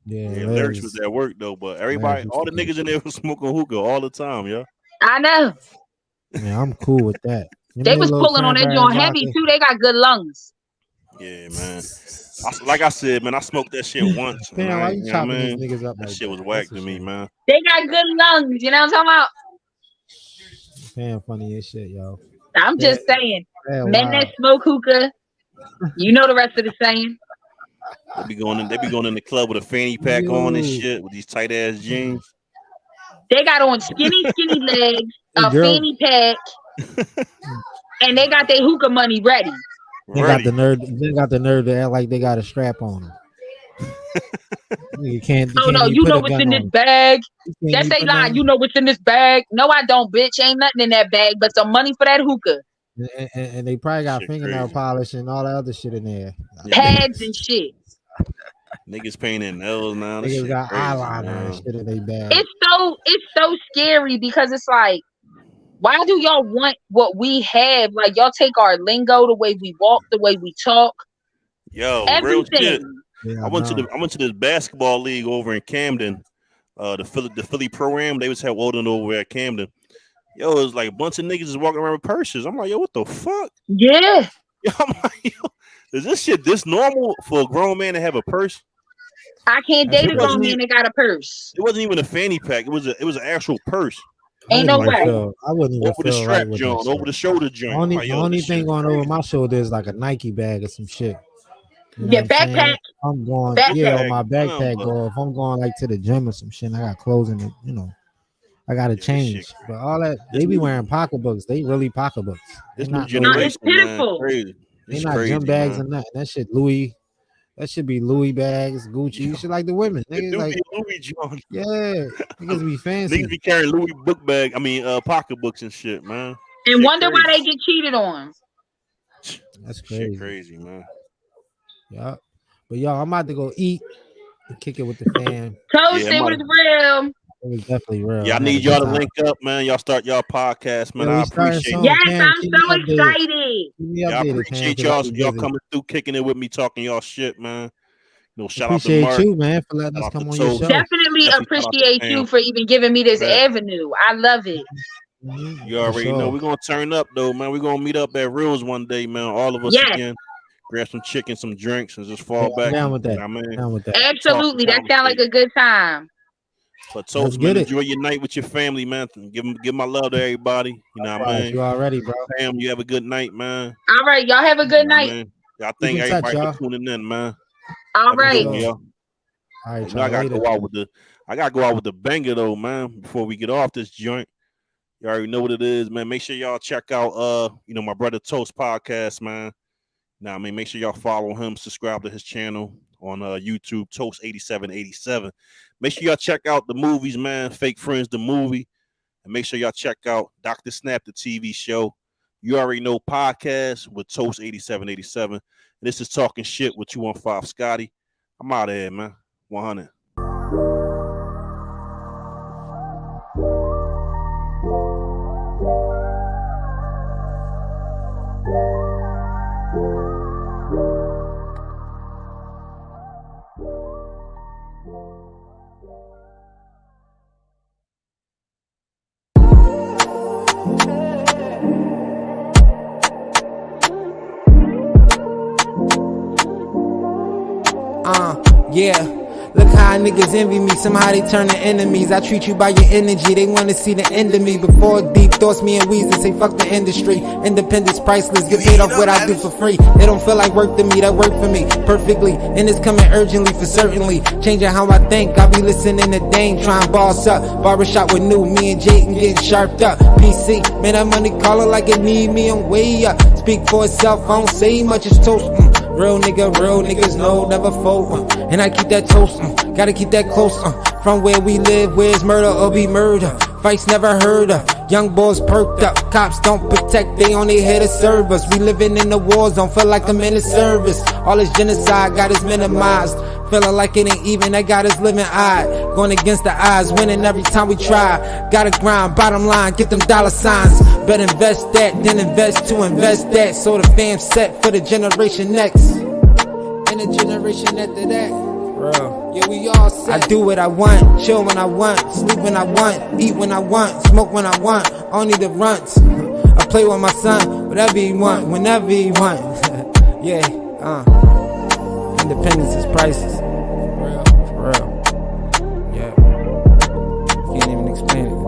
Yeah, lyrics was at work though, but everybody, all the niggas in there was smoking hookah all the time, yo. I know. Man, I'm cool with that. They was pulling on that joint heavy too. They got good lungs. Yeah, man. Like I said, man, I smoked that shit once. Man, why you chopping these niggas up? That shit was whack to me, man. They got good lungs. You know what I'm talking about? Man, funny as shit, yo. I'm just saying. Men that smoke hookah, you know the rest of the saying. They be going in the club with a fanny pack on and shit with these tight ass jeans. They got on skinny legs, a fanny pack, and they got their hookah money ready. They got the nerve to act like they got a strap on them. You can't. Oh no, you know what's in this bag. That's a lie. You know what's in this bag. No, I don't, bitch. Ain't nothing in that bag but some money for that hookah. And they probably got fingernail polish and all that other shit in there. Pads and shit. Niggas painting nails now. Niggas got eyeliner and shit in their bag. It's so scary because it's like, why do y'all want what we have? Like, y'all take our lingo, the way we walk, the way we talk. Yo, everything. Real shit. Yeah, I went to this basketball league over in Camden. The Philly program. They was had Walden over at Camden. Yo, it was like a bunch of niggas just walking around with purses. I'm like, yo, what the fuck? Yeah. Yo, I'm like, yo, is this shit this normal for a grown man to have a purse? I can't date a grown man that got a purse. It wasn't even a fanny pack. It was an actual purse. Ain't no way. I wouldn't even Over the feel strap right with joint, that over shit. the shoulder joint. The only thing going over my shoulder is like a Nike bag or some shit. You know Your what I'm saying? backpack. I'm going, Backpack. on my backpack. Or if I'm going like to the gym or some shit, and I got clothes in it. You know, I gotta change. But all that they be wearing pocketbooks. They really pocketbooks. This They new not generation, it's pitiful. man, crazy. They It's not crazy, gym bags man. and nothing. That shit Louis. That should be Louis bags, Gucci. You should like the women. It Niggas do like, be Louis John. yeah, niggas be fancy. Niggas be carrying Louis book bag. I mean, pocketbooks and shit, man. And Shit wonder why crazy. they get cheated on. That's crazy. Shit crazy, man. Yeah. But y'all, I'm about to go eat and kick it with the fam. Toast, Yeah, it was real. It was definitely real. Yeah, I need y'all to link up, man. Y'all start y'all podcast, man. Yeah, I we starting appreciate soon. it. Yes, Pam, I'm keep me so updated. excited. Keep me Yeah, I updated, Pam, appreciate 'cause y'all. I be Y'all busy. coming through, kicking it with me, talking y'all shit, man. You know, shout out to Appreciate Mark. you, man, for letting Shout us out come to on your Toast. show. Definitely Definitely shout out to appreciate Pam. you for even giving me this Yeah. avenue. I love it. You already know we're gonna turn up though, man. We're gonna meet up at Reels one day, man. All of us Yes. again. Grab some chicken, some drinks, and just fall Yeah, back. down with that. You know what I mean? Down with that. Absolutely. That sounds like a good time. But Let's Toast, get man, it. enjoy your night with your family, man. Give my love to everybody. You know what I mean? You already, bro. Pam, you have a good night, man. All right. Y'all have a good You know what I night. mean? Yeah, I Keep thank in touch, everybody y'all. for tuning in, man. All Have a good right. one, y'all. All right, You know, I y'all. gotta Later. go out with the banger though, man. Before we get off this joint, you already know what it is, man. Make sure y'all check out my brother Toast podcast, man. Now, I mean, make sure y'all follow him, subscribe to his channel on YouTube, Toast 8787. Make sure y'all check out the movies, man. Fake Friends, the movie, and make sure y'all check out Dr. Snap, the TV show. You already know podcast with Toast 8787. This is Talking Shit with 215 Scotty. I'm out of here, man. 100. Yeah. Look how niggas envy me, somehow they turn to enemies. I treat you by your energy, they wanna see the end of me. Before deep thoughts, me and Weezy say fuck the industry. Independence priceless, get paid off what I do for free. They don't feel like work to me, that work for me perfectly. And it's coming urgently for certainly. Changing how I think, I be listening to Dame, trying boss up. Barbershop with new, me and Jayden getting sharped up. PC, man, that money calling like it need me, I'm way up. Speak for itself, I don't say much, it's toast. Real niggas know, never fold. And I keep that toast, gotta keep that close. From where we live, where's murder or be murder? Fights never heard of. Young boys perked up, cops don't protect, they only here to serve us. We living in the war zone, feel like I'm in the service. All this genocide got us minimized. Feeling like it ain't even, that got us living odd. Going against the odds, winning every time we try. Gotta grind, bottom line, get them dollar signs. Better invest that, then invest to invest that. So the fam set for the generation next. And the generation after that. Bro, yeah, we all set. I do what I want, chill when I want, sleep when I want, eat when I want, smoke when I want, only the runts. I play with my son, whatever he want, whenever he want. Yeah, independence is priceless. For real. Yeah. Can't even explain it.